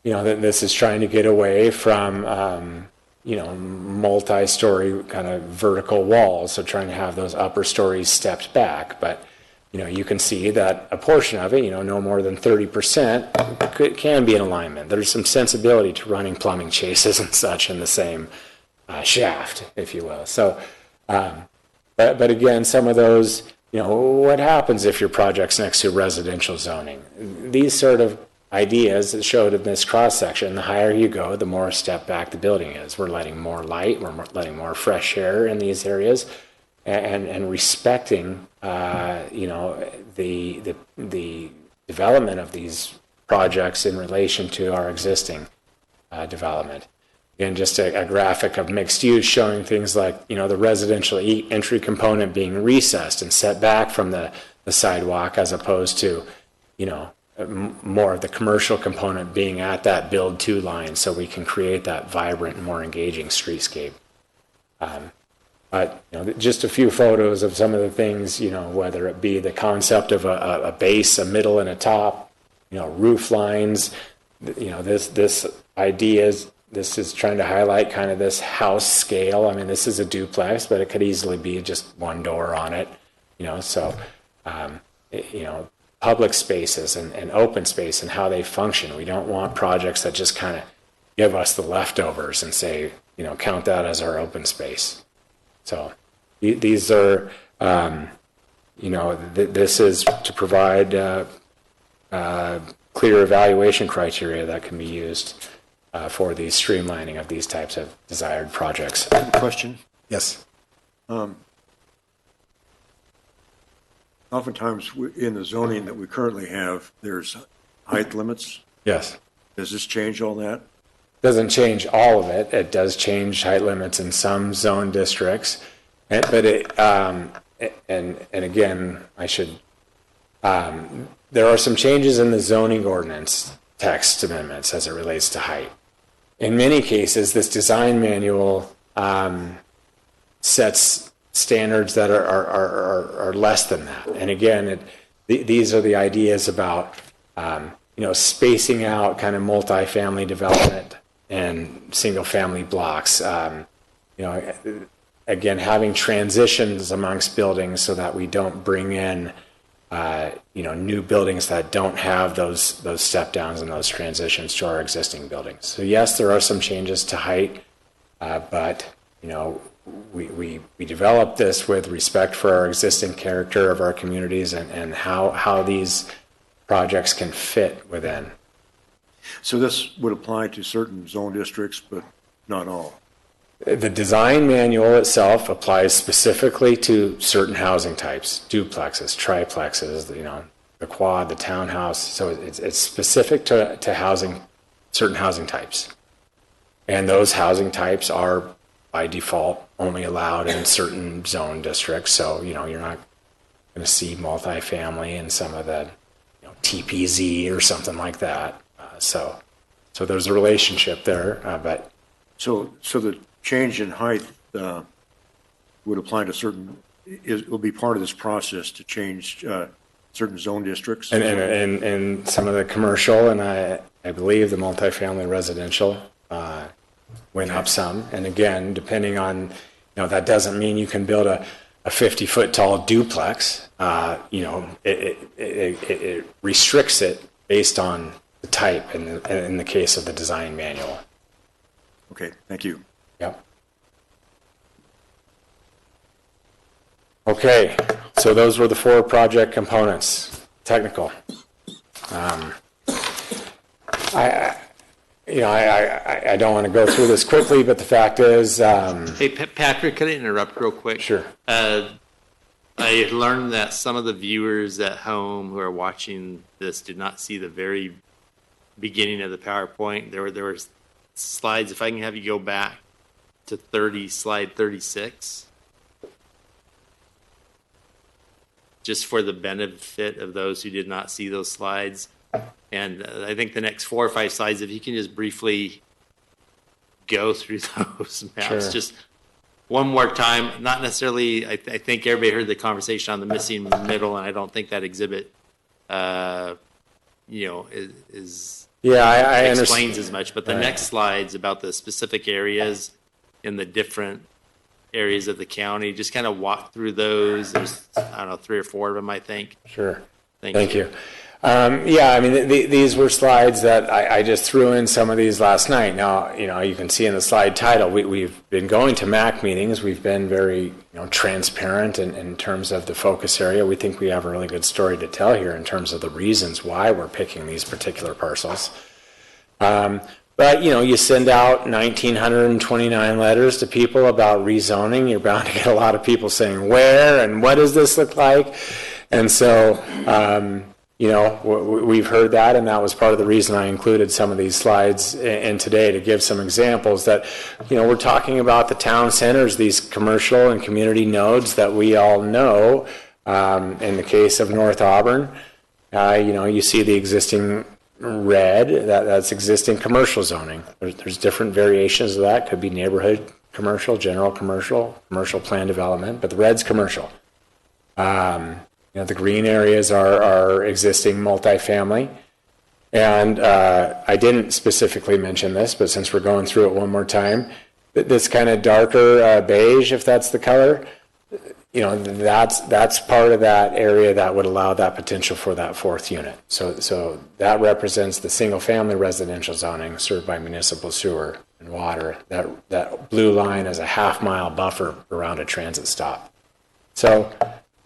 that this is trying to get away from, multi-story kind of vertical walls. So trying to have those upper stories stepped back. But you can see that a portion of it, no more than 30% can be in alignment. There's some sensibility to running plumbing chases and such in the same shaft, if you will. So, but again, some of those, what happens if your project's next to residential zoning? These sort of ideas that showed in this cross-section, the higher you go, the more step back the building is. We're letting more light, we're letting more fresh air in these areas. And respecting, the development of these projects in relation to our existing development. Again, just a graphic of mixed use showing things like, the residential entry component being recessed and set back from the sidewalk, as opposed to, more of the commercial component being at that build to line, so we can create that vibrant and more engaging streetscape. But just a few photos of some of the things, whether it be the concept of a base, a middle, and a top, roof lines. This idea is, this is trying to highlight kind of this house scale. I mean, this is a duplex, but it could easily be just one door on it. Public spaces and open space and how they function. We don't want projects that just kind of give us the leftovers and say, count that as our open space. So these are, this is to provide clear evaluation criteria that can be used for the streamlining of these types of desired projects. Question? Yes. Oftentimes in the zoning that we currently have, there's height limits. Yes. Does this change all that? Doesn't change all of it. It does change height limits in some zone districts, but and again, I should. There are some changes in the zoning ordinance text amendments as it relates to height. In many cases, this design manual sets standards that are less than that. And again, these are the ideas about spacing out kind of multifamily development and single family blocks. Again, having transitions amongst buildings so that we don't bring in new buildings that don't have those step downs and those transitions to our existing buildings. So yes, there are some changes to height, but we developed this with respect for our existing character of our communities and how these projects can fit within. So this would apply to certain zone districts, but not all. The design manual itself applies specifically to certain housing types, duplexes, triplexes, the quad, the townhouse. So it's specific to housing, certain housing types. And those housing types are by default only allowed in certain zone districts. So, you're not going to see multifamily in some of the TPZ or something like that. So there's a relationship there, but. So the change in height would apply to certain, will be part of this process to change certain zone districts? And some of the commercial, and I believe the multifamily residential went up some. And again, depending on, that doesn't mean you can build a 50-foot tall duplex. It restricts it based on the type in the case of the design manual. Okay, thank you. Yep. Okay, so those were the 4 project components. Technical. I don't want to go through this quickly, but the fact is. Hey, Patrick, could I interrupt real quick? Sure. I learned that some of the viewers at home who are watching this did not see the very beginning of the PowerPoint. There were slides. If I can have you go back to slide 36, just for the benefit of those who did not see those slides. And I think the next 4 or 5 slides, if you can just briefly go through those maps, Sure. Just one more time. Not necessarily, I think everybody heard the conversation on the missing middle, and I don't think that exhibit, is I explains as much. But the Right. next slides about the specific areas in the different areas of the county, just kind of walk through those. There's, 3 or 4 of them, I think. Sure. Thank you. These were slides that I just threw in some of these last night. Now, you can see in the slide title, we've been going to MAC meetings. We've been very, transparent in terms of the focus area. We think we have a really good story to tell here in terms of the reasons why we're picking these particular parcels. But, you send out 1,929 letters to people about rezoning. You're bound to get a lot of people saying, where and what does this look like? And so, we've heard that, and that was part of the reason I included some of these slides in today to give some examples that, we're talking about the town centers, these commercial and community nodes that we all know. In the case of North Auburn, you see the existing red, that's existing commercial zoning. There's different variations of that. Could be neighborhood commercial, general commercial plan development, but the red's commercial. The green areas are existing multifamily. And I didn't specifically mention this, but since we're going through it one more time, this kind of darker beige, if that's the color, that's part of that area that would allow that potential for that 4th unit. So that represents the single-family residential zoning served by municipal sewer and water. That blue line is a half-mile buffer around a transit stop. So,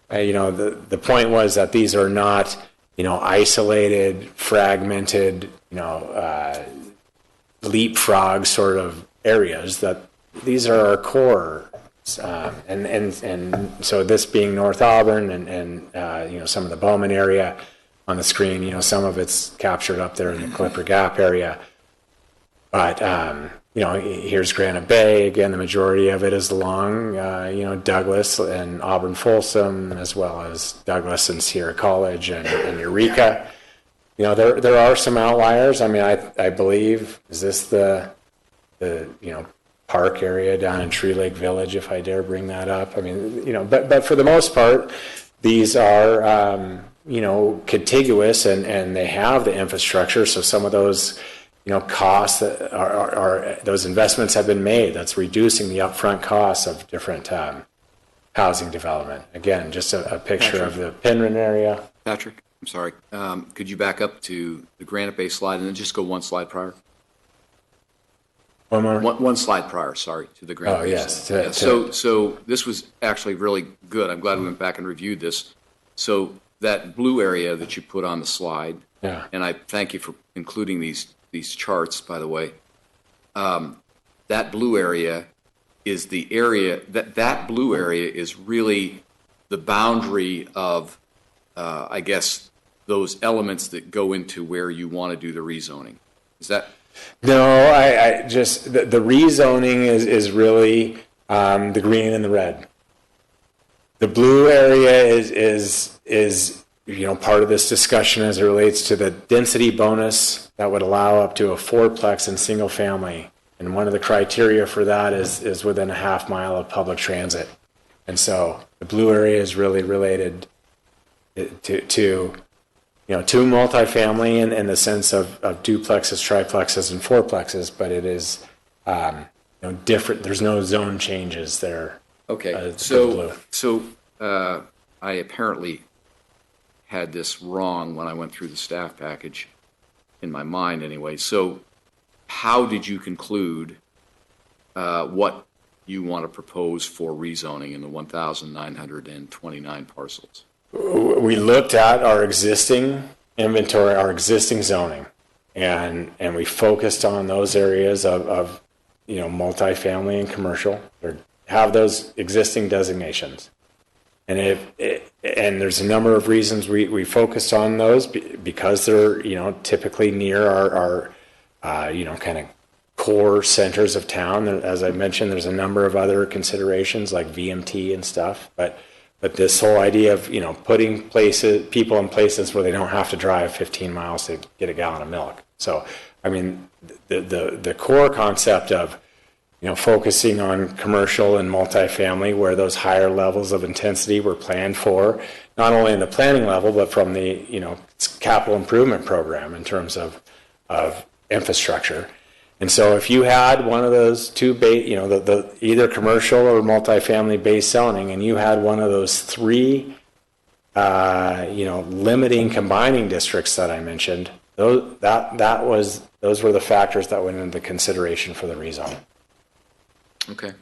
the point was that these are not, isolated, fragmented, leapfrog sort of areas. That these are our core. And so this being North Auburn and some of the Bowman area on the screen, some of it's captured up there in the Clipper Gap area. But, here's Granite Bay. Again, the majority of it is along, Douglas and Auburn Folsom, as well as Douglas and Sierra College and Eureka. There are some outliers. I mean, I believe, is this the park area down in Tree Lake Village, if I dare bring that up? I mean, but for the most part, these are, contiguous and they have the infrastructure. So some of those, costs that are those investments have been made. That's reducing the upfront costs of different housing development. Again, just a picture of the Penryn area. Patrick, I'm sorry. Could you back up to the Granite Bay slide and then just go one slide prior? One more? One slide prior, sorry, to the Granite Bay. Yes. Slide. So this was actually really good. I'm glad we went back and reviewed this. So that blue area that you put on the slide, and I thank you for including these charts, by the way. That blue area is the area, that blue area is really the boundary of, I guess, those elements that go into where you want to do the rezoning. Is that? No, I just, the rezoning is really the green and the red. The blue area is part of this discussion as it relates to the density bonus that would allow up to a 4-plex in single family. And one of the criteria for that is within a half mile of public transit. And so the blue area is really related to multifamily in the sense of duplexes, triplexes, and 4-plexes, but it is different. There's no zone changes there Okay, for the so, blue. I apparently had this wrong when I went through the staff package, in my mind anyway. So how did you conclude what you want to propose for rezoning in the 1,929 parcels? We looked at our existing inventory, our existing zoning, and we focused on those areas of multifamily and commercial, or have those existing designations. And and there's a number of reasons we focused on those because they're typically near our kind of core centers of town. As I mentioned, there's a number of other considerations like VMT and stuff, but this whole idea of putting people in places where they don't have to drive 15 miles to get a gallon of milk. So I mean, the core concept of focusing on commercial and multifamily, where those higher levels of intensity were planned for, not only in the planning level, but from the capital improvement program in terms of infrastructure. And so, if you had one of those two, the either commercial or multifamily based zoning, and you had one of those three, limiting combining districts that I mentioned, those were the factors that went into consideration for the rezone. Okay.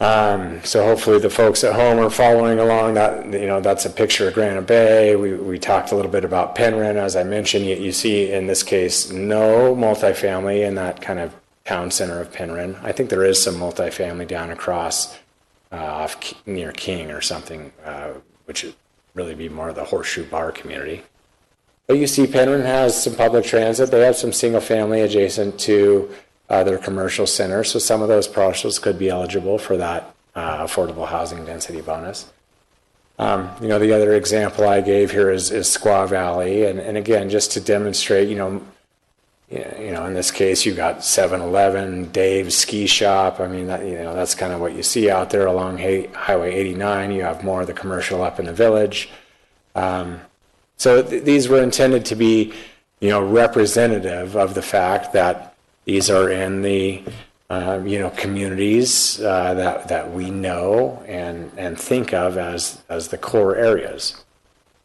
So hopefully the folks at home are following along. That that's a picture of Granite Bay. We talked a little bit about Penryn, as I mentioned. You see in this case no multifamily in that kind of town center of Penryn. I think there is some multifamily down across near King or something, which would really be more of the Horseshoe Bar community. But you see Penryn has some public transit. They have some single family adjacent to their commercial center, so some of those parcels could be eligible for that affordable housing density bonus. The other example I gave here is Squaw Valley, and again, just to demonstrate, in this case, you got 7-Eleven, Dave's Ski Shop. I mean, that's kind of what you see out there along Highway 89. You have more of the commercial up in the village. So these were intended to be, representative of the fact that these are in the, communities that we know and think of as the core areas.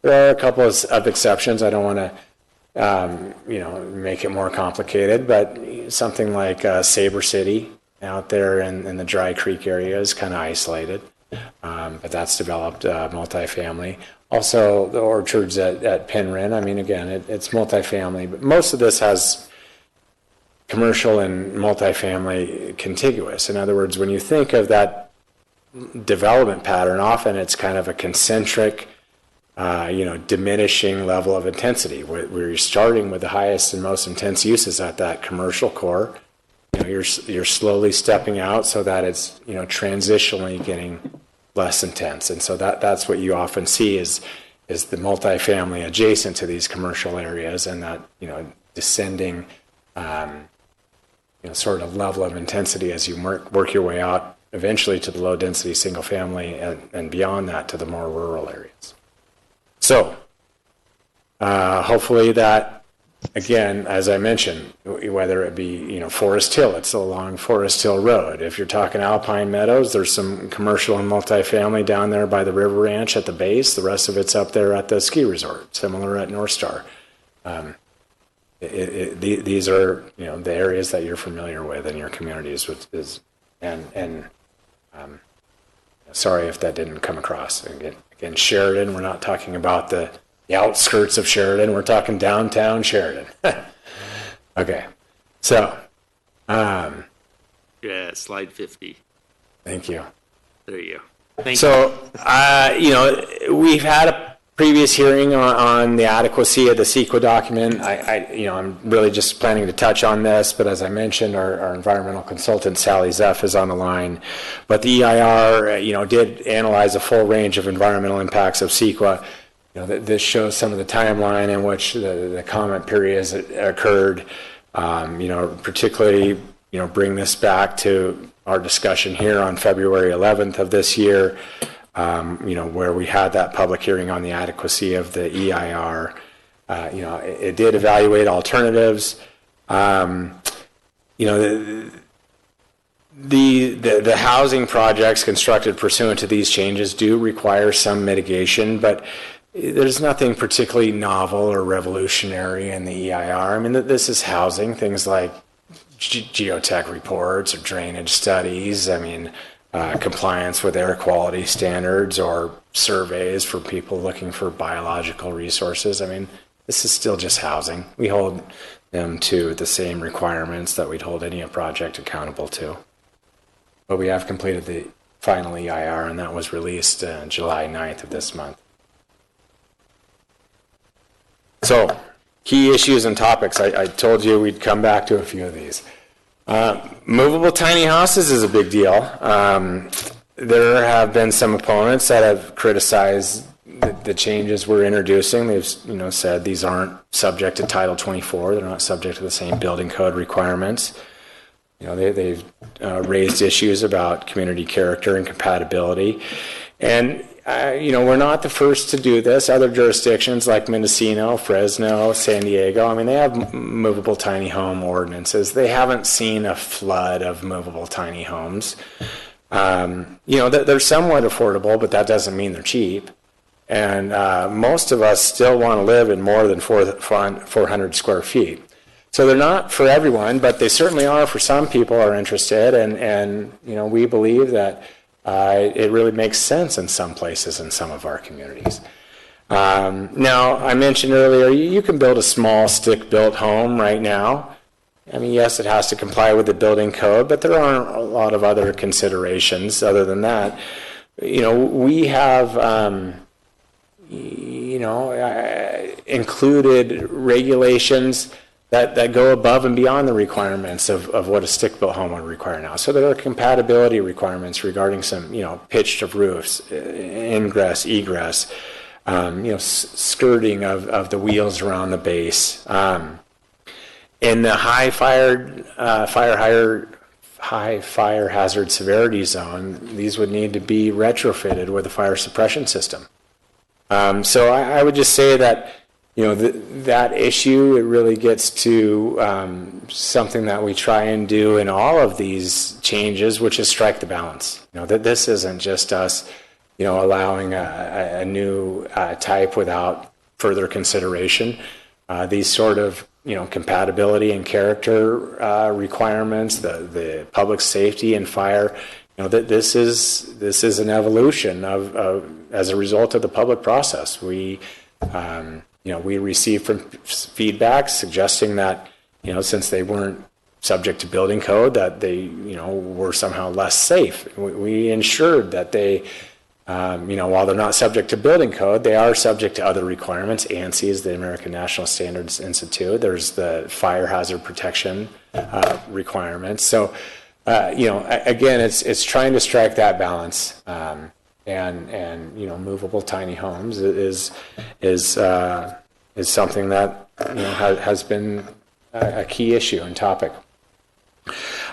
There are a couple of exceptions. I don't want to, make it more complicated, but something like Sabre City out there in the Dry Creek area is kind of isolated, but that's developed multifamily. Also, the orchards at Penryn. I mean, again, it's multifamily, but most of this has commercial and multifamily contiguous. In other words, when you think of that development pattern, often it's kind of a concentric, diminishing level of intensity, where you're starting with the highest and most intense uses at that commercial core. You're slowly stepping out so that it's transitionally getting less intense, and so that's what you often see is the multifamily adjacent to these commercial areas, and that descending sort of level of intensity as you work your way out eventually to the low density single family and beyond that to the more rural areas. So hopefully that, again, as I mentioned, whether it be Forest Hill, it's along Forest Hill Road. If you're talking Alpine Meadows, there's some commercial and multifamily down there by the River Ranch at the base. The rest of it's up there at the ski resort, similar at North Star. These are the areas that you're familiar with in your communities, sorry if that didn't come across. Again, Sheridan, we're not talking about the outskirts of Sheridan, we're talking downtown Sheridan. Okay, so yeah, slide 50. Thank you. There you go. We've had a previous hearing on the adequacy of the CEQA document. I'm really just planning to touch on this, but as I mentioned, our environmental consultant, Sally Zeff, is on the line. But the EIR, did analyze a full range of environmental impacts of CEQA. This shows some of the timeline in which the comment periods occurred. Particularly, bring this back to our discussion here on February 11th of this year. Where we had that public hearing on the adequacy of the EIR. It did evaluate alternatives. The the housing projects constructed pursuant to these changes do require some mitigation, but there's nothing particularly novel or revolutionary in the EIR. I mean, this is housing, things like geotech reports or drainage studies. I mean, compliance with air quality standards or surveys for people looking for biological resources. I mean, this is still just housing. We hold them to the same requirements that we'd hold any project accountable to. But we have completed the final EIR, and that was released July 9th of this month. So, key issues and topics. I told you we'd come back to a few of these. Movable tiny houses is a big deal. There have been some opponents that have criticized the changes we're introducing. They've said these aren't subject to Title 24. They're not subject to the same building code requirements. They've raised issues about community character and compatibility. And we're not the first to do this. Other jurisdictions like Mendocino, Fresno, San Diego, I mean, they have movable tiny home ordinances. They haven't seen a flood of movable tiny homes. They're somewhat affordable, but that doesn't mean they're cheap. And most of us still want to live in more than 400 square feet. So they're not for everyone, but they certainly are for some people who are interested. And we believe that it really makes sense in some places in some of our communities. Now, I mentioned earlier, you can build a small stick-built home right now. I mean, yes, it has to comply with the building code, but there aren't a lot of other considerations other than that. We have, included regulations that go above and beyond the requirements of what a stick-built home would require now. So there are compatibility requirements regarding some, pitch of roofs, ingress, egress, skirting of the wheels around the base. In the high fire hazard severity zone, these would need to be retrofitted with a fire suppression system. So I would just say that, that issue, it really gets to something that we try and do in all of these changes, which is strike the balance. That this isn't just us, allowing a new type without further consideration. These sort of, compatibility and character requirements, the public safety and fire, that this is an evolution of as a result of the public process. We received from feedback suggesting that, since they weren't subject to building code, that they, were somehow less safe. We ensured that they, while they're not subject to building code, they are subject to other requirements. ANSI is the American National Standards Institute. There's the fire hazard protection requirements. So, again, it's trying to strike that balance. And movable tiny homes is something that has been a key issue and topic.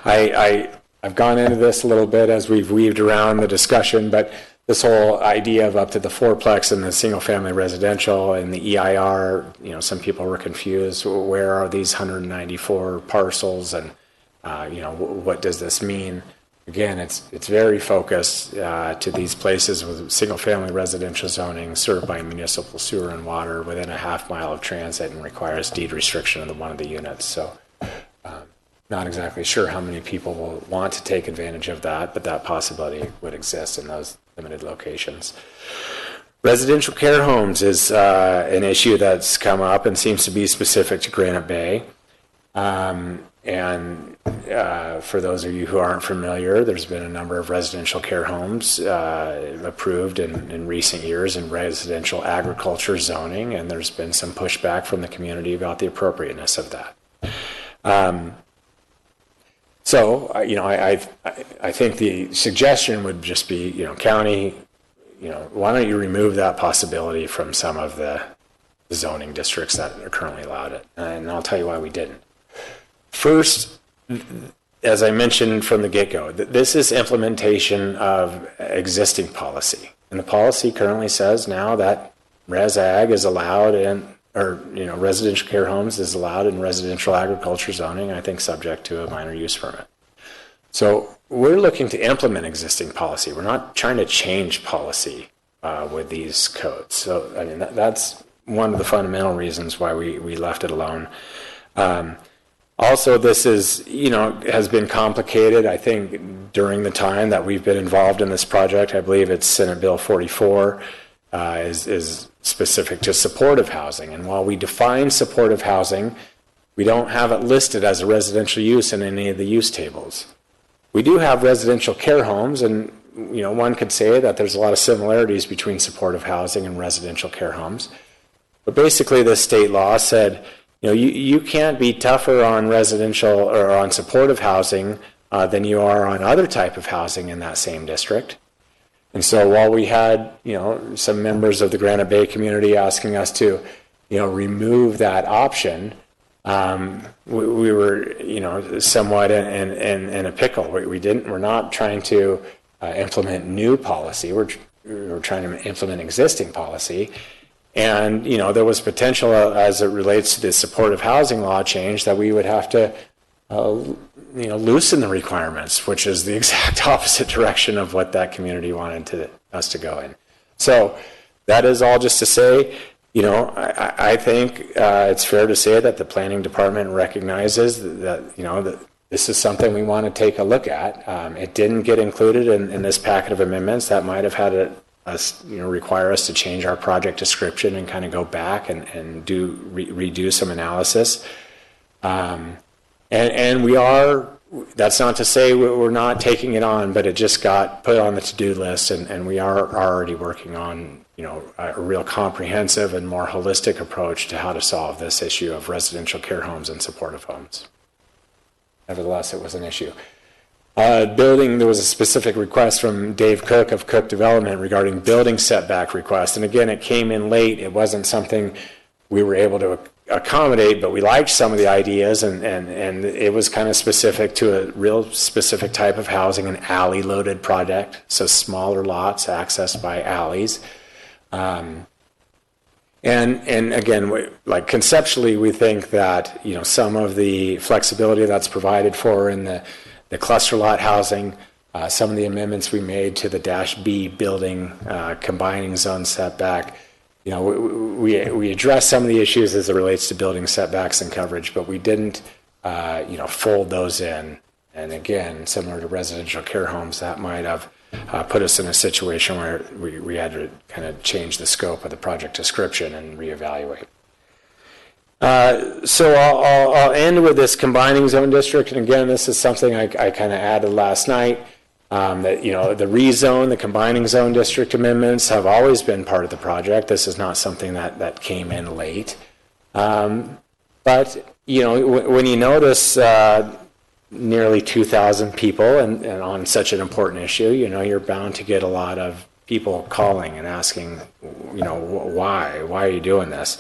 I've gone into this a little bit as we've weaved around the discussion, but this whole idea of up to the fourplex and the single-family residential and the EIR, some people were confused. Where are these 194 parcels, and what does this mean? Again, it's very focused to these places with single-family residential zoning served by municipal sewer and water within a half mile of transit and requires deed restriction of one of the units. So not exactly sure how many people will want to take advantage of that, but that possibility would exist in those limited locations. Residential care homes is an issue that's come up and seems to be specific to Granite Bay. And for those of you who aren't familiar, there's been a number of residential care homes approved in recent years in residential agriculture zoning, and there's been some pushback from the community about the appropriateness of that. So, I think the suggestion would just be, county, why don't you remove that possibility from some of the zoning districts that are currently allowed it? And I'll tell you why we didn't. First, as I mentioned from the get-go, this is implementation of existing policy. And the policy currently says now that res ag is allowed residential care homes is allowed in residential agriculture zoning, I think subject to a minor use permit. So we're looking to implement existing policy. We're not trying to change policy with these codes. So, I mean, that's one of the fundamental reasons why we left it alone. Also, this is, has been complicated. I think during the time that we've been involved in this project, I believe it's Senate Bill 44 is specific to supportive housing. And while we define supportive housing, we don't have it listed as a residential use in any of the use tables. We do have residential care homes, and one could say that there's a lot of similarities between supportive housing and residential care homes. But basically, the state law said, you can't be tougher on residential or on supportive housing than you are on other type of housing in that same district. And so while we had, some members of the Granite Bay community asking us to, remove that option, we were, somewhat in a pickle. We're not trying to implement new policy. We're trying to implement existing policy. And, there was potential as it relates to the supportive housing law change that we would have to, loosen the requirements, which is the exact opposite direction of what that community wanted us to go in. So that is all just to say, I think it's fair to say that the planning department recognizes that, that this is something we want to take a look at. It didn't get included in this packet of amendments. That might have had require us to change our project description and kind of go back and redo some analysis. And we are, that's not to say we're not taking it on, but it just got put on the to-do list, and we are already working on, a real comprehensive and more holistic approach to how to solve this issue of residential care homes and supportive homes. Nevertheless, it was an issue. Building, there was a specific request from Dave Cook of Cook Development regarding building setback request. And again, it came in late. It wasn't something we were able to accommodate, but we liked some of the ideas, and it was kind of specific to a real specific type of housing, an alley-loaded project, so smaller lots accessed by alleys. And again, like conceptually, we think that, some of the flexibility that's provided for in the cluster lot housing, some of the amendments we made to the -B building, combining zone setback, we addressed some of the issues as it relates to building setbacks and coverage, but we didn't, fold those in. And again, similar to residential care homes, that might have put us in a situation where we had to kind of change the scope of the project description and reevaluate. So I'll end with this combining zone district, and again, this is something I kind of added last night. That the rezone, the combining zone district amendments have always been part of the project. This is not something that came in late. But when you notice nearly 2,000 people and on such an important issue, you're bound to get a lot of people calling and asking, why are you doing this?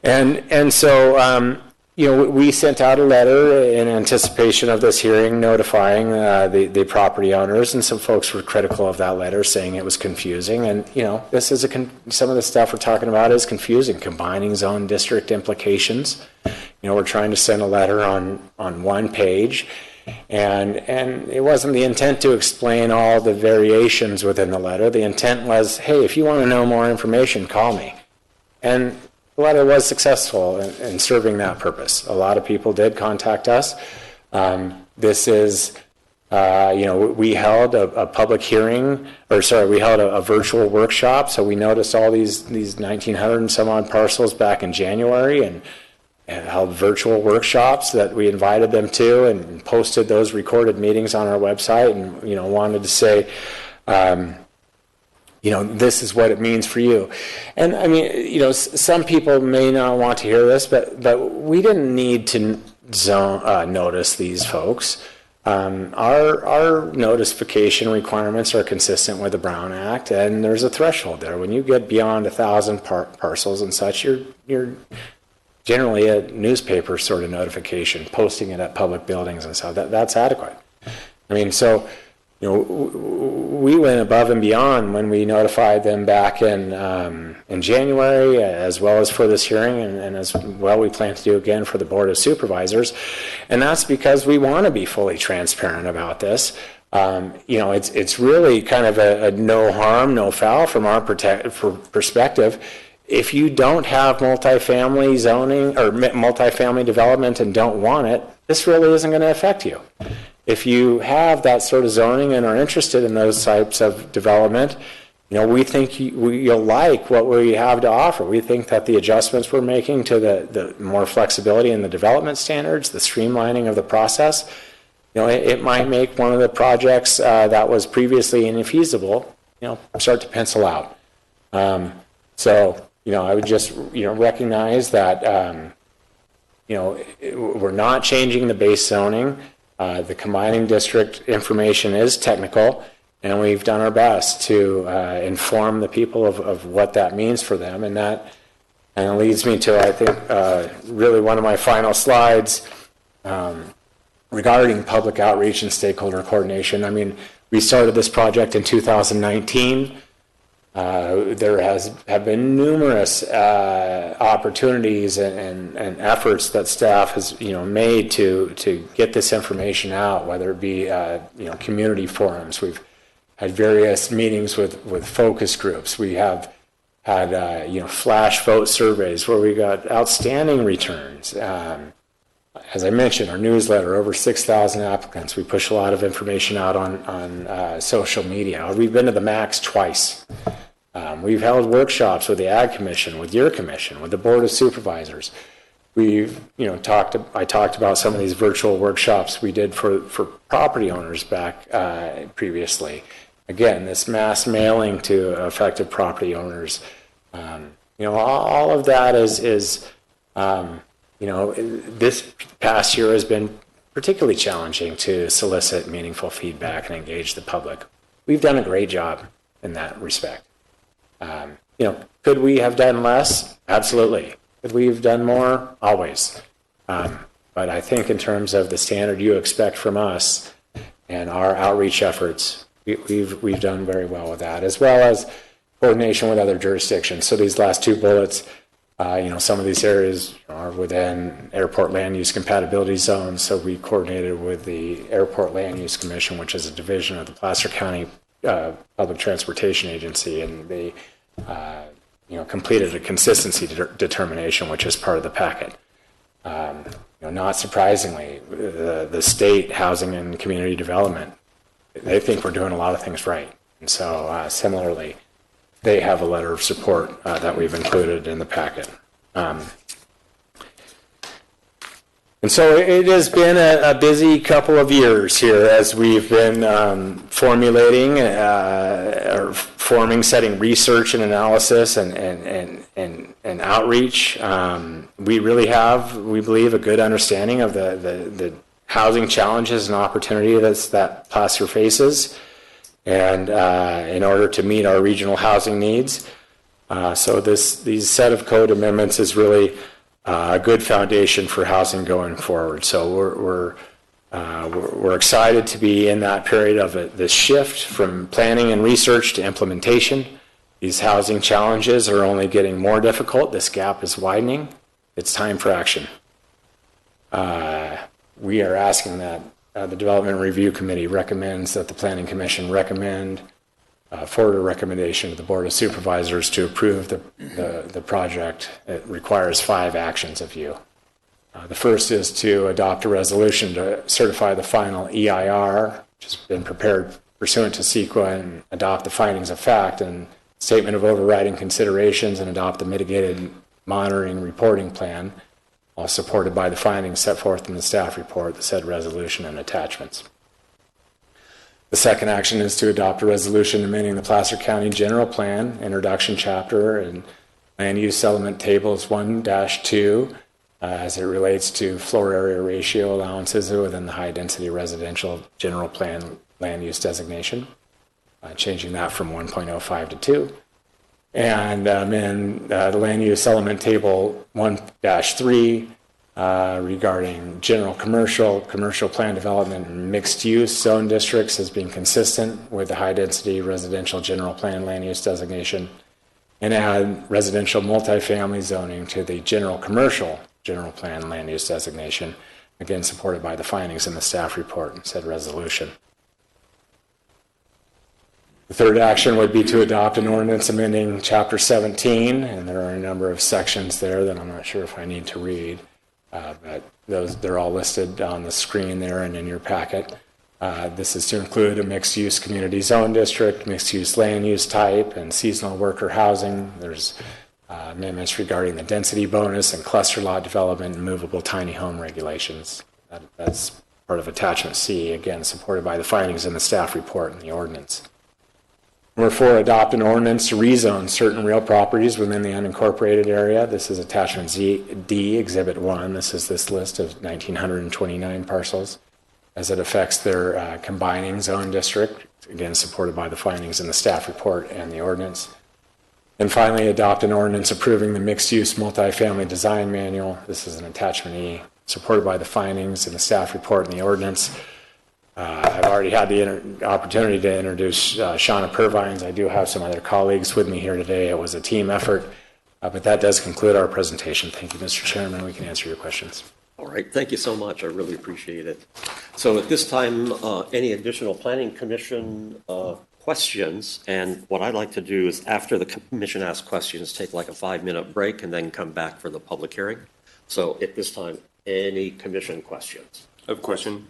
And so, we sent out a letter in anticipation of this hearing notifying the property owners, and some folks were critical of that letter, saying it was confusing. And, this is some of the stuff we're talking about is confusing, combining zone district implications. We're trying to send a letter on one page, and it wasn't the intent to explain all the variations within the letter. The intent was, hey, if you want to know more information, call me. And the letter was successful in serving that purpose. A lot of people did contact us. This is, we held a public hearing, we held a virtual workshop. So we noticed all these 1,900 and some odd parcels back in January, and held virtual workshops that we invited them to, and posted those recorded meetings on our website, and wanted to say, this is what it means for you. And I mean, some people may not want to hear this, but we didn't need to notice these folks. Our notification requirements are consistent with the Brown Act, and there's a threshold there. When you get beyond 1,000 parcels and such, you're generally a newspaper sort of notification, posting it at public buildings and so that's adequate. I mean, so we went above and beyond when we notified them back in January, as well as for this hearing, and as well we plan to do again for the Board of Supervisors. And that's because we want to be fully transparent about this. It's really kind of a no harm, no foul from our perspective. If you don't have multifamily zoning or multifamily development and don't want it, this really isn't going to affect you. If you have that sort of zoning and are interested in those types of development, we think you'll like what we have to offer. We think that the adjustments we're making to the more flexibility in the development standards, the streamlining of the process, it might make one of the projects that was previously infeasible, start to pencil out. So, I would just, recognize that, we're not changing the base zoning. The combining district information is technical, and we've done our best to inform the people of what that means for them. And that kind of leads me to, I think, really one of my final slides regarding public outreach and stakeholder coordination. I mean, we started this project in 2019. There have been numerous opportunities and efforts that staff has made to get this information out, whether it be community forums. We've had various meetings with focus groups. We have had flash vote surveys where we got outstanding returns. As I mentioned, our newsletter, over 6,000 applicants. We push a lot of information out on social media. We've been to the Max twice. We've held workshops with the Ag Commission, with your commission, with the Board of Supervisors. We've, I talked about some of these virtual workshops we did for property owners back previously. Again, this mass mailing to affected property owners. All of that is this past year has been particularly challenging to solicit meaningful feedback and engage the public. We've done a great job in that respect. Could we have done less? Absolutely. Could we have done more? Always. But I think in terms of the standard you expect from us and our outreach efforts, we've done very well with that, as well as coordination with other jurisdictions. So these last two bullets, some of these areas are within airport land use compatibility zones. So we coordinated with the Airport Land Use Commission, which is a division of the Placer County Public Transportation Agency, and they completed a consistency determination, which is part of the packet. Not surprisingly, the state housing and community development, they think we're doing a lot of things right. And so similarly, they have a letter of support that we've included in the packet. And so it has been a busy couple of years here as we've been formulating or setting research and analysis and outreach. We really have, we believe, a good understanding of the housing challenges and opportunities that Placer faces, and in order to meet our regional housing needs. So these set of code amendments is really a good foundation for housing going forward. So we're excited to be in that period of this shift from planning and research to implementation. These housing challenges are only getting more difficult. This gap is widening. It's time for action. We are asking that the Development Review Committee recommends that the Planning Commission recommend forward a recommendation to the Board of Supervisors to approve the project. It requires 5 actions of you. The first is to adopt a resolution to certify the final EIR, which has been prepared pursuant to CEQA, and adopt the findings of fact and statement of overriding considerations, and adopt the mitigated monitoring reporting plan, all supported by the findings set forth in the staff report, the said resolution, and attachments. The second action is to adopt a resolution amending the Placer County General Plan, Introduction Chapter, and Land Use Element Tables 1-2 as it relates to floor area ratio allowances within the high-density residential general plan land use designation, changing that from 1.05 to 2. And in the Land Use Element Table 1-3, regarding general commercial, commercial plan development, and mixed-use zone districts as being consistent with the high-density residential general plan land use designation, and add residential multifamily zoning to the general commercial general plan land use designation, again supported by the findings in the staff report and said resolution. The third action would be to adopt an ordinance amending Chapter 17, and there are a number of sections there that I'm not sure if I need to read. But they're all listed on the screen there and in your packet. This is to include a mixed-use community zone district, mixed-use land use type, and seasonal worker housing. There's amendments regarding the density bonus and cluster lot development and movable tiny home regulations. That's part of Attachment C, again, supported by the findings in the staff report and the ordinance. Number 4, adopt an ordinance to rezone certain real properties within the unincorporated area. This is Attachment D, Exhibit 1. This is this list of 1,929 parcels as it affects their combining zone district, again supported by the findings in the staff report and the ordinance. And finally, adopt an ordinance approving the mixed-use multifamily design manual. This is an Attachment E, supported by the findings in the staff report and the ordinance. I've already had the opportunity to introduce Shauna Purvines. I do have some other colleagues with me here today. It was a team effort, but that does conclude our presentation. Thank you, Mr. Chairman. We can answer your questions. All right, thank you so much. I really appreciate it. So at this time, any additional Planning Commission questions? And what I'd like to do is after the commission asks questions, take like a 5-minute break and then come back for the public hearing. So at this time, any commission questions? I have a question.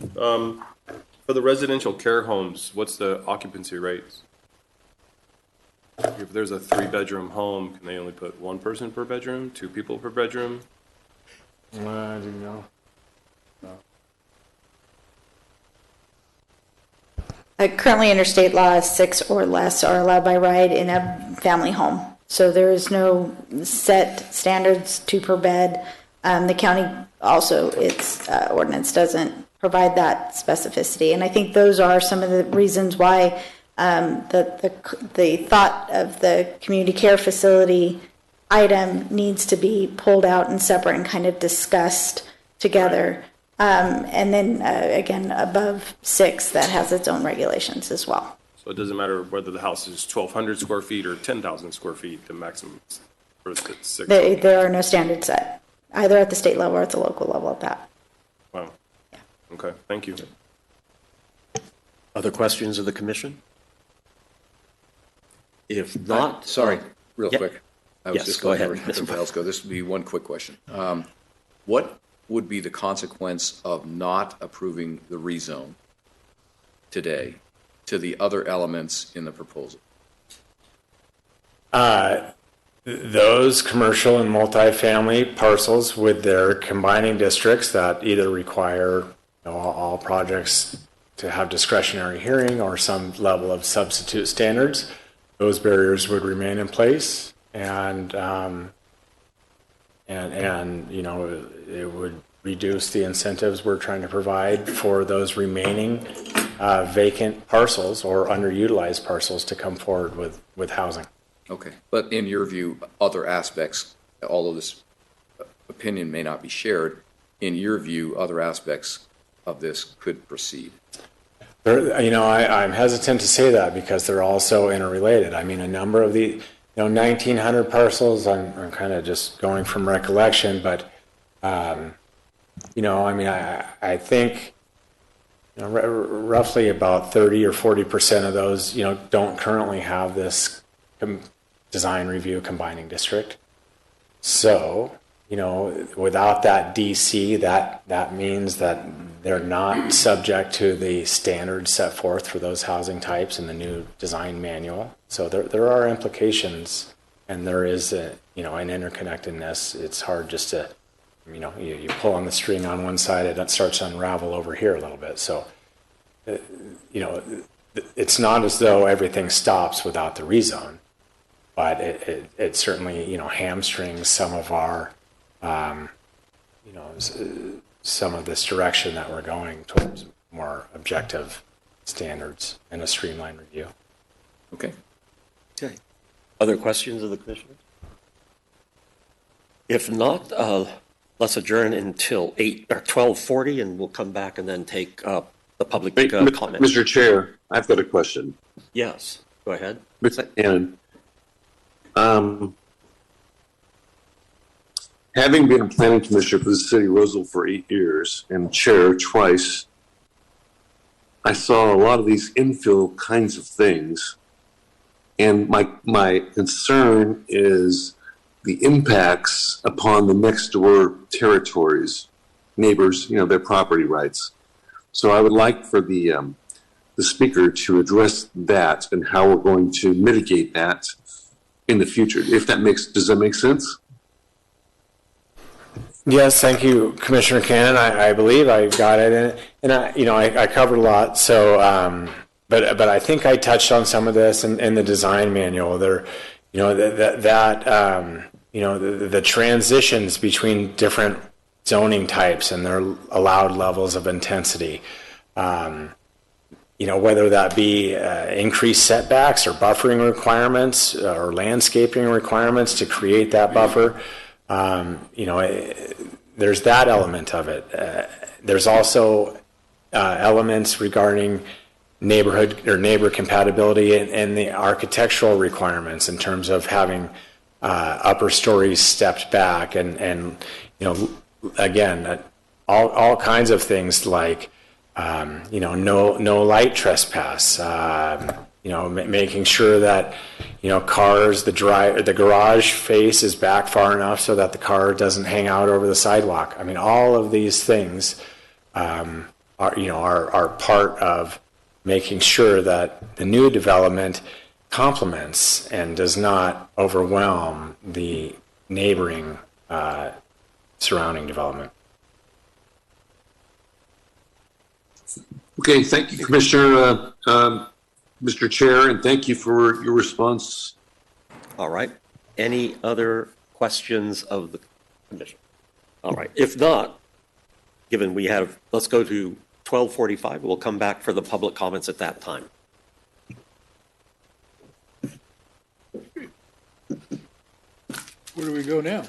For the residential care homes, what's the occupancy rates? If there's a 3-bedroom home, can they only put 1 person per bedroom, 2 people per bedroom? I don't know. Currently, under state law, 6 or less are allowed by right in a family home. So there is no set standards, 2 per bed. The county also, its ordinance doesn't provide that specificity. And I think those are some of the reasons why the thought of the community care facility item needs to be pulled out and separate and kind of discussed together. And then, again, above 6, that has its own regulations as well. So it doesn't matter whether the house is 1,200 square feet or 10,000 square feet, the maximum for 6. There are no standards set, either at the state level or at the local level at that. Wow. Yeah. Okay, thank you. Other questions of the commission? If not... Sorry, real yeah. quick. I was just go going ahead. to This would be one quick question. What would be the consequence of not approving the rezone today to the other elements in the proposal? Those commercial and multifamily parcels with their combining districts that either require all projects to have discretionary hearing or some level of substitute standards, those barriers would remain in place, and it would reduce the incentives we're trying to provide for those remaining vacant parcels or underutilized parcels to come forward with housing. Okay, but in your view, other aspects, although this opinion may not be shared, in your view, other aspects of this could proceed? I'm hesitant to say that because they're all so interrelated. I mean, a number of the 1,900 parcels, I'm kind of just going from recollection, but, I think roughly about 30 or 40% of those, don't currently have this design review combining district. So, without that DC, that means that they're not subject to the standards set forth for those housing types in the new design manual. So there are implications, and there is an interconnectedness. It's hard just to, you pull on the string on one side, it starts to unravel over here a little bit. So, it's not as though everything stops without the rezone, but it certainly, hamstrings some of our, some of this direction that we're going towards more objective standards and a streamlined review. Okay. Other questions of the commissioners? If not, let's adjourn until 8 or 12:40, and we'll come back and then take the public Wait, comment. Mr. Chair, I've got a question. Yes, go ahead. Mr. Hannon, having been a planning commissioner for the city of Roseville for 8 years and chair twice, I saw a lot of these infill kinds of things. And my concern is the impacts upon the next door territories, neighbors, their property rights. So I would like for the speaker to address that and how we're going to mitigate that in the future. Does that make sense? Yes, thank you, Commissioner Cannon. I believe I got it, and I covered a lot. So, but I think I touched on some of this in the design manual. There, the transitions between different zoning types and their allowed levels of intensity. Whether that be increased setbacks or buffering requirements or landscaping requirements to create that buffer. There's that element of it. There's also elements regarding neighborhood or neighbor compatibility and the architectural requirements in terms of having upper stories stepped back and again, all kinds of things like no light trespass. Making sure that cars, the garage face is back far enough so that the car doesn't hang out over the sidewalk. I mean, all of these things are part of making sure that the new development complements and does not overwhelm the neighboring surrounding development. Okay, thank you, Commissioner, Mr. Chair, and thank you for your response. All right. Any other questions of the commission? All right. If not, given let's go to 12:45. We'll come back for the public comments at that time. Where do we go now?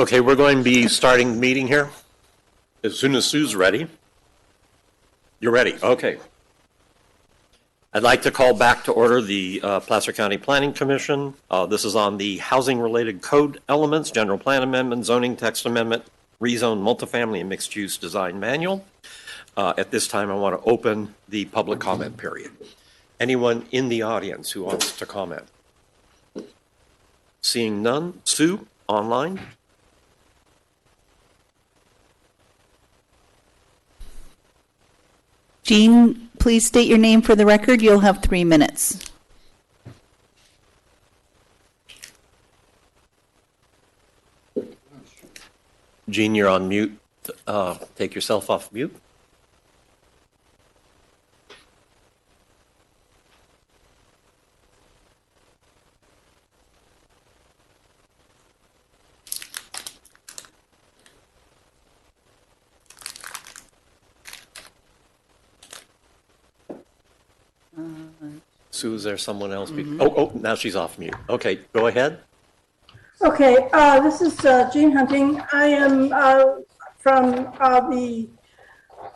Okay, we're going to be starting the meeting here as soon as Sue's ready. You're ready? Okay. I'd like to call back to order the Placer County Planning Commission. This is on the housing-related code elements, general plan amendment, zoning text amendment, rezone multifamily and mixed-use design manual. At this time, I want to open the public comment period. Anyone in the audience who wants to comment? Seeing none. Sue, online? Jean, please state your name for the record. You'll have 3 minutes. Jean, you're on mute. Take yourself off mute. Sue, is there someone else? Oh, now she's off mute. Okay, go ahead. Okay, this is Jean Hunting. I am from the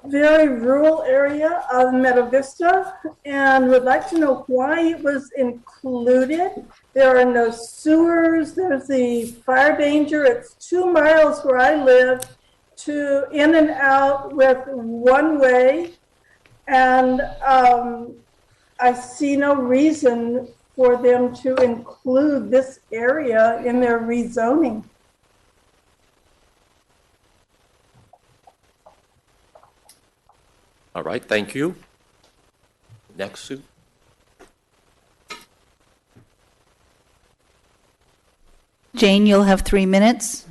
very rural area of Meadow Vista and would like to know why it was included. There are no sewers. There's the fire danger. It's 2 miles where I live to in and out with one way. And I see no reason for them to include this area in their rezoning. All right, thank you. Next, Sue. Jane, you'll have 3 minutes.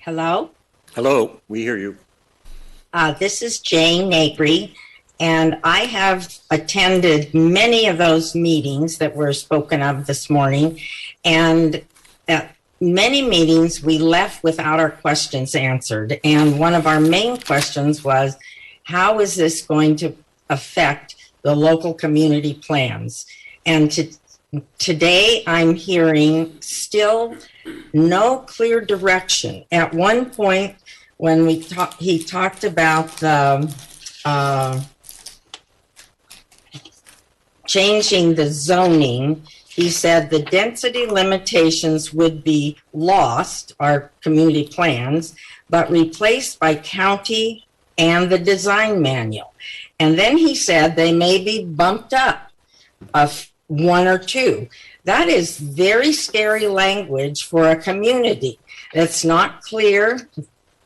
Hello? Hello, we hear you. This is Jane Nagry, and I have attended many of those meetings that were spoken of this morning, and at many meetings we left without our questions answered. And one of our main questions was, how is this going to affect the local community plans? And today I'm hearing still no clear direction. At one point, when he talked about the changing the zoning, he said the density limitations would be lost, our community plans, but replaced by county and the design manual. And then he said they may be bumped up of 1 or 2. That is very scary language for a community that's not clear.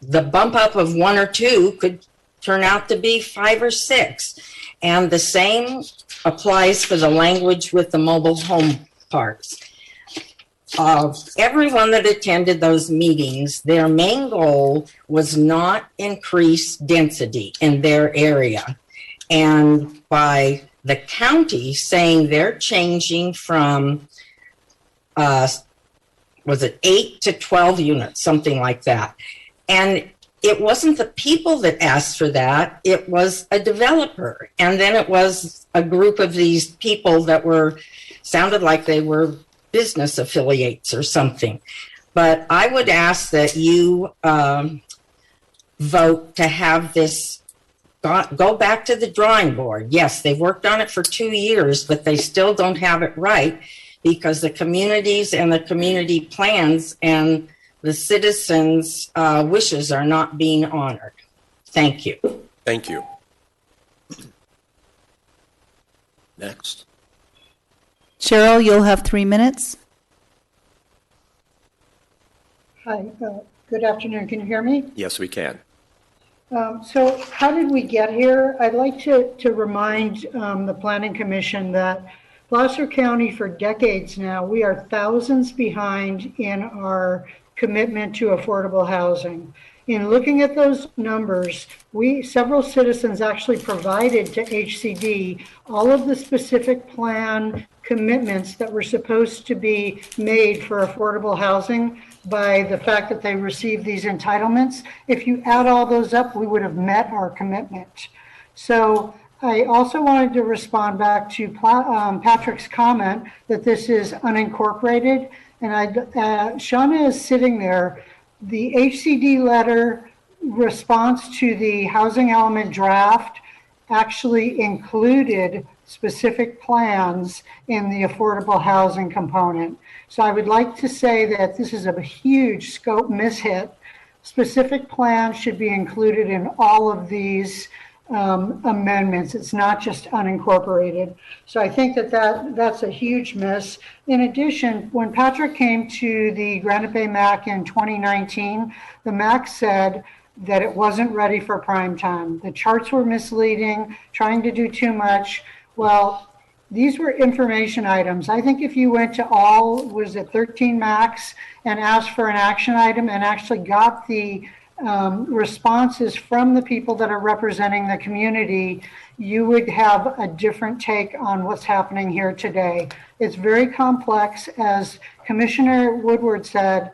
The bump up of 1 or 2 could turn out to be 5 or 6. And the same applies for the language with the mobile home parks. Everyone that attended those meetings, their main goal was not increase density in their area. And by the county saying they're changing from, was it 8 to 12 units, something like that. And it wasn't the people that asked for that, it was a developer. And then it was a group of these people that sounded like they were business affiliates or something. But I would ask that you vote to have this go back to the drawing board. Yes, they've worked on it for 2 years, but they still don't have it right because the communities and the community plans and the citizens' wishes are not being honored. Thank you. Thank you. Next. Cheryl, you'll have 3 minutes. Hi, good afternoon. Can you hear me? Yes, we can. So how did we get here? I'd like to remind the Planning Commission that Placer County, for decades now, we are thousands behind in our commitment to affordable housing. In looking at those numbers, several citizens actually provided to HCD all of the specific plan commitments that were supposed to be made for affordable housing by the fact that they received these entitlements. If you add all those up, we would have met our commitment. So I also wanted to respond back to Patrick's comment that this is unincorporated. And Shauna is sitting there. The HCD letter response to the housing element draft actually included specific plans in the affordable housing component. So I would like to say that this is a huge scope mishit. Specific plans should be included in all of these amendments. It's not just unincorporated. So I think that's a huge miss. In addition, when Patrick came to the Granite Bay MAC in 2019, the MAC said that it wasn't ready for prime time. The charts were misleading, trying to do too much. Well, these were information items. I think if you went to all, was it 13 MACs, and asked for an action item and actually got the responses from the people that are representing the community, you would have a different take on what's happening here today. It's very complex. As Commissioner Woodward said,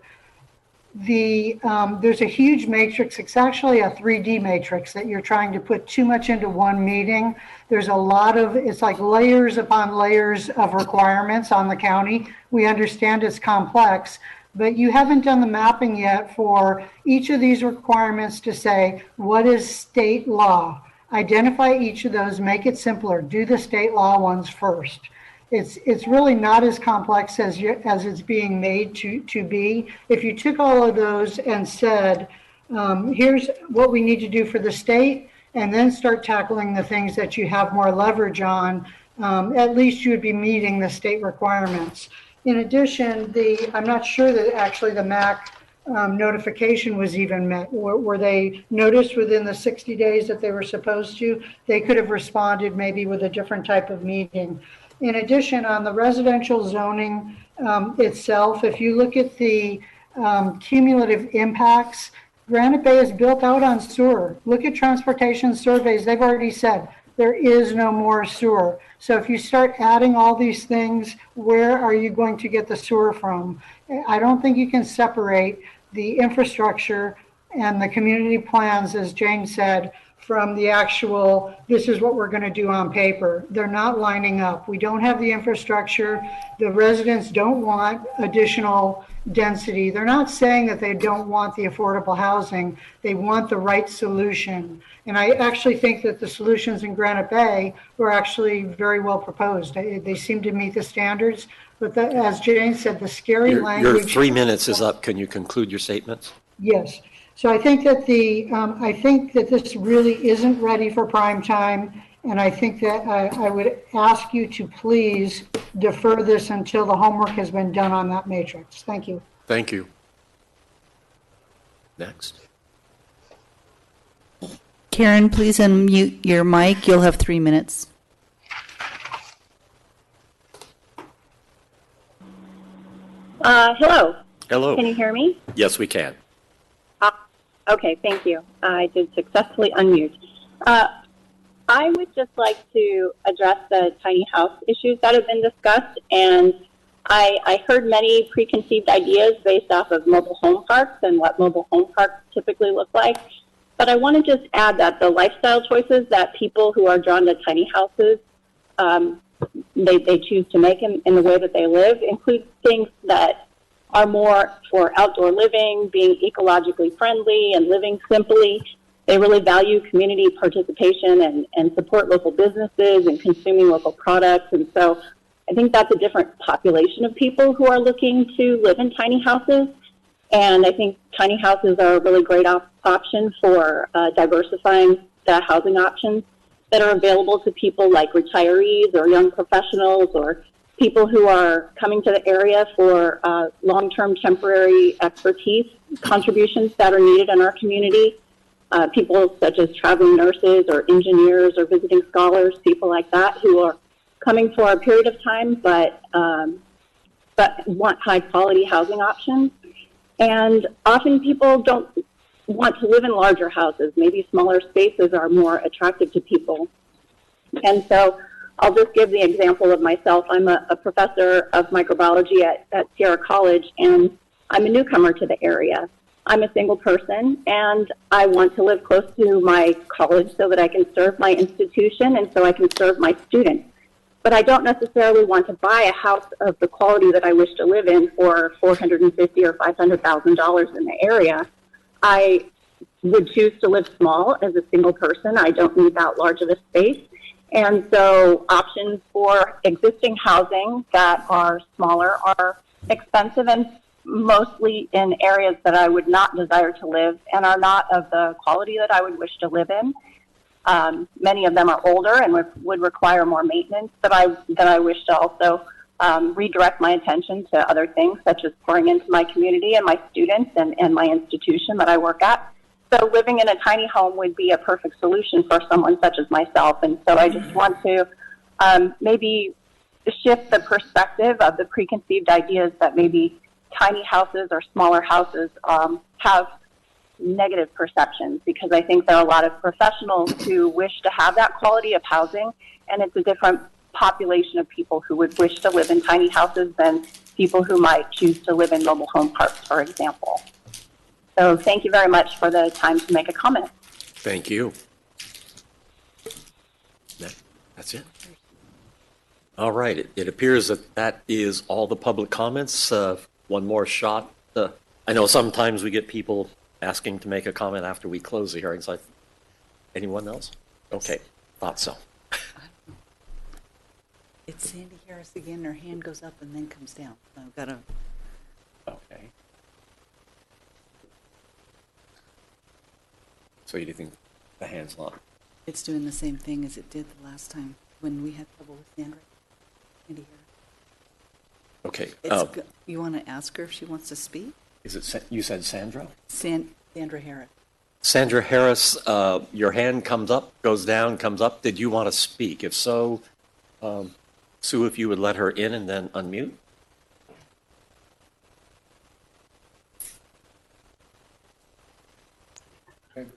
there's a huge matrix. It's actually a 3D matrix that you're trying to put too much into one meeting. There's a lot of, it's like layers upon layers of requirements on the county. We understand it's complex, but you haven't done the mapping yet for each of these requirements to say, what is state law? Identify each of those, make it simpler. Do the state law ones first. It's really not as complex as it's being made to be. If you took all of those and said, here's what we need to do for the state, and then start tackling the things that you have more leverage on, at least you would be meeting the state requirements. In addition, I'm not sure that actually the MAC notification was even met. Were they noticed within the 60 days that they were supposed to? They could have responded maybe with a different type of meeting. In addition, on the residential zoning itself, if you look at the cumulative impacts, Granite Bay is built out on sewer. Look at transportation surveys. They've already said there is no more sewer. So if you start adding all these things, where are you going to get the sewer from? I don't think you can separate the infrastructure and the community plans, as Jane said, from the actual, this is what we're going to do on paper. They're not lining up. We don't have the infrastructure. The residents don't want additional density. They're not saying that they don't want the affordable housing. They want the right solution. And I actually think that the solutions in Granite Bay were actually very well proposed. They seem to meet the standards. But as Jane said, the scary language. Your 3 minutes is up. Can you conclude your statements? Yes. So I think that this really isn't ready for prime time, and I think that I would ask you to please defer this until the homework has been done on that matrix. Thank you. Thank you. Next. Karen, please unmute your mic. You'll have 3 minutes. Hello. Hello. Can you hear me? Yes, we can. Okay, thank you. I did successfully unmute. I would just like to address the tiny house issues that have been discussed, and I heard many preconceived ideas based off of mobile home parks and what mobile home parks typically look like. But I want to just add that the lifestyle choices that people who are drawn to tiny houses, they choose to make in the way that they live include things that are more for outdoor living, being ecologically friendly and living simply. They really value community participation and support local businesses and consuming local products. And so I think that's a different population of people who are looking to live in tiny houses. And I think tiny houses are a really great option for diversifying the housing options that are available to people like retirees or young professionals or people who are coming to the area for long-term temporary expertise contributions that are needed in our community. People such as traveling nurses or engineers or visiting scholars, people like that who are coming for a period of time but want high-quality housing options. And often people don't want to live in larger houses. Maybe smaller spaces are more attractive to people. And so I'll just give the example of myself. I'm a professor of microbiology at Sierra College, and I'm a newcomer to the area. I'm a single person, and I want to live close to my college so that I can serve my institution and so I can serve my students. But I don't necessarily want to buy a house of the quality that I wish to live in for $450,000 or $500,000 in the area. I would choose to live small as a single person. I don't need that large of a space. And so options for existing housing that are smaller are expensive and mostly in areas that I would not desire to live and are not of the quality that I would wish to live in. Many of them are older and would require more maintenance that I wish to also redirect my attention to other things, such as pouring into my community and my students and my institution that I work at. So living in a tiny home would be a perfect solution for someone such as myself. And so I just want to maybe shift the perspective of the preconceived ideas that maybe tiny houses or smaller houses have negative perceptions, because I think there are a lot of professionals who wish to have that quality of housing, and it's a different population of people who would wish to live in tiny houses than people who might choose to live in mobile home parks, for example. So thank you very much for the time to make a comment. Thank you. That's it. All right. It appears that is all the public comments. One more shot. I know sometimes we get people asking to make a comment after we close the hearings. Anyone else? Okay. Thought so. It's Sandy Harris again. Her hand goes up and then comes down. I've got to. Okay. So you think the hand's not? It's doing the same thing as it did the last time when we had trouble with Sandy Harris. Okay. You want to ask her if she wants to speak? Is it you said Sandra? Sandra Harris. Sandra Harris, your hand comes up, goes down, comes up. Did you want to speak? If so, Sue, if you would let her in and then unmute.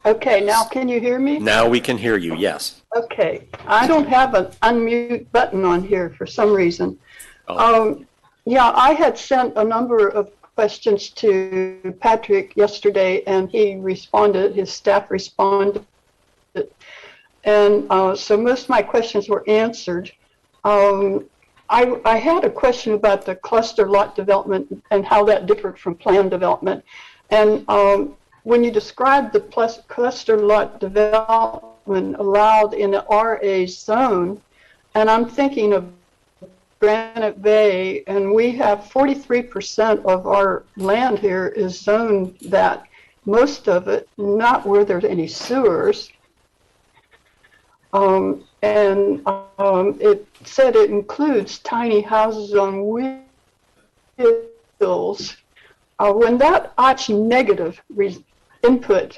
Okay, now can you hear me? Now we can hear you, yes. Okay, I don't have an unmute button on here for some reason. Yeah, I had sent a number of questions to Patrick yesterday, and he responded, his staff responded. And so most of my questions were answered. I had a question about the cluster lot development and how that differed from plan development. And when you described the cluster lot development allowed in the RA zone, and I'm thinking of Granite Bay, and we have 43% of our land here is zoned that, most of it not where there's any sewers. It said it includes tiny houses on wheels. When that's actually negative input,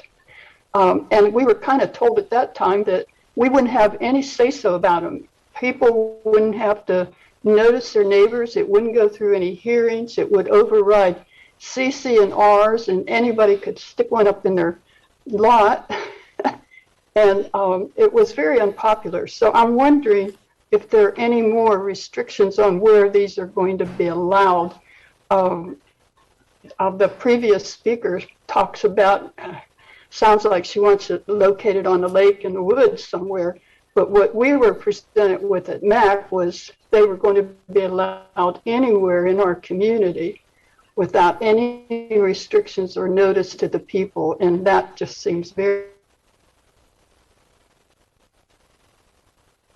and we were kind of told at that time that we wouldn't have any say-so about them. People wouldn't have to notice their neighbors. It wouldn't go through any hearings. It would override CC and Rs, and anybody could stick one up in their lot. And it was very unpopular. So I'm wondering if there are any more restrictions on where these are going to be allowed. The previous speaker talks about, sounds like she wants it located on the lake in the woods somewhere. But what we were presented with at MAC was they were going to be allowed anywhere in our community without any restrictions or notice to the people. And that just seems very...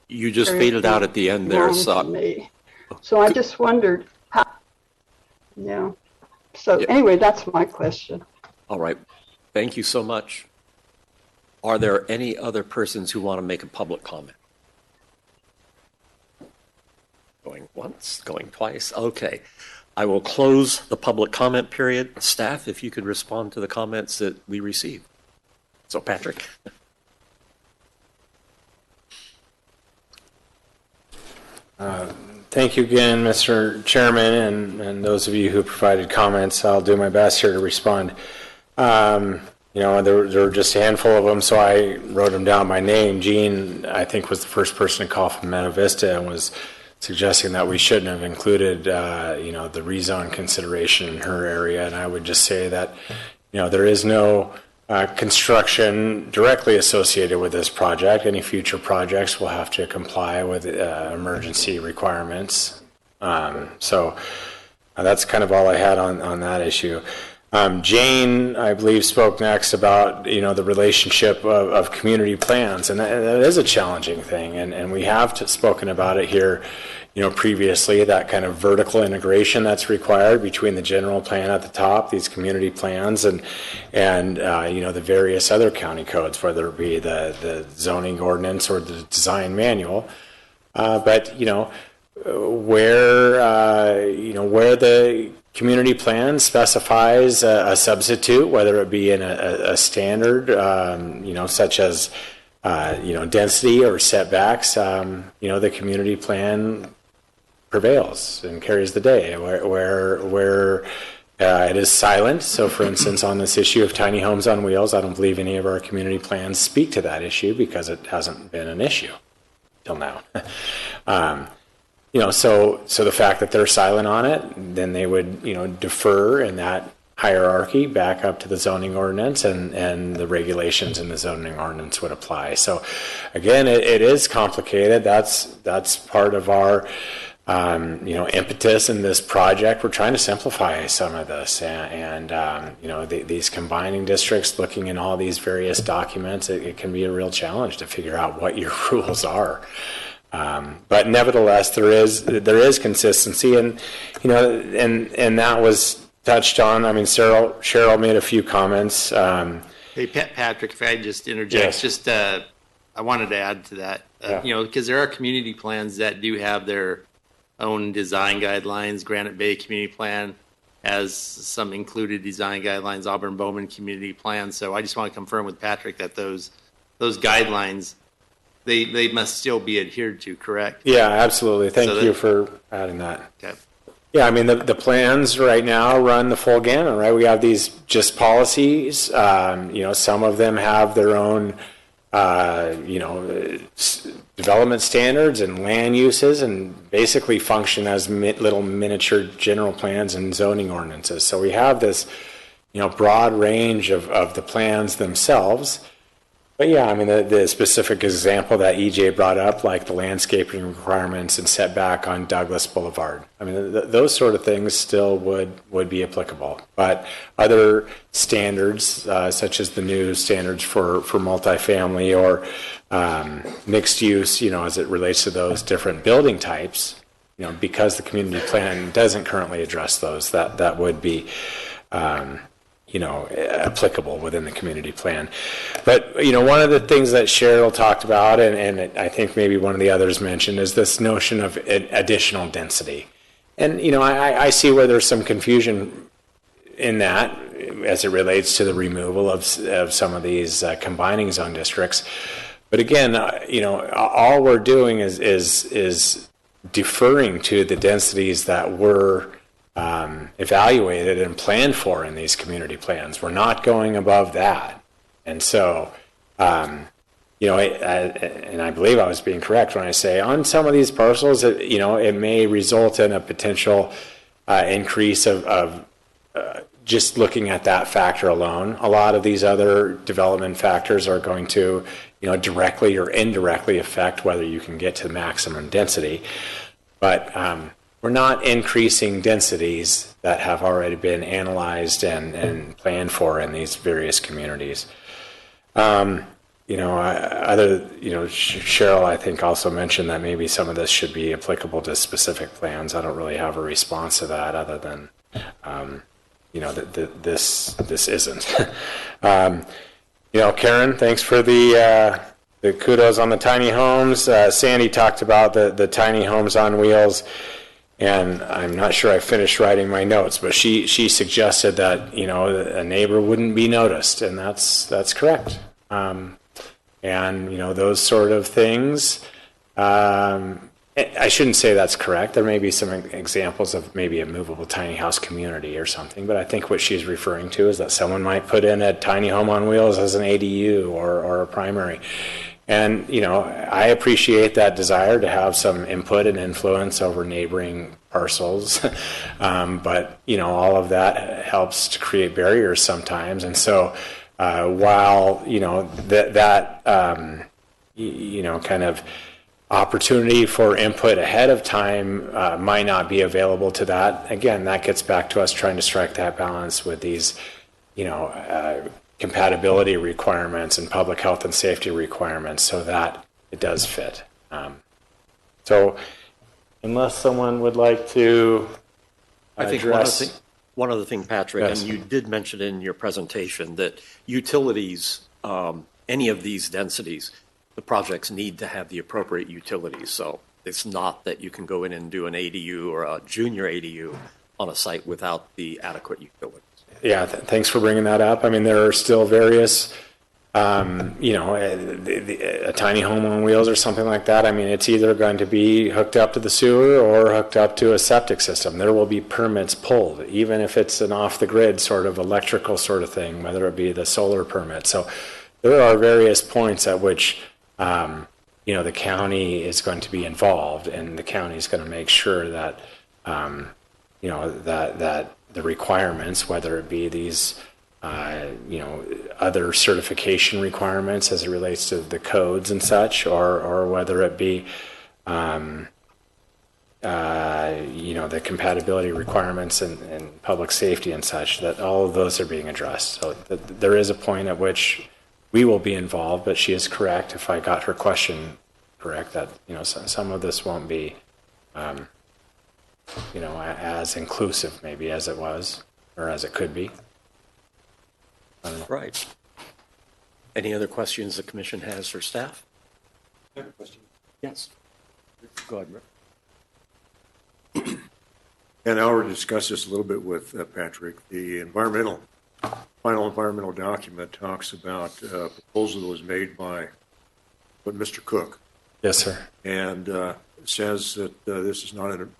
You just faded out at the end there. So I just wondered how, yeah. So anyway, that's my question. All right. Thank you so much. Are there any other persons who want to make a public comment? Going once, going twice. Okay. I will close the public comment period. Staff, if you could respond to the comments that we received. So, Patrick. Thank you again, Mr. Chairman, and those of you who provided comments. I'll do my best here to respond. You know, there were just a handful of them, so I wrote them down by name. Jean, I think, was the first person to call from Meta Vista and was suggesting that we shouldn't have included, you know, the rezone consideration in her area. And I would just say that, there is no construction directly associated with this project. Any future projects will have to comply with emergency requirements. So that's kind of all I had on that issue. Jane, I believe, spoke next about, the relationship of community plans, and that is a challenging thing, and we have spoken about it here, previously, that kind of vertical integration that's required between the general plan at the top, these community plans, and the various other county codes, whether it be the zoning ordinance or the design manual. But where the community plan specifies a substitute, whether it be in a standard, such as density or setbacks, the community plan prevails and carries the day. Where it is silent. So, for instance, on this issue of tiny homes on wheels, I don't believe any of our community plans speak to that issue because it hasn't been an issue till now. So the fact that they're silent on it, then they would, defer in that hierarchy back up to the zoning ordinance, and the regulations in the zoning ordinance would apply. So, again, it is complicated. That's part of our, impetus in this project. We're trying to simplify some of this, and these combining districts, looking in all these various documents, it can be a real challenge to figure out what your rules are. But nevertheless, there is consistency, and that was touched on. I mean, Cheryl made a few comments. Hey, Patrick, if I could just interject, yes. just I wanted to add to that, because there are community plans that do have their own design guidelines. Granite Bay Community Plan has some included design guidelines. Auburn Bowman Community Plan. So I just want to confirm with Patrick that those guidelines, they must still be adhered to, correct? Yeah, absolutely. Thank you for adding that. Okay. Yeah, I mean, the plans right now run the full gamut, right? We have these just policies. Some of them have their own, development standards and land uses, and basically function as little miniature general plans and zoning ordinances. So we have this, broad range of the plans themselves. But yeah, I mean, the specific example that EJ brought up, like the landscaping requirements and setback on Douglas Boulevard, I mean, those sort of things still would be applicable. But other standards, such as the new standards for multifamily or mixed use, as it relates to those different building types, because the community plan doesn't currently address those, that would be applicable within the community plan. But, one of the things that Cheryl talked about, and I think maybe one of the others mentioned, is this notion of additional density. And, I see where there's some confusion in that as it relates to the removal of some of these combining zone districts. But again, all we're doing is deferring to the densities that were evaluated and planned for in these community plans. We're not going above that. And so, and I believe I was being correct when I say on some of these parcels, it may result in a potential increase of just looking at that factor alone. A lot of these other development factors are going to, directly or indirectly affect whether you can get to maximum density. But we're not increasing densities that have already been analyzed and planned for in these various communities. Cheryl, I think, also mentioned that maybe some of this should be applicable to specific plans. I don't really have a response to that other than, this isn't. Karen, thanks for the kudos on the tiny homes. Sandy talked about the tiny homes on wheels. And I'm not sure I finished writing my notes, but she suggested that, a neighbor wouldn't be noticed, and that's correct. And, those sort of things, I shouldn't say that's correct. There may be some examples of maybe a movable tiny house community or something, but I think what she's referring to is that someone might put in a tiny home on wheels as an ADU or a primary. And, I appreciate that desire to have some input and influence over neighboring parcels. But, all of that helps to create barriers sometimes. And so while, that kind of opportunity for input ahead of time might not be available to that, again, that gets back to us trying to strike that balance with these, compatibility requirements and public health and safety requirements so that it does fit. So unless someone would like to I think one other thing, Patrick, Yes. and you did mention in your presentation that utilities, any of these densities, the projects need to have the appropriate utilities. So it's not that you can go in and do an ADU or a junior ADU on a site without the adequate utilities. Yeah, thanks for bringing that up. I mean, there are still various, a tiny home on wheels or something like that. I mean, it's either going to be hooked up to the sewer or hooked up to a septic system. There will be permits pulled, even if it's an off-the-grid sort of electrical sort of thing, whether it be the solar permit. So there are various points at which, the county is going to be involved, and the county is going to make sure that, that the requirements, whether it be these, other certification requirements as it relates to the codes and such, or whether it be, the compatibility requirements and public safety and such, that all of those are being addressed. So there is a point at which we will be involved, but she is correct, if I got her question correct, that, some of this won't be, as inclusive maybe as it was, or as it could be. Right. Any other questions the commission has for staff? I have a question. Yes. Go ahead, Rick. And I already discussed this a little bit with Patrick. The final environmental document talks about a proposal that was made by Mr. Cook. Yes, sir. And it says that this is not an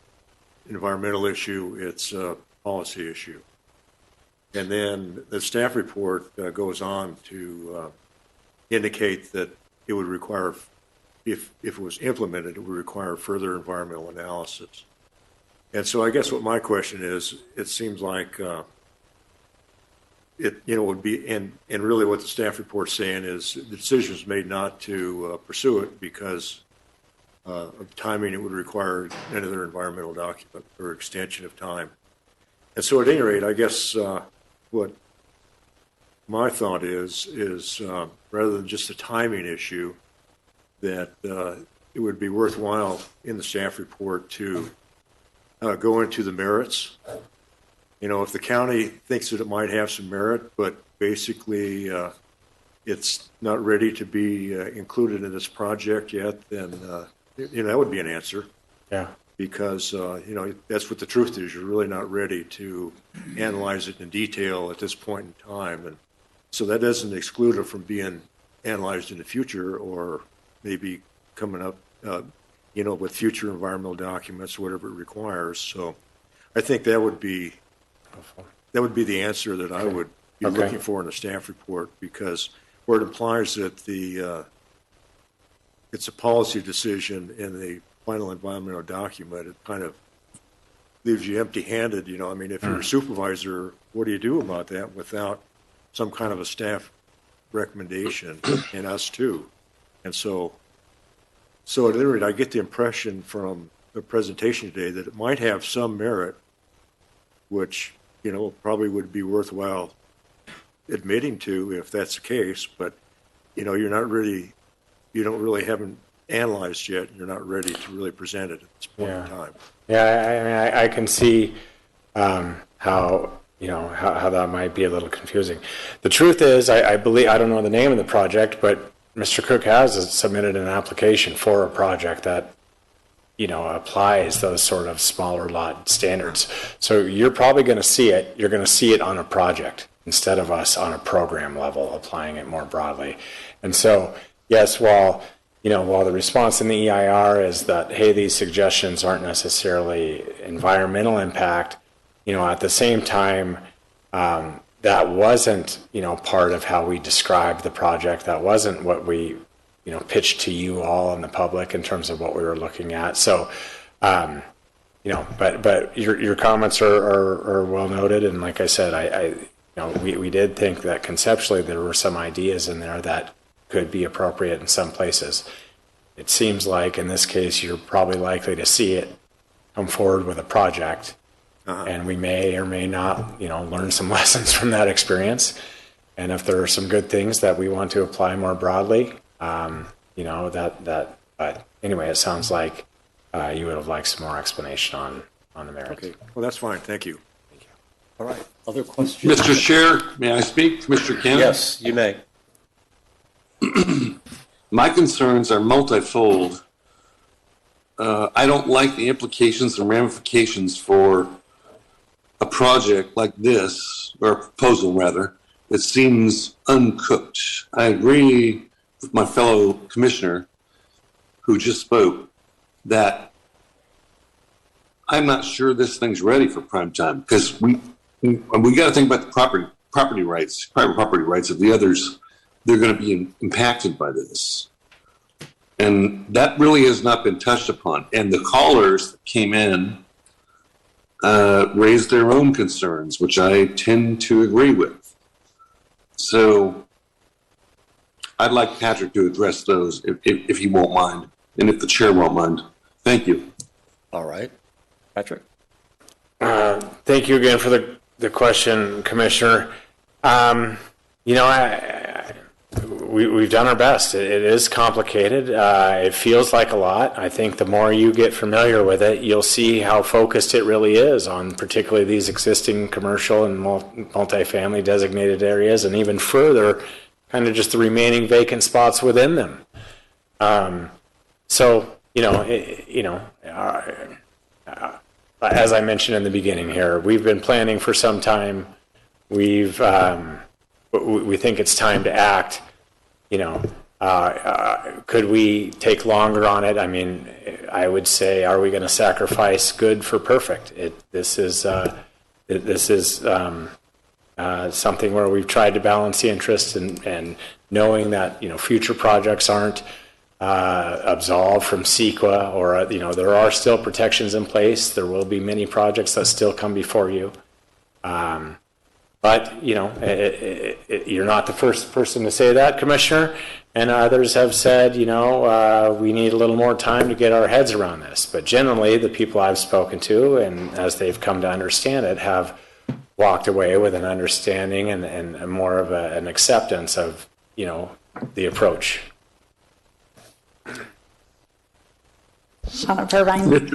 environmental issue, it's a policy issue. And then the staff report goes on to indicate that it would require, if it was implemented, it would require further environmental analysis. And so I guess what my question is, it seems like it would be, and really what the staff report's saying is the decision was made not to pursue it because of timing. It would require another environmental document or extension of time. And so at any rate, I guess what my thought is rather than just a timing issue, that it would be worthwhile in the staff report to go into the merits. If the county thinks that it might have some merit, but basically it's not ready to be included in this project yet, then that would be an answer. Yeah. Because that's what the truth is. You're really not ready to analyze it in detail at this point in time, and so that doesn't exclude it from being analyzed in the future, or maybe coming up, with future environmental documents, whatever it requires. So, I think that would be the answer that I would be looking for in a staff report, because where it implies that it's a policy decision in the final environmental document, it kind of leaves you empty-handed. If you're a supervisor, what do you do about that without some kind of a staff recommendation, and us too? And so at any rate, I get the impression from the presentation today that it might have some merit, which, probably would be worthwhile admitting to if that's the case, but, you don't really haven't analyzed yet. You're not ready to really present it at this point in time. Yeah, I can see how that might be a little confusing. The truth is, I believe, I don't know the name of the project, but Mr. Cook has submitted an application for a project that, applies those sort of smaller lot standards. So you're probably going to see it. You're going to see it on a project instead of us on a program level applying it more broadly. And so, yes, while the response in the EIR is that, hey, these suggestions aren't necessarily environmental impact, at the same time, that wasn't, part of how we described the project. That wasn't what we, pitched to you all and the public in terms of what we were looking at. So, but your comments are well noted, and like I said, we did think that conceptually there were some ideas in there that could be appropriate in some places. It seems like in this case you're probably likely to see it come forward with a project, and we may or may not, learn some lessons from that experience. And if there are some good things that we want to apply more broadly, but anyway, it sounds like you would have liked some more explanation on the merits. Okay, well, that's fine. Thank you. All right. Other questions? Mr. Chair, may I speak? Mr. Cannon? Yes, you may. My concerns are multifold. I don't like the implications and ramifications for a project like this, or a proposal rather, that seems uncooked. I agree with my fellow commissioner who just spoke that I'm not sure this thing's ready for prime time, because we got to think about the property rights, private property rights of the others. They're going to be impacted by this. And that really has not been touched upon. And the callers that came in raised their own concerns, which I tend to agree with. So I'd like Patrick to address those if he won't mind, and if the chair won't mind. Thank you. All right. Patrick? Thank you again for the question, Commissioner. We've done our best. It is complicated. It feels like a lot. I think the more you get familiar with it, you'll see how focused it really is on particularly these existing commercial and multifamily designated areas, and even further, kind of just the remaining vacant spots within them. As I mentioned in the beginning here, we've been planning for some time. We think it's time to act. Could we take longer on it? I mean, I would say, are we going to sacrifice good for perfect? This is something where we've tried to balance the interests and knowing that future projects aren't absolved from CEQA, or there are still protections in place. There will be many projects that still come before you. But, you're not the first person to say that, Commissioner, and others have said, we need a little more time to get our heads around this. But generally, the people I've spoken to, and as they've come to understand it, have walked away with an understanding and more of an acceptance of, the approach. Shauna Irvine.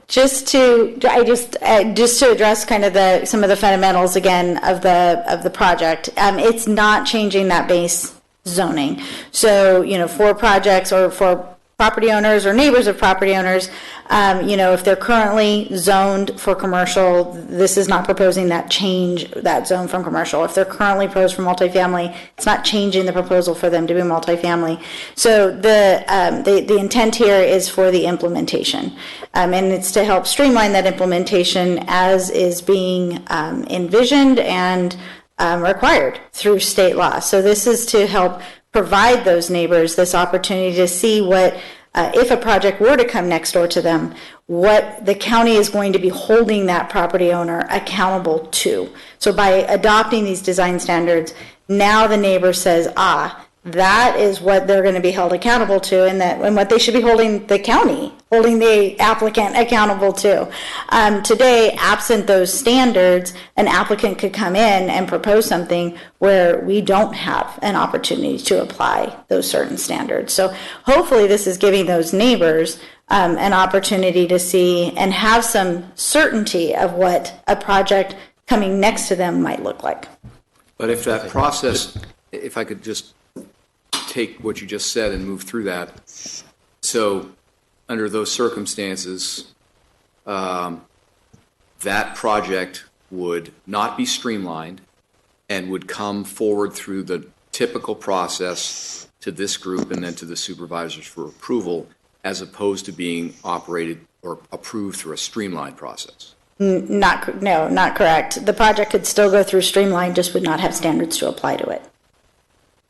Just to address kind of some of the fundamentals again of the project. It's not changing that base zoning. So for projects or for property owners or neighbors of property owners, if they're currently zoned for commercial, this is not proposing that change that zone from commercial. If they're currently proposed for multifamily, it's not changing the proposal for them to be multifamily. So the intent here is for the implementation, and it's to help streamline that implementation as is being envisioned and required through state law. So this is to help provide those neighbors this opportunity to see what, if a project were to come next door to them, what the county is going to be holding that property owner accountable to. So by adopting these design standards, now the neighbor says, that is what they're going to be held accountable to, and what they should be holding the county, holding the applicant accountable to. Today, absent those standards, an applicant could come in and propose something where we don't have an opportunity to apply those certain standards. So hopefully this is giving those neighbors an opportunity to see and have some certainty of what a project coming next to them might look like. But if that process, if I could just take what you just said and move through that. So under those circumstances, that project would not be streamlined and would come forward through the typical process to this group and then to the supervisors for approval, as opposed to being operated or approved through a streamlined process. Not correct. The project could still go through streamlined, just would not have standards to apply to it.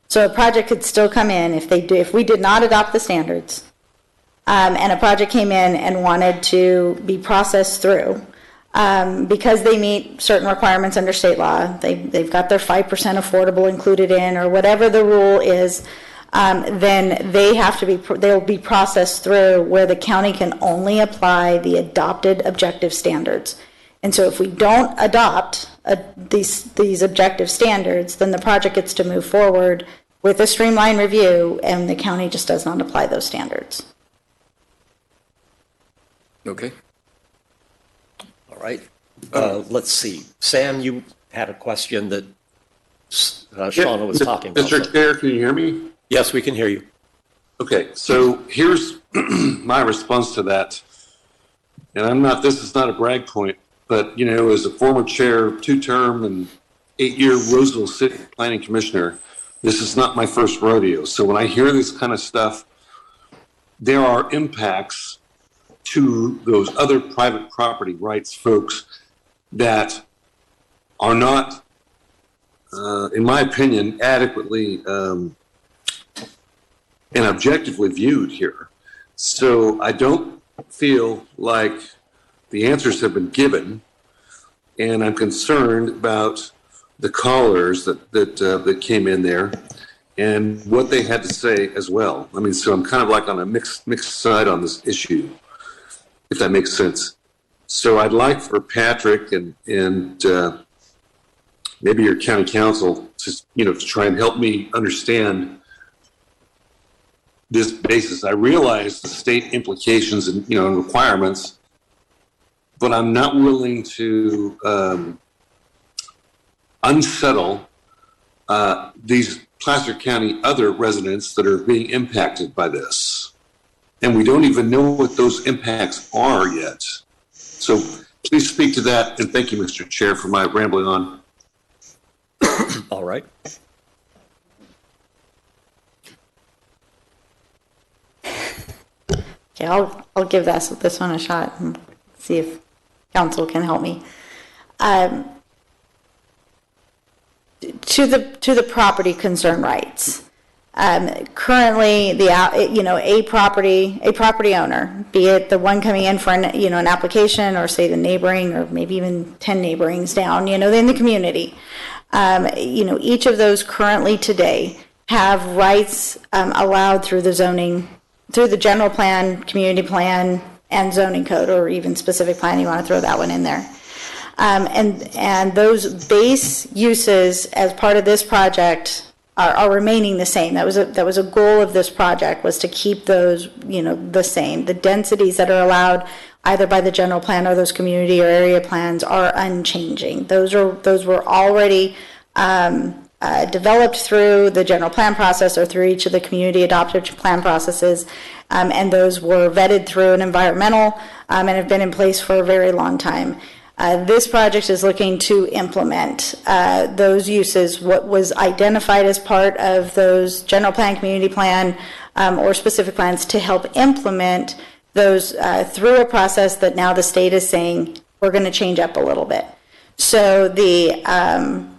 So a project could still come in if we did not adopt the standards. and a project came in and wanted to be processed through, because they meet certain requirements under state law, they've got their 5% affordable included in, or whatever the rule is, then they'll be processed through where the county can only apply the adopted objective standards. And so if we don't adopt these objective standards, then the project gets to move forward with a streamlined review, and the county just does not apply those standards. Okay. All right. Let's see. Sam, you had a question that Shauna was talking about. Mr. Chair, can you hear me? Yes, we can hear you. Okay, so here's my response to that. And this is not a brag point, but, as a former chair, 2-term and 8-year Roseville City Planning Commissioner, this is not my first rodeo. So when I hear this kind of stuff, there are impacts to those other private property rights folks that are not, in my opinion, adequately and objectively viewed here. So I don't feel like the answers have been given, and I'm concerned about the callers that came in there and what they had to say as well. I mean, so I'm kind of like on a mixed side on this issue, if that makes sense. So I'd like for Patrick and maybe your county council to try and help me understand this basis. I realize the state implications and requirements, but I'm not willing to unsettle these Placer County other residents that are being impacted by this. And we don't even know what those impacts are yet. So please speak to that, and thank you, Mr. Chair, for my rambling on. All right. Okay, I'll give this one a shot and see if council can help me. To the property concern rights. Currently, a property owner, be it the one coming in for an application, or say the neighboring, or maybe even 10 neighborings down, in the community. Each of those currently today have rights allowed through the zoning, through the general plan, community plan, and zoning code, or even specific plan. You want to throw that one in there. And those base uses as part of this project are remaining the same. That was a goal of this project, was to keep those the same. The densities that are allowed either by the general plan or those community or area plans are unchanging. Those were already developed through the general plan process or through each of the community adoptive plan processes, and those were vetted through an environmental and have been in place for a very long time. This project is looking to implement those uses, what was identified as part of those general plan, community plan, or specific plans, to help implement those through a process that now the state is saying we're going to change up a little bit. So to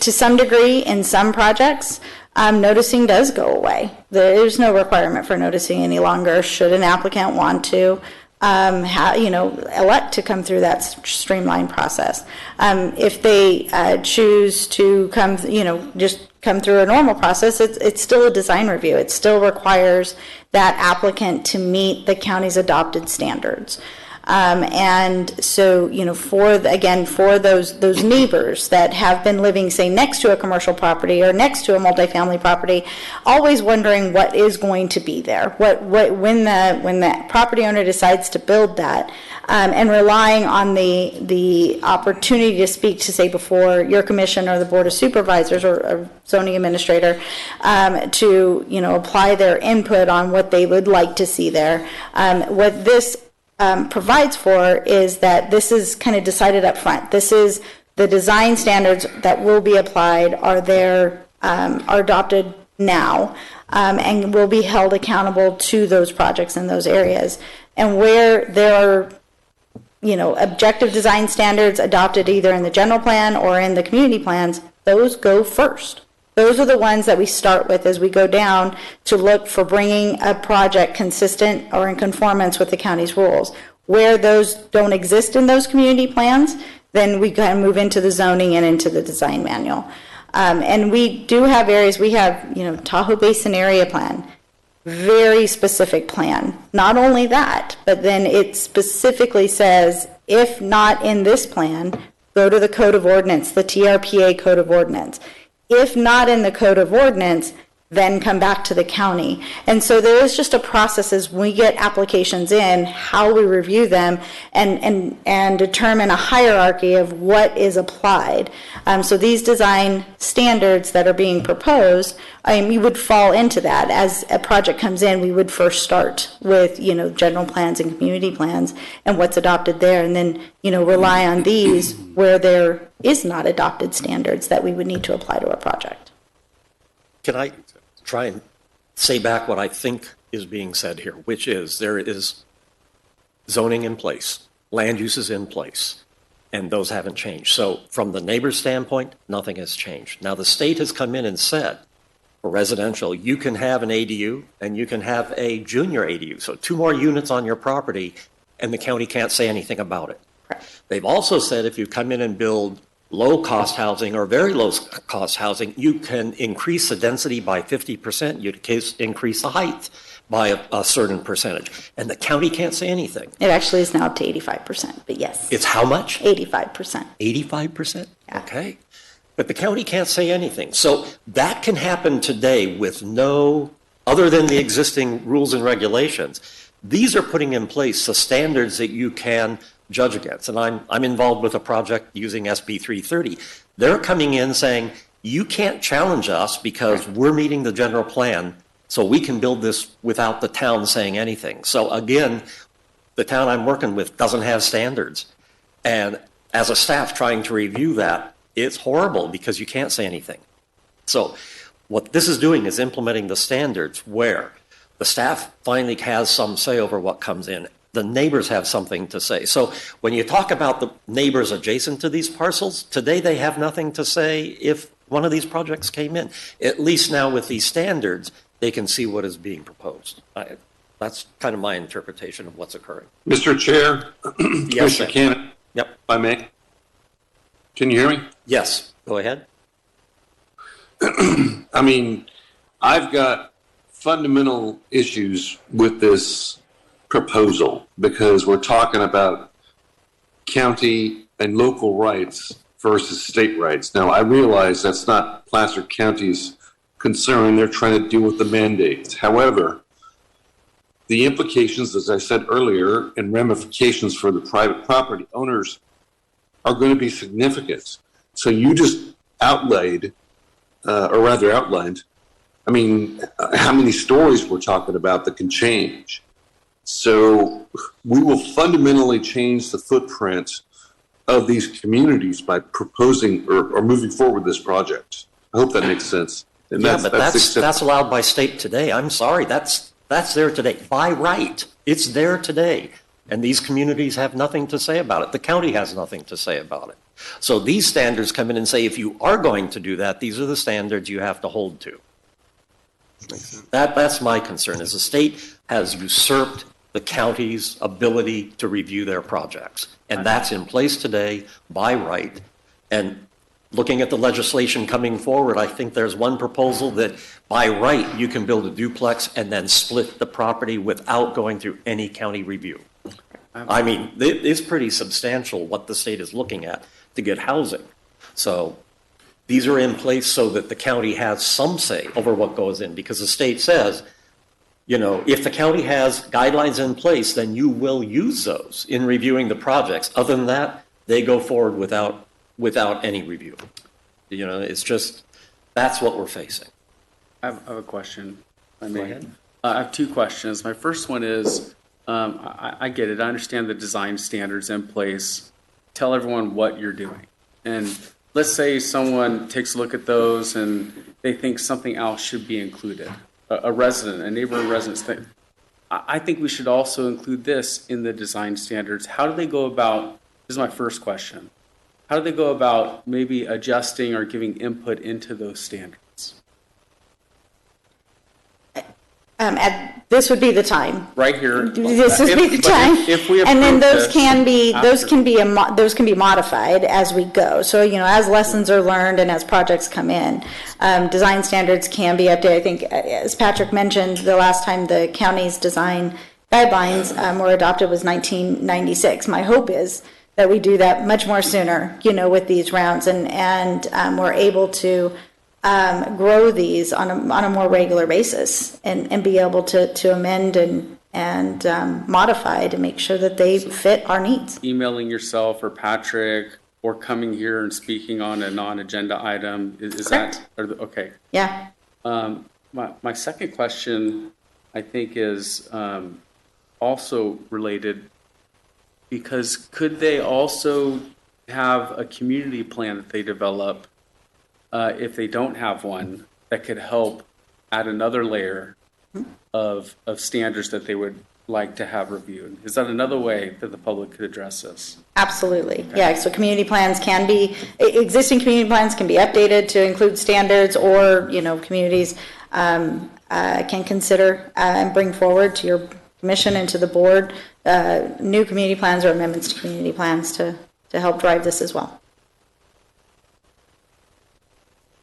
some degree, in some projects, noticing does go away. There's no requirement for noticing any longer should an applicant want to elect to come through that streamlined process. If they choose to just come through a normal process, it's still a design review. It still requires that applicant to meet the county's adopted standards. And so, for those neighbors that have been living, say, next to a commercial property or next to a multifamily property, always wondering what is going to be there, when the property owner decides to build that, and relying on the opportunity to speak to, say, before your commission or the board of supervisors or zoning administrator, to apply their input on what they would like to see there. What this provides for is that this is kind of decided up front. This is the design standards that will be applied are adopted now, and will be held accountable to those projects in those areas. And where there are objective design standards adopted either in the general plan or in the community plans, those go first. Those are the ones that we start with as we go down to look for bringing a project consistent or in conformance with the county's rules. Where those don't exist in those community plans, then we kind of move into the zoning and into the design manual. And we do have areas, we have, Tahoe Basin Area Plan, very specific plan. Not only that, but then it specifically says, if not in this plan, go to the Code of Ordinance, the TRPA Code of Ordinance. If not in the Code of Ordinance, then come back to the county. And so there is just a process as we get applications in, how we review them and determine a hierarchy of what is applied. So these design standards that are being proposed, we would fall into that. As a project comes in, we would first start with, general plans and community plans and what's adopted there, and then, rely on these where there is not adopted standards that we would need to apply to a project. Can I try and say back what I think is being said here, which is there is zoning in place, land uses in place, and those haven't changed. So from the neighbor's standpoint, nothing has changed. Now the state has come in and said, for residential, you can have an ADU and you can have a junior ADU. So 2 more units on your property and the county can't say anything about it. They've also said if you come in and build low-cost housing or very low-cost housing, you can increase the density by 50%. You can increase the height by a certain percentage. And the county can't say anything. It actually is now up to 85%, but yes. It's how much? 85%. 85%? Yeah. Okay. But the county can't say anything. So that can happen today with other than the existing rules and regulations. These are putting in place the standards that you can judge against. And I'm involved with a project using SB 330. They're coming in saying, you can't challenge us because we're meeting the general plan, so we can build this without the town saying anything. So again, the town I'm working with doesn't have standards. And as a staff trying to review that, it's horrible because you can't say anything. So what this is doing is implementing the standards where the staff finally has some say over what comes in. The neighbors have something to say. So when you talk about the neighbors adjacent to these parcels, today they have nothing to say if one of these projects came in. At least now with these standards, they can see what is being proposed. That's kind of my interpretation of what's occurring. Mr. Chair, Yes, Mr. Cannon, Yep. if I may. Can you hear me? Yes, go ahead. I mean, I've got fundamental issues with this proposal because we're talking about county and local rights versus state rights. Now, I realize that's not Placer County's concern. They're trying to deal with the mandates. However, the implications, as I said earlier, and ramifications for the private property owners are going to be significant. So you just outlined, I mean, how many stories we're talking about that can change. So we will fundamentally change the footprint of these communities by proposing or moving forward this project. I hope that makes sense. And that's allowed by state today. I'm sorry, that's there today by right. It's there today, and these communities have nothing to say about it. The county has nothing to say about it. So these standards come in and say, if you are going to do that, these are the standards you have to hold to. That's my concern. Is the state has usurped the county's ability to review their projects, and that's in place today by right. And looking at the legislation coming forward, I think there's one proposal that by right you can build a duplex and then split the property without going through any county review. I mean, it is pretty substantial what the state is looking at to get housing. So these are in place so that the county has some say over what goes in, because the state says, if the county has guidelines in place, then you will use those in reviewing the projects. Other than that, they go forward without any review. It's just, that's what we're facing. I have a question. Go ahead. I have 2 questions. My first one is, I get it. I understand the design standards in place. Tell everyone what you're doing. And let's say someone takes a look at those and they think something else should be included. A neighboring resident thing. I think we should also include this in the design standards. How do they go about, this is my first question, how do they go about maybe adjusting or giving input into those standards? This would be the time. Right here. This would be the time. If we and then approve those this can be modified as we go. So, as lessons are learned and as projects come in, design standards can be updated. I think, as Patrick mentioned, the last time the county's design guidelines were adopted was 1996. My hope is that we do that much more sooner, with these rounds, and we're able to grow these on a more regular basis and be able to amend and modify to make sure that they fit our needs. Emailing yourself or Patrick or coming here and speaking on a non-agenda item, is Correct. that, okay. Yeah. My second question, I think, is also related, because could they also have a community plan that they develop if they don't have one that could help add another layer of standards that they would like to have reviewed? Is that another way that the public could address this? Absolutely. Okay. Yeah. So existing community plans can be updated to include standards, or, communities can consider and bring forward to your commission and to the board new community plans or amendments to community plans to help drive this as well.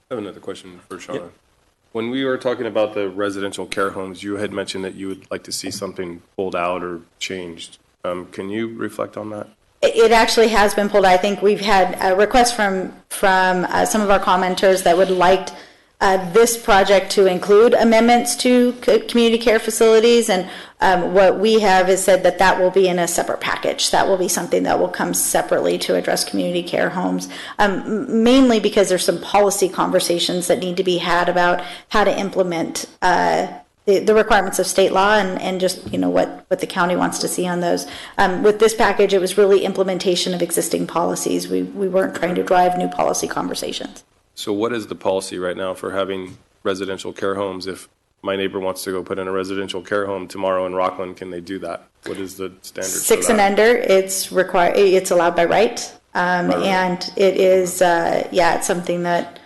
I have another question for Sean. Yep. When we were talking about the residential care homes, you had mentioned that you would like to see something pulled out or changed. Can you reflect on that? It actually has been pulled. I think we've had a request from some of our commenters that would like this project to include amendments to community care facilities, and what we have is said that will be in a separate package. That will be something that will come separately to address community care homes, mainly because there's some policy conversations that need to be had about how to implement the requirements of state law and just what the county wants to see on those. With this package, it was really implementation of existing policies. We weren't trying to drive new policy conversations. So what is the policy right now for having residential care homes? If my neighbor wants to go put in a residential care home tomorrow in Rockland, can they do that? What is the standard? 6 and under, it's required. It's allowed by right, and it is it's something that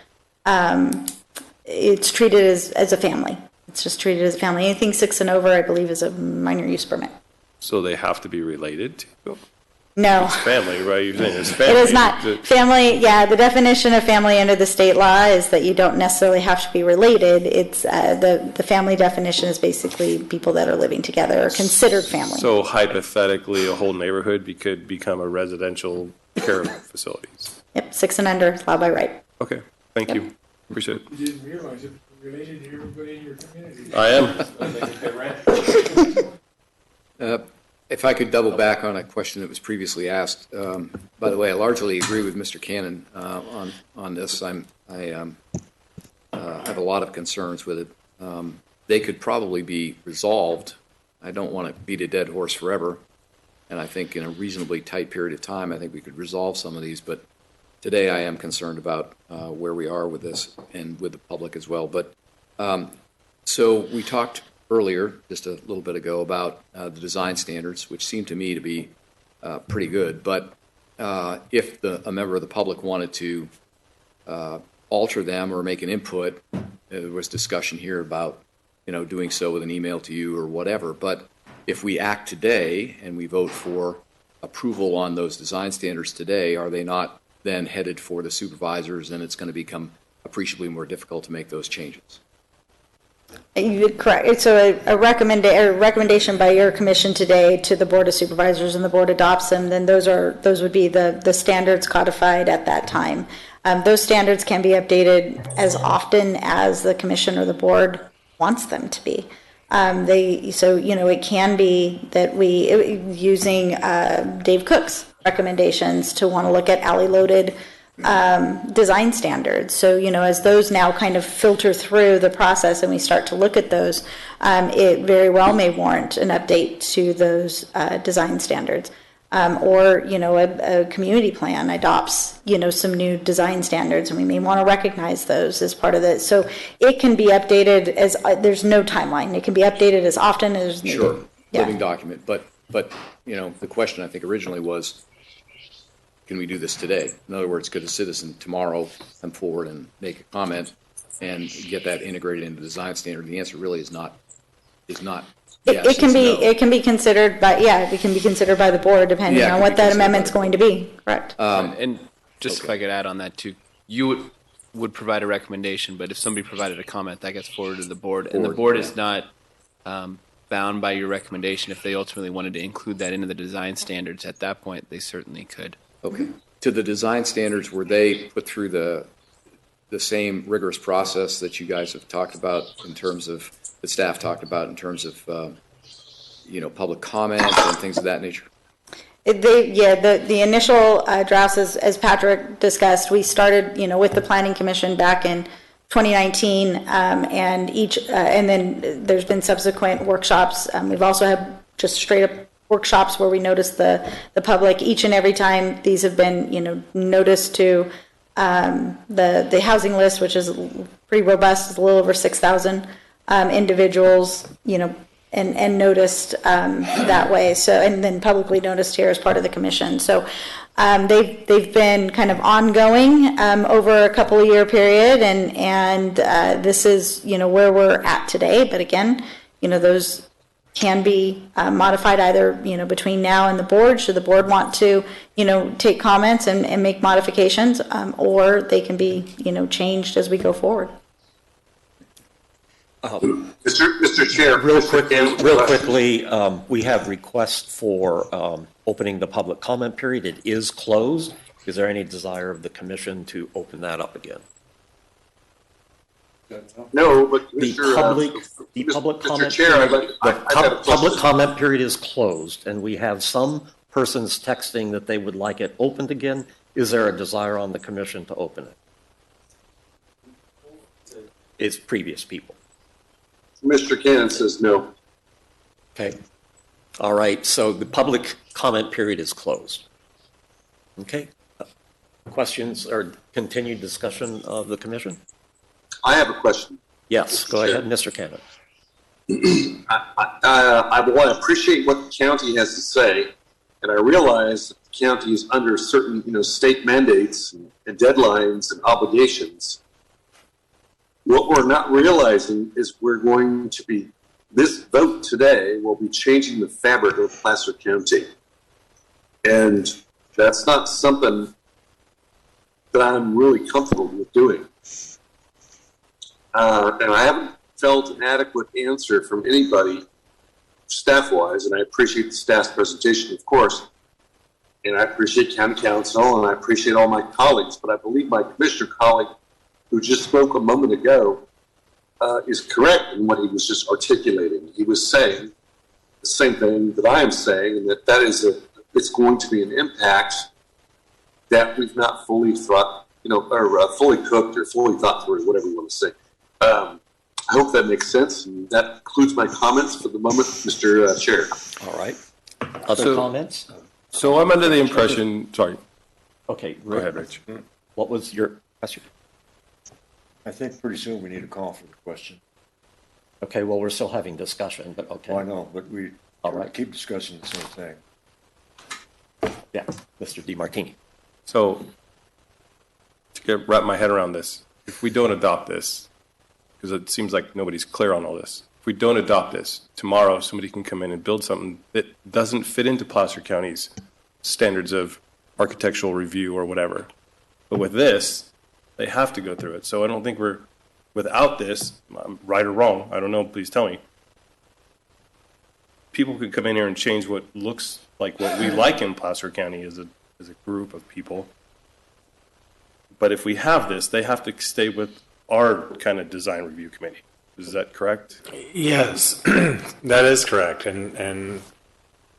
it's treated as a family. It's just treated as a family. Anything 6 and over, I believe, is a minor use permit. So they have to be related to? No. It's family, right? You're saying it's family. It is not. Family, the definition of family under the state law is that you don't necessarily have to be related. It's the family definition is basically people that are living together or considered family. So hypothetically, a whole neighborhood could become a residential care facilities. Yep, 6 and under, allowed by right. Okay, thank you. Appreciate it. You didn't realize it related to everybody in your community. I am. If I could double back on a question that was previously asked. By the way, I largely agree with Mr. Cannon on this. I have a lot of concerns with it. They could probably be resolved. I don't want to beat a dead horse forever, and I think in a reasonably tight period of time, I think we could resolve some of these. But today, I am concerned about where we are with this and with the public as well. But so we talked earlier, just a little bit ago, about the design standards, which seem to me to be pretty good. But if a member of the public wanted to alter them or make an input, there was discussion here about doing so with an email to you or whatever. But if we act today and we vote for approval on those design standards today, are they not then headed for the supervisors, and it's going to become appreciably more difficult to make those changes? Correct. So a recommendation by your commission today to the Board of Supervisors, and the board adopts them, then those would be the standards codified at that time. Those standards can be updated as often as the commission or the board wants them to be. It can be that we, using Dave Cook's recommendations, to want to look at alley-loaded design standards. So, as those now kind of filter through the process and we start to look at those, it very well may warrant an update to those design standards. Or a community plan adopts, some new design standards, and we may want to recognize those as part of it. So it can be updated as, there's no timeline. It can be updated as often as needed. Sure, living document. But the question I think originally was, can we do this today? In other words, could a citizen tomorrow come forward and make a comment and get that integrated into the design standard? The answer really is not is not It, yes, it can it's be, no. it can be considered by, yeah, it can be considered by the board depending Yeah, it on can what be that considered by amendment's the going to be, correct? And just if I could add on that too, you would provide a recommendation, but if somebody provided a comment, that gets forwarded to the board, and the board is not bound by your recommendation. If they ultimately wanted to include that into the design standards at that point, they certainly could. Okay. To the design standards, were they put through the same rigorous process that you guys have talked about in terms of, the staff talked about in terms of, public comment and things of that nature? The initial drafts, as Patrick discussed, we started, with the Planning Commission back in 2019, and then there's been subsequent workshops. We've also had just straight up workshops where we notice the public each and every time. These have been, noticed to the housing list, which is pretty robust. It's a little over 6,000 individuals, and noticed that way. So, and then publicly noticed here as part of the commission. So they've been kind of ongoing over a couple of year period, and this is where we're at today. But again, those can be modified either between now and the board, should the board want to take comments and make modifications, or they can be changed as we go forward. Mr. Chair, real quickly, we have requests for opening the public comment period. It is closed. Is there any desire of the commission to open that up again? No, but the public comment Chair, period, public comment period is closed, and we have some persons texting that they would like it opened again. Is there a desire on the commission to open it? It's previous people. Mr. Cannon says no. Okay. All right. So the public comment period is closed. Okay. Questions or continued discussion of the commission? I have a question. Yes. Go ahead, Mr. Cannon. I want to appreciate what the county has to say, and I realize that the county is under certain, state mandates and deadlines and obligations. What we're not realizing is this vote today will be changing the fabric of Placer County. And that's not something that I'm really comfortable with doing. And I haven't felt an adequate answer from anybody staff-wise, and I appreciate the staff's presentation, of course. And I appreciate county council, and I appreciate all my colleagues, but I believe my commissioner colleague who just spoke a moment ago, is correct in what he was just articulating. He was saying the same thing that I am saying, and it's going to be an impact that we've not fully thought, or fully cooked or fully thought through, whatever you want to say. I hope that makes sense, and that concludes my comments for the moment, Mr. Chair. All right. Other comments? So I'm under the impression, sorry. Okay. Go ahead, Rich. What was your question? I think pretty soon we need a call for the question. Okay, well, we're still having discussion, but okay. Well, I know, but we all right. Keep discussing the same thing. Yeah, Mr. DiMartini. So to wrap my head around this, if we don't adopt this, because it seems like nobody's clear on all this, if we don't adopt this, tomorrow somebody can come in and build something that doesn't fit into Placer County's standards of architectural review or whatever. But with this, they have to go through it. So I don't think without this, I'm right or wrong, I don't know, please tell me. People could come in here and change what looks like what we like in Placer County as a group of people. But if we have this, they have to stay with our kind of design review committee. Is that correct? Yes, that is correct. And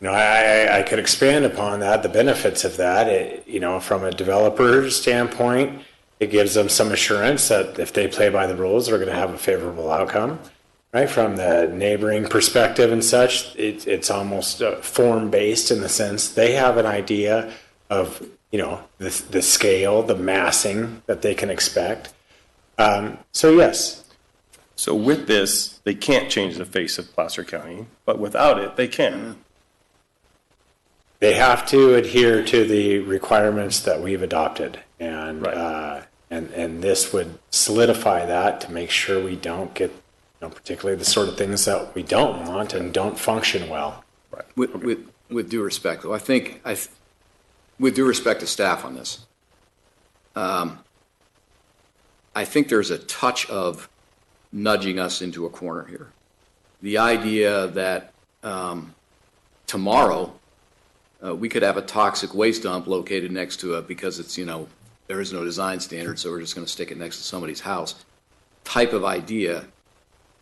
I could expand upon that, the benefits of that. From a developer standpoint, it gives them some assurance that if they play by the rules, they're going to have a favorable outcome, right? From the neighboring perspective and such, it's almost form-based in the sense they have an idea of, the scale, the massing that they can expect. So yes. So with this, they can't change the face of Placer County, but without it, they can. They have to adhere to the requirements that we've adopted, and right. And this would solidify that to make sure we don't get particularly the sort of things that we don't want and don't function well. Right. With due respect, though, I think, with due respect to staff on this, I think there's a touch of nudging us into a corner here. The idea that tomorrow we could have a toxic waste dump located next to it because it's, there is no design standard, so we're just going to stick it next to somebody's house type of idea.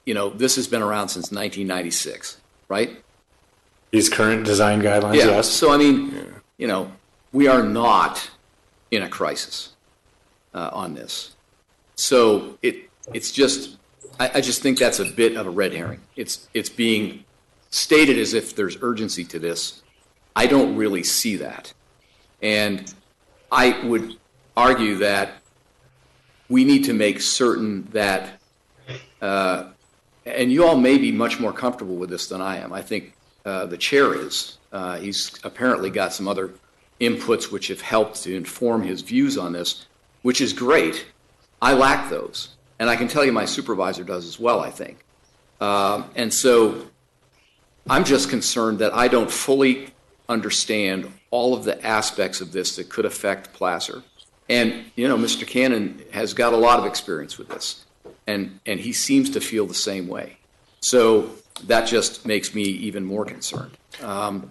This has been around since 1996, right? These current design guidelines, yeah. yes. So, we are not in a crisis on this. So it's just, I just think that's a bit of a red herring. It's being stated as if there's urgency to this. I don't really see that. And I would argue that we need to make certain that, and you all may be much more comfortable with this than I am. I think the chair is. He's apparently got some other inputs which have helped to inform his views on this, which is great. I lack those. And I can tell you my supervisor does as well, I think. And so I'm just concerned that I don't fully understand all of the aspects of this that could affect Placer. And, Mr. Cannon has got a lot of experience with this. And he seems to feel the same way. So that just makes me even more concerned. But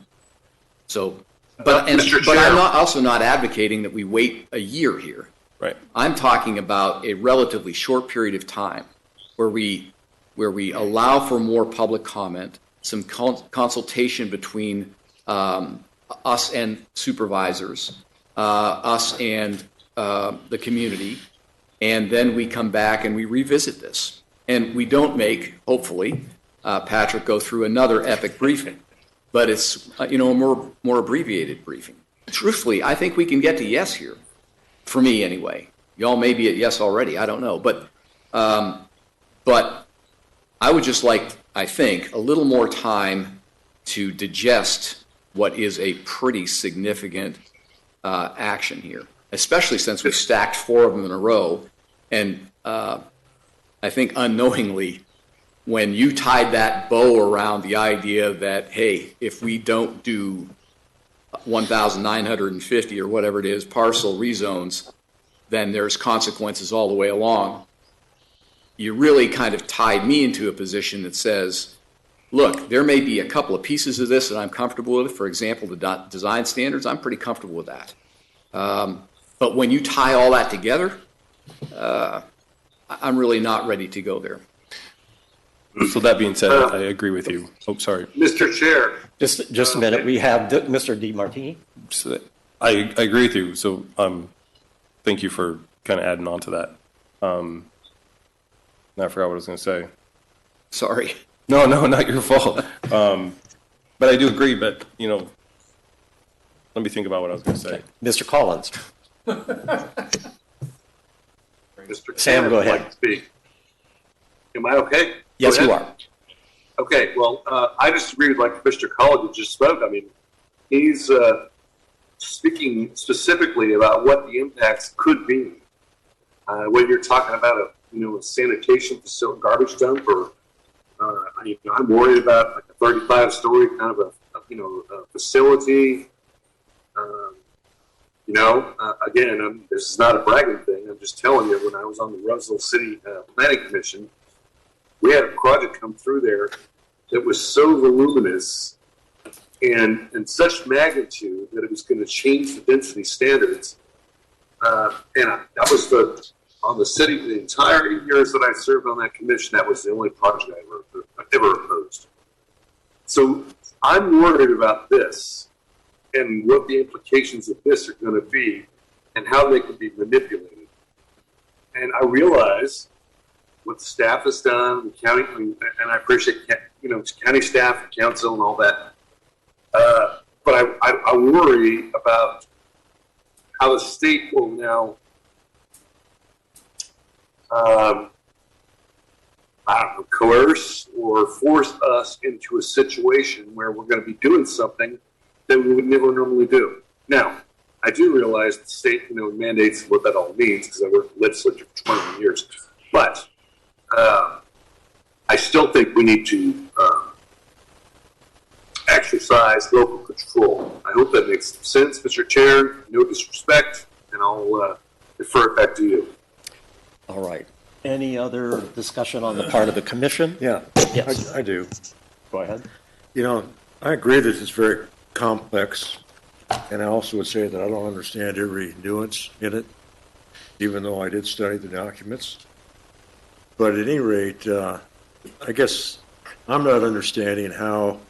I'm also not advocating that we wait a year here. Right. I'm talking about a relatively short period of time where we allow for more public comment, some consultation between us and supervisors, us and the community, and then we come back and we revisit this. And we don't make, hopefully, Patrick go through another epic briefing, but it's a more abbreviated briefing. Truthfully, I think we can get to yes here. For me, anyway. Y'all may be at yes already. I don't know, but I would just like, I think, a little more time to digest what is a pretty significant action here, especially since we've stacked 4 of them in a row. And I think unknowingly, when you tied that bow around the idea that, hey, if we don't do 1,950 or whatever it is, parcel rezones, then there's consequences all the way along. You really kind of tied me into a position that says, look, there may be a couple of pieces of this that I'm comfortable with. For example, the design standards, I'm pretty comfortable with that. But when you tie all that together, I'm really not ready to go there. So that being said, I agree with you. Oh, sorry. Mr. Chair. Just a minute. We have Mr. DiMartini. So I agree with you. So thank you for kind of adding on to that. I forgot what I was going to say. Sorry. No, not your fault. But I do agree. But let me think about what I was going to say. Okay. Mr. Collins. Mr. Sam, go ahead. Like to speak. Am I okay? Yes, you are. Okay, well, I just agree with like Mr. Collins just spoke. I mean, he's speaking specifically about what the impacts could be. When you're talking about a sanitation facility, garbage dump, or I'm worried about like a 35-story kind of a facility. Again, this is not a bragging thing. I'm just telling you, when I was on the Roseville City Planning Commission, we had a project come through there that was so voluminous and in such magnitude that it was going to change the density standards. That was on the city, the entire years that I served on that commission, that was the only project I ever opposed. So I'm worried about this and what the implications of this are going to be and how they can be manipulated. And I realize what the staff has done, the county, and I appreciate county staff and council and all that. But I worry about how the state will now, coerce or force us into a situation where we're going to be doing something that we would never normally do. Now, I do realize the state, mandates what that all means because I worked in the legislature for 21 years. But I still think we need to exercise local control. I hope that makes sense, Mr. Chair. No disrespect, and I'll defer it back to you. All right. Any other discussion on the part of the commission? Yeah, Yes. I do. Go ahead. You know, I agree that it's very complex, and I also would say that I don't understand every nuance in it, even though I did study the documents. But at any rate, I guess I'm not understanding how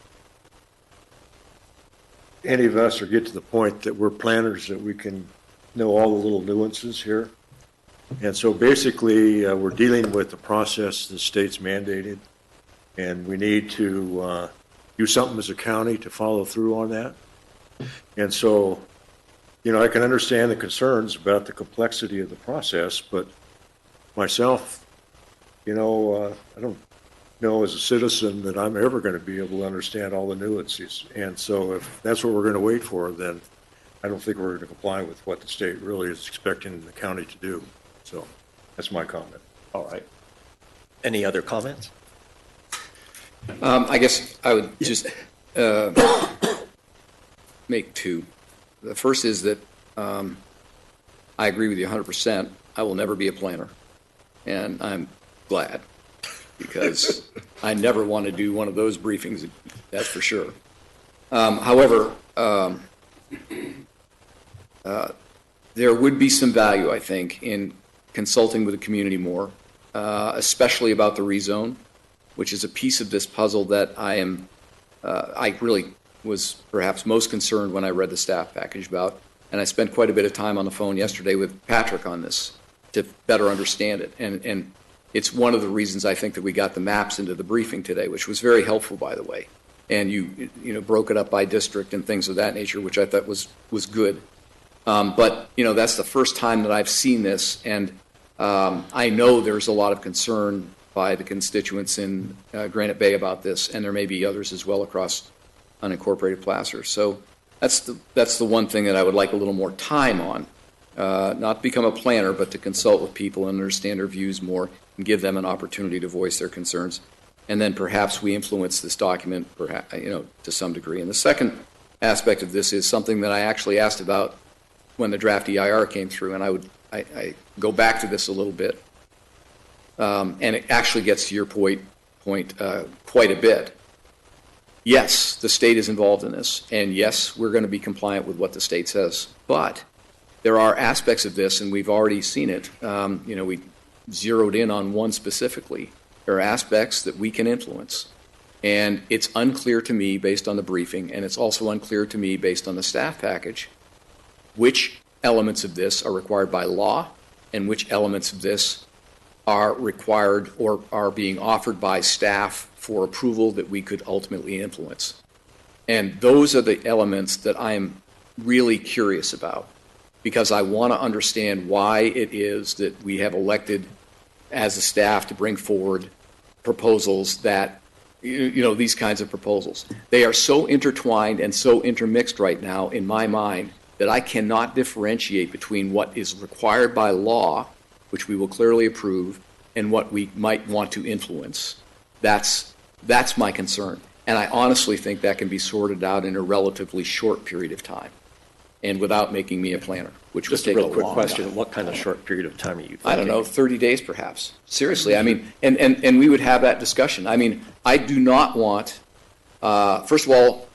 any of us or get to the point that we're planners that we can know all the little nuances here. And so basically, we're dealing with the process the state's mandated, and we need to do something as a county to follow through on that. And so, you know, I can understand the concerns about the complexity of the process, but myself, you know, I don't know as a citizen that I'm ever going to be able to understand all the nuances. And so if that's what we're going to wait for, then I don't think we're going to comply with what the state really is expecting the county to do. So that's my comment. All right. Any other comments? I guess I would just make two. The first is that I agree with you 100%. I will never be a planner, and I'm glad, because I never want to do one of those briefings, that's for sure. However, there would be some value, I think, in consulting with the community more, especially about the rezone, which is a piece of this puzzle that I really was perhaps most concerned when I read the staff package about, and I spent quite a bit of time on the phone yesterday with Patrick on this to better understand it. And it's one of the reasons I think that we got the maps into the briefing today, which was very helpful, by the way. And you broke it up by district and things of that nature, which I thought was good. But that's the first time that I've seen this, and I know there's a lot of concern by the constituents in Granite Bay about this, and there may be others as well across unincorporated Placer. So that's the one thing that I would like a little more time on, not to become a planner, but to consult with people and understand their views more and give them an opportunity to voice their concerns. And then perhaps we influence this document, perhaps, to some degree. And the second aspect of this is something that I actually asked about when the draft EIR came through, and I go back to this a little bit, and it actually gets to your point quite a bit. Yes, the state is involved in this, and yes, we're going to be compliant with what the state says. But there are aspects of this, and we've already seen it. We zeroed in on one specifically. There are aspects that we can influence. And it's unclear to me based on the briefing, and it's also unclear to me based on the staff package, which elements of this are required by law and which elements of this are required or are being offered by staff for approval that we could ultimately influence. And those are the elements that I'm really curious about, because I want to understand why it is that we have elected as a staff to bring forward proposals that, these kinds of proposals. They are so intertwined and so intermixed right now in my mind that I cannot differentiate between what is required by law, which we will clearly approve, and what we might want to influence. That's my concern. And I honestly think that can be sorted out in a relatively short period of time and without making me a planner, which Just would take a real quick long question. time. What kind of short period of time are you thinking? I don't know, 30 days perhaps. Seriously, I mean, and we would have that discussion. I mean, I do not want, first of all,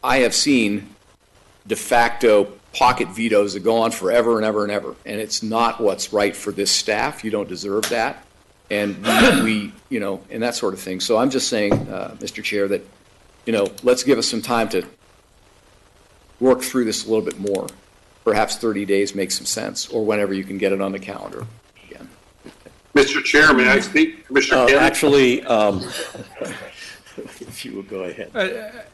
I have seen de facto pocket vetoes that go on forever and ever and ever, and it's not what's right for this staff. You don't deserve that. And we and that sort of thing. So I'm just saying, Mr. Chair, that, let's give us some time to work through this a little bit more. Perhaps 30 days makes some sense, or whenever you can get it on the calendar again. Mr. Chair, may I speak? Commissioner Kennedy? Actually, if you would go ahead.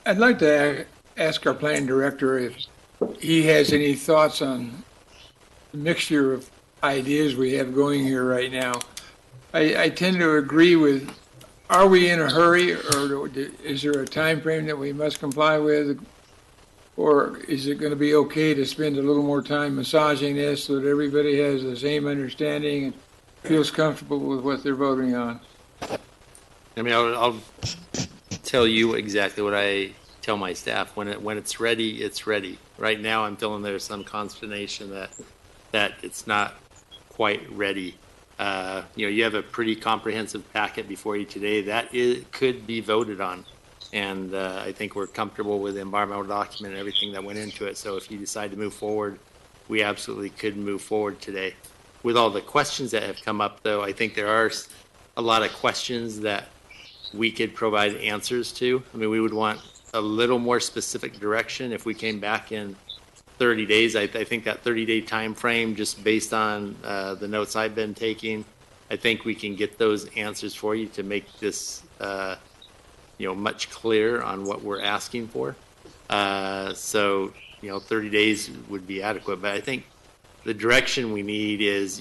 I'd like to ask our planning director if he has any thoughts on the mixture of ideas we have going here right now. I tend to agree with, are we in a hurry, or is there a time frame that we must comply with? Or is it going to be okay to spend a little more time massaging this so that everybody has the same understanding and feels comfortable with what they're voting on? I mean, I'll tell you exactly what I tell my staff. When it's ready, it's ready. Right now, I'm feeling there's some consternation that it's not quite ready. You have a pretty comprehensive packet before you today that could be voted on. And I think we're comfortable with the environmental document and everything that went into it. So if you decide to move forward, we absolutely could move forward today. With all the questions that have come up, though, I think there are a lot of questions that we could provide answers to. I mean, we would want a little more specific direction if we came back in 30 days. I think that 30-day time frame, just based on the notes I've been taking, I think we can get those answers for you to make this much clearer on what we're asking for. So 30 days would be adequate. But I think the direction we need is,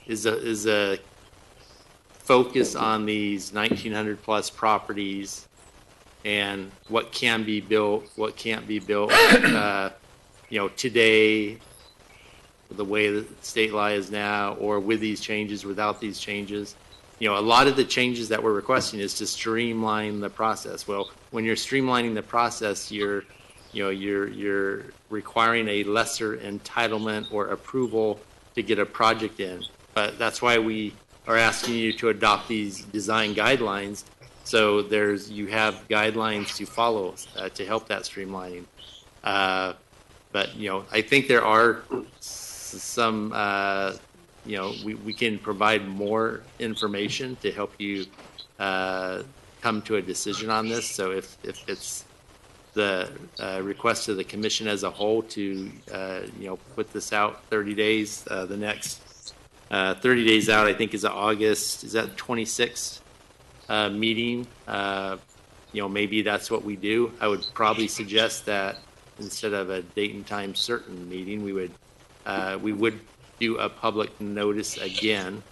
is a focus on these 1,900 plus properties and what can be built, what can't be built. Today, the way the state law is now, or with these changes, without these changes. A lot of the changes that we're requesting is to streamline the process. Well, when you're streamlining the process, you're requiring a lesser entitlement or approval to get a project in. But that's why we are asking you to adopt these design guidelines. So you have guidelines to follow to help that streamlining. But I think there are some. We can provide more information to help you come to a decision on this. So if it's the request of the commission as a whole to put this out 30 days, the next 30 days out, I think, is August. Is that 26th meeting? Maybe that's what we do. I would probably suggest that instead of a date and time certain meeting, we would do a public notice again,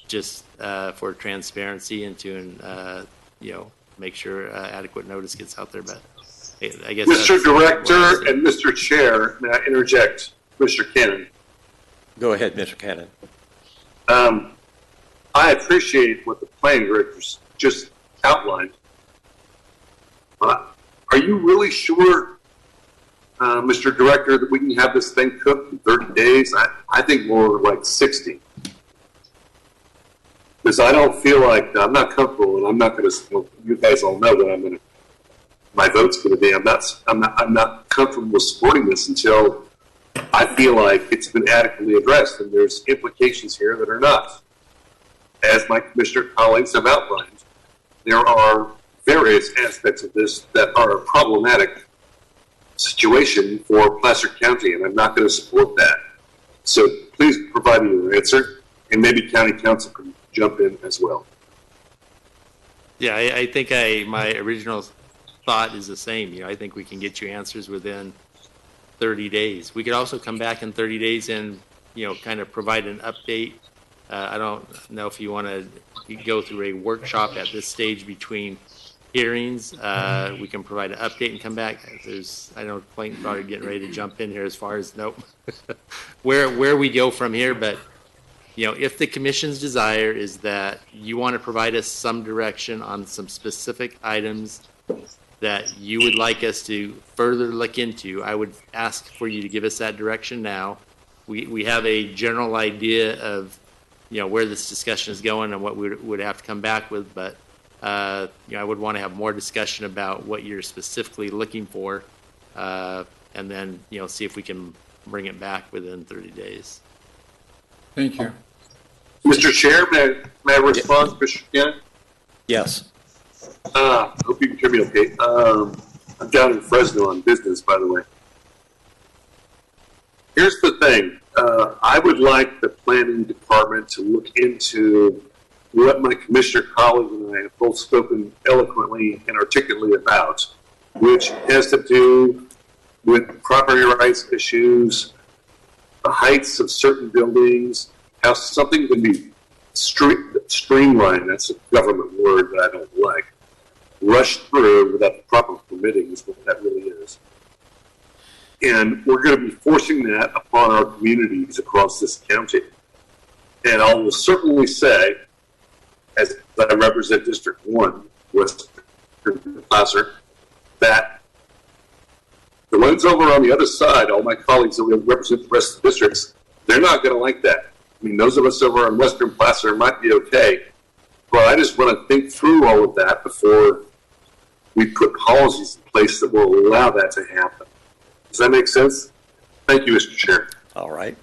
just for transparency and to make sure adequate notice gets out there. But I guess, Mr. Director and Mr. Chair, may I interject, Mr. Cannon? Go ahead, Mr. Cannon. I appreciate what the planning directors just outlined. Are you really sure, Mr. Director, that we can have this thing cooked in 30 days? I think more like 60. Because I don't feel like, I'm not comfortable, and I'm not going to, well, you guys all know what my vote's going to be. I'm not comfortable with supporting this until I feel like it's been adequately addressed, and there's implications here that are not. As my commissioner colleagues have outlined, there are various aspects of this that are a problematic situation for Placer County, and I'm not going to support that. So please provide me your answer, and maybe County Council can jump in as well. Yeah, I think my original thought is the same. I think we can get you answers within 30 days. We could also come back in 30 days and, kind of provide an update. I don't know if you want to go through a workshop at this stage between hearings. We can provide an update and come back. I know Clayton's probably getting ready to jump in here as far as where we go from here. But if the commission's desire is that you want to provide us some direction on some specific items that you would like us to further look into, I would ask for you to give us that direction now. We have a general idea of where this discussion is going and what we would have to come back with, but I would want to have more discussion about what you're specifically looking for, and then see if we can bring it back within 30 days. Thank you. Mr. Chair, may I respond, Mr. Cannon? Yes. Hope you can hear me okay. I'm down in Fresno on business, by the way. Here's the thing. I would like the planning department to look into what my commissioner colleagues and I have both spoken eloquently and articulately about, which has to do with property rights issues, the heights of certain buildings, how something can be streamlined, that's a government word that I don't like, rushed through without the proper permitting is what that really is. And we're going to be forcing that upon our communities across this county. And I will certainly say, as that I represent District 1, West Placer, that the ones over on the other side, all my colleagues that represent the rest of the districts, they're not going to like that. I mean, those of us over on Western Placer might be okay, but I just want to think through all of that before we put policies in place that will allow that to happen. Does that make sense? Thank you, Mr. Chair. All right.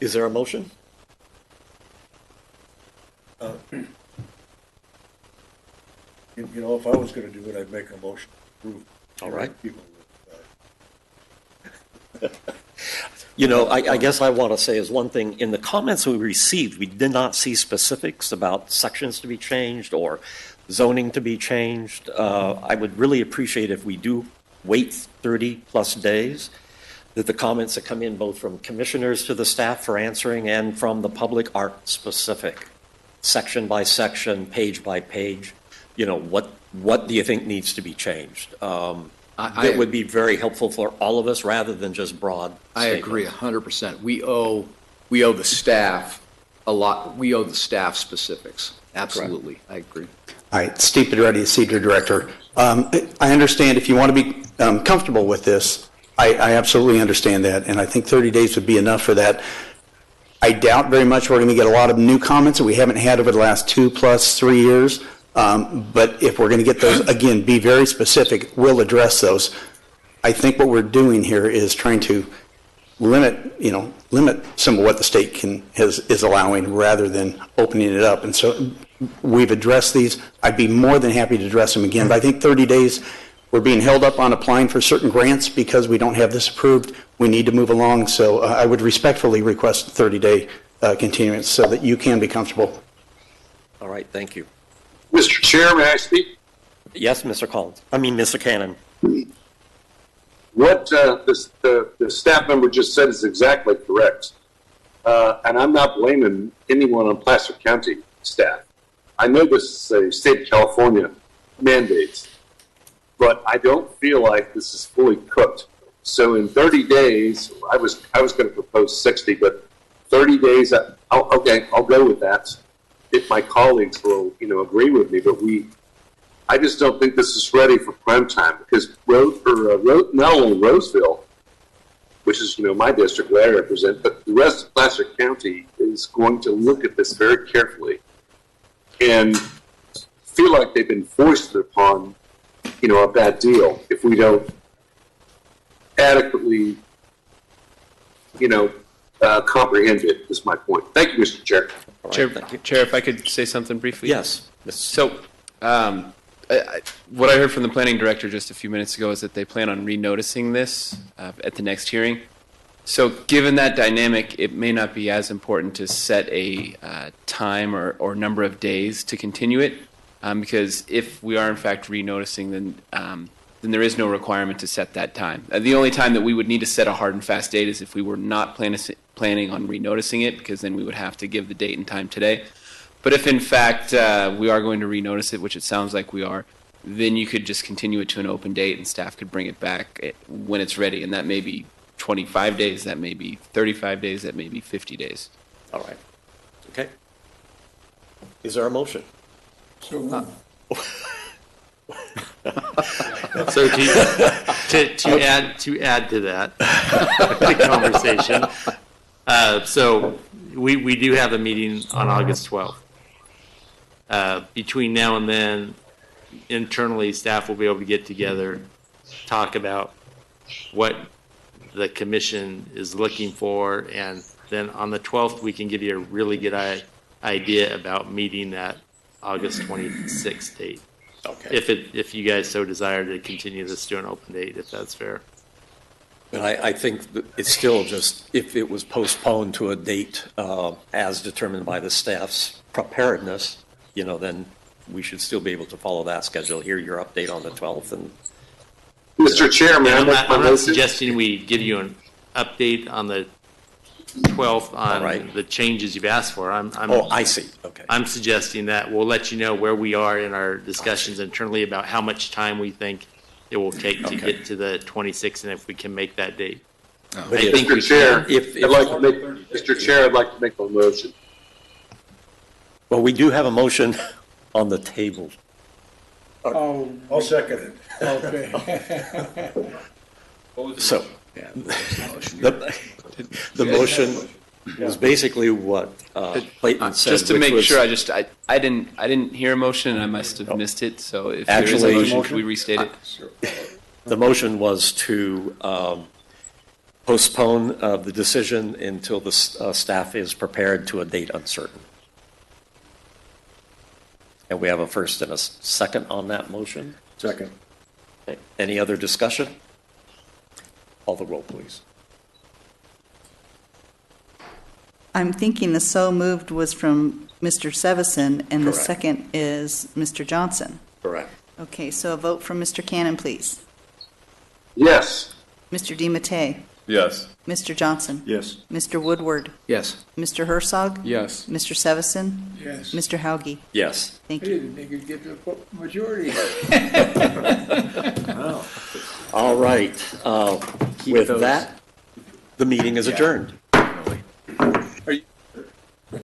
Is there a motion? You know, if I was going to do it, I'd make a motion to approve. All right. People You know, I guess I want to say is one thing, in the comments we received, we did not see specifics about sections to be changed or zoning to be changed. I would really appreciate if we do wait 30 plus days, that the comments that come in both from commissioners to the staff for answering and from the public are specific, section by section, page by page. You know, what do you think needs to be changed? It would be very helpful for all of us rather than just broad I agree 100%. We owe the staff a lot. We owe the staff specifics. Absolutely. Correct. I agree. All right, Steve Pedretti, Senior Director. I understand if you want to be comfortable with this, I absolutely understand that, and I think 30 days would be enough for that. I doubt very much we're going to get a lot of new comments that we haven't had over the last 2+3 years. But if we're going to get those, again, be very specific, we'll address those. I think what we're doing here is trying to limit some of what the state is allowing rather than opening it up. And so we've addressed these. I'd be more than happy to address them again. But I think 30 days, we're being held up on applying for certain grants because we don't have this approved. We need to move along. So I would respectfully request a 30-day continuance so that you can be comfortable. All right, thank you. Mr. Chair, may I speak? Yes, Mr. Mr. Cannon. What the staff member just said is exactly correct. And I'm not blaming anyone on Placer County staff. I know this is a state of California mandates, but I don't feel like this is fully cooked. So in 30 days, I was going to propose 60, but 30 days, I'll go with that. If my colleagues will, agree with me, but I just don't think this is ready for prime time because not only Roseville, which is, my district where I represent, but the rest of Placer County is going to look at this very carefully and feel like they've been forced upon, a bad deal if we don't adequately, comprehend it, is my point. Thank you, Mr. Chair. Right, Chair, if I could say something briefly? Yes. So, what I heard from the planning director just a few minutes ago is that they plan on renoticing this at the next hearing. So, given that dynamic, it may not be as important to set a time or number of days to continue it, because if we are in fact renoticing, then there is no requirement to set that time. The only time that we would need to set a hard and fast date is if we were not planning on renoticing it, because then we would have to give the date and time today. But if in fact we are going to renotice it, which it sounds like we are, then you could just continue it to an open date and staff could bring it back when it's ready. And that may be 25 days, that may be 35 days, that may be 50 days. All right. Okay. Is there a motion? So So to add to that the conversation, so we do have a meeting on August 12th. Between now and then, internally, staff will be able to get together, talk about what the commission is looking for, and then on the 12th we can give you a really good idea about meeting that August 26th date. Okay. If you guys so desire to continue this to an open date, if that's fair. But I think that it's still just, if it was postponed to a date as determined by the staff's preparedness, then we should still be able to follow that schedule. Hear your update on the 12th. And Mr. Chairman, I'm not suggesting we give you an update on the 12th on the changes you've asked for. I see. Okay. I'm suggesting that we'll let you know where we are in our discussions internally about how much time we think it will take to get to the 26th, and if we can make that date. Mr. Chair, I'd like to make a motion. Well, we do have a motion on the table. Oh, I'll second it. okay. So, the motion was basically what Clayton said. Just to which make was- sure, I didn't hear a motion and I must have missed it. So if there is a Actually- motion, could we restate it? The motion was to postpone the decision until the staff is prepared to a date uncertain. And we have a first and a second on that motion. Second. Okay. Any other discussion? Call the roll, please. I'm thinking the so moved was from Mr. Sevison, and the Correct. second is Mr. Johnson. Correct. Okay, so a vote from Mr. Cannon, please. Yes. Mr. DiMattei, Yes. Mr. Johnson, Yes. Mr. Woodward, Yes. Mr. Herzog, Yes. Mr. Sevison, Yes. Mr. Hauge. Yes. Thank I you. didn't think it'd get to a majority. All right. With those. that, the meeting is adjourned.